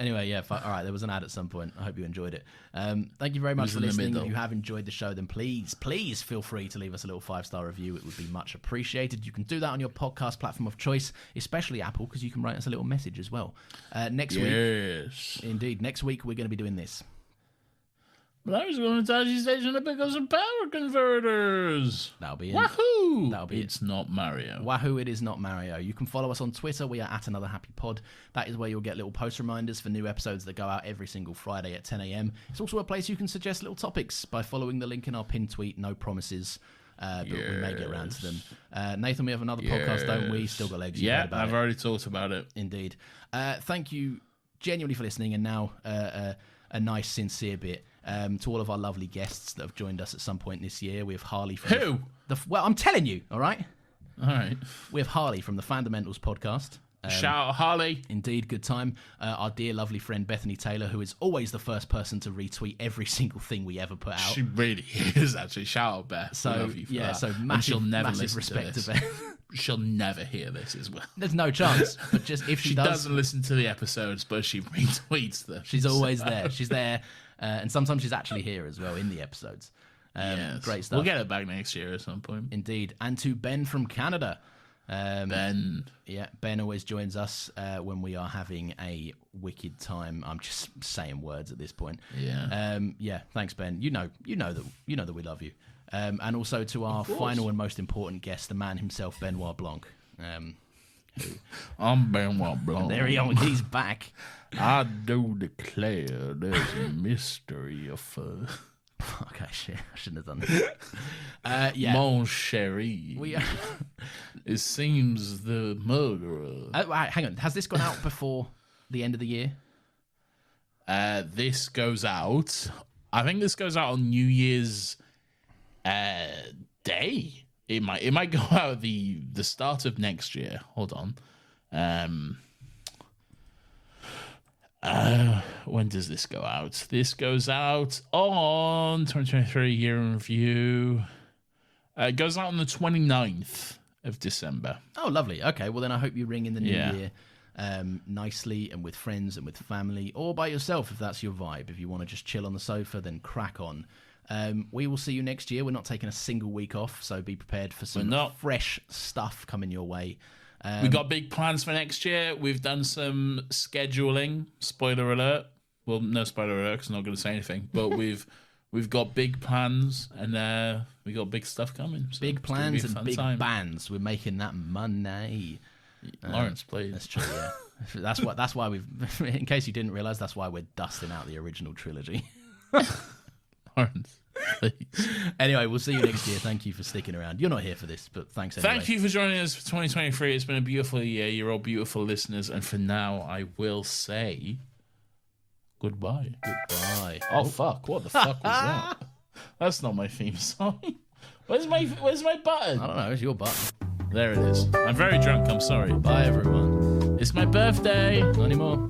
S2: Anyway, yeah. All right, there was an ad at some point. I hope you enjoyed it. Thank you very much for listening. If you have enjoyed the show, then please feel free to leave us a little 5-star review. It would be much appreciated. You can do that on your podcast platform of choice, especially Apple, because you can write us a little message as well. Next week, indeed, next week we're going to be doing this.
S1: But I was going to Taji Station to pick up some power converters.
S2: That'll be it.
S1: Wahoo!
S2: That'll be
S1: It's not Mario.
S2: Wahoo! It is not Mario. You can follow us on Twitter. We are at Another Happy Pod. That is where you'll get little post reminders for new episodes that go out every single Friday at 10 a.m. It's also a place you can suggest little topics by following the link in our pinned tweet. No promises, but we may get around to them. Nathan, we have another podcast, don't we? Still got legs.
S1: Yeah, I've already talked about it.
S2: Indeed. Thank you genuinely for listening. And now a nice, sincere bit. To all of our lovely guests that have joined us at some point this year. We have Harley from...
S1: Who?
S2: Well, I'm telling you, all right?
S1: All right.
S2: We have Harley from the Fundamentals podcast.
S1: Shout out Harley.
S2: Indeed, good time. Our dear, lovely friend Bethany Taylor, who is always the first person to retweet every single thing we ever put out.
S1: She really is, actually. Shout out, Beth.
S2: So,
S1: love you for that.
S2: So massive respect to Beth.
S1: She'll never hear this as well.
S2: There's no chance. But just if she
S1: doesn't listen to the episodes, but she retweets them.
S2: She's always there. She's there. And sometimes she's actually here as well in the episodes.
S1: Yes.
S2: Great stuff.
S1: We'll get it back next year at some point.
S2: Indeed. And to Ben from Canada.
S1: Ben.
S2: Yeah, Ben always joins us when we are having a wicked time. I'm just saying words at this point.
S1: Yeah.
S2: Yeah, thanks, Ben. You know that we love you. And also to our final and most important guest, the man himself, Benoit Blanc.
S1: I'm Benoit Blanc.
S2: There he is. He's back.
S1: I do declare there's a mystery afoot.
S2: Okay, shit. I shouldn't have done that. Yeah.
S1: Mon chéri. It seems the murderer.
S2: Hang on. Has this gone out before the end of the year?
S1: This goes out. I think this goes out on New Year's Day. It might go out the start of next year. Hold on. When does this go out? This goes out on 2023 year in review. It goes out on the 29th of December.
S2: Oh, lovely. Okay, well then I hope you ring in the new year nicely and with friends and with family, or by yourself if that's your vibe. If you want to just chill on the sofa, then crack on. We will see you next year. We're not taking a single week off, so be prepared for some fresh stuff coming your way.
S1: We got big plans for next year. We've done some scheduling. Spoiler alert. Well, no spoiler alert because I'm not going to say anything. But we've got big plans and we got big stuff coming. So
S2: big plans and big bands. We're making that money.
S1: Lawrence, please.
S2: That's true. Yeah, that's why we've. In case you didn't realize, that's why we're dusting out the original trilogy.
S1: Lawrence, please.
S2: Anyway, we'll see you next year. Thank you for sticking around. You're not here for this, but thanks anyway.
S1: Thank you for joining us for 2023. It's been a beautiful year. You're all beautiful listeners. And for now, I will say goodbye.
S2: Goodbye.
S1: Oh, fuck. What the fuck was that? That's not my theme song. Where's my button?
S2: I don't know. It's your button.
S1: There it is. I'm very drunk. I'm sorry.
S2: Bye, everyone.
S1: It's my birthday.
S2: Not anymore.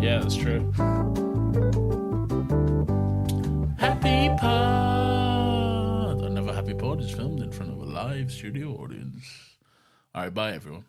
S1: Yeah, that's true. Happy Pod. Another Happy Pod is filmed in front of a live studio audience. All right, bye, everyone.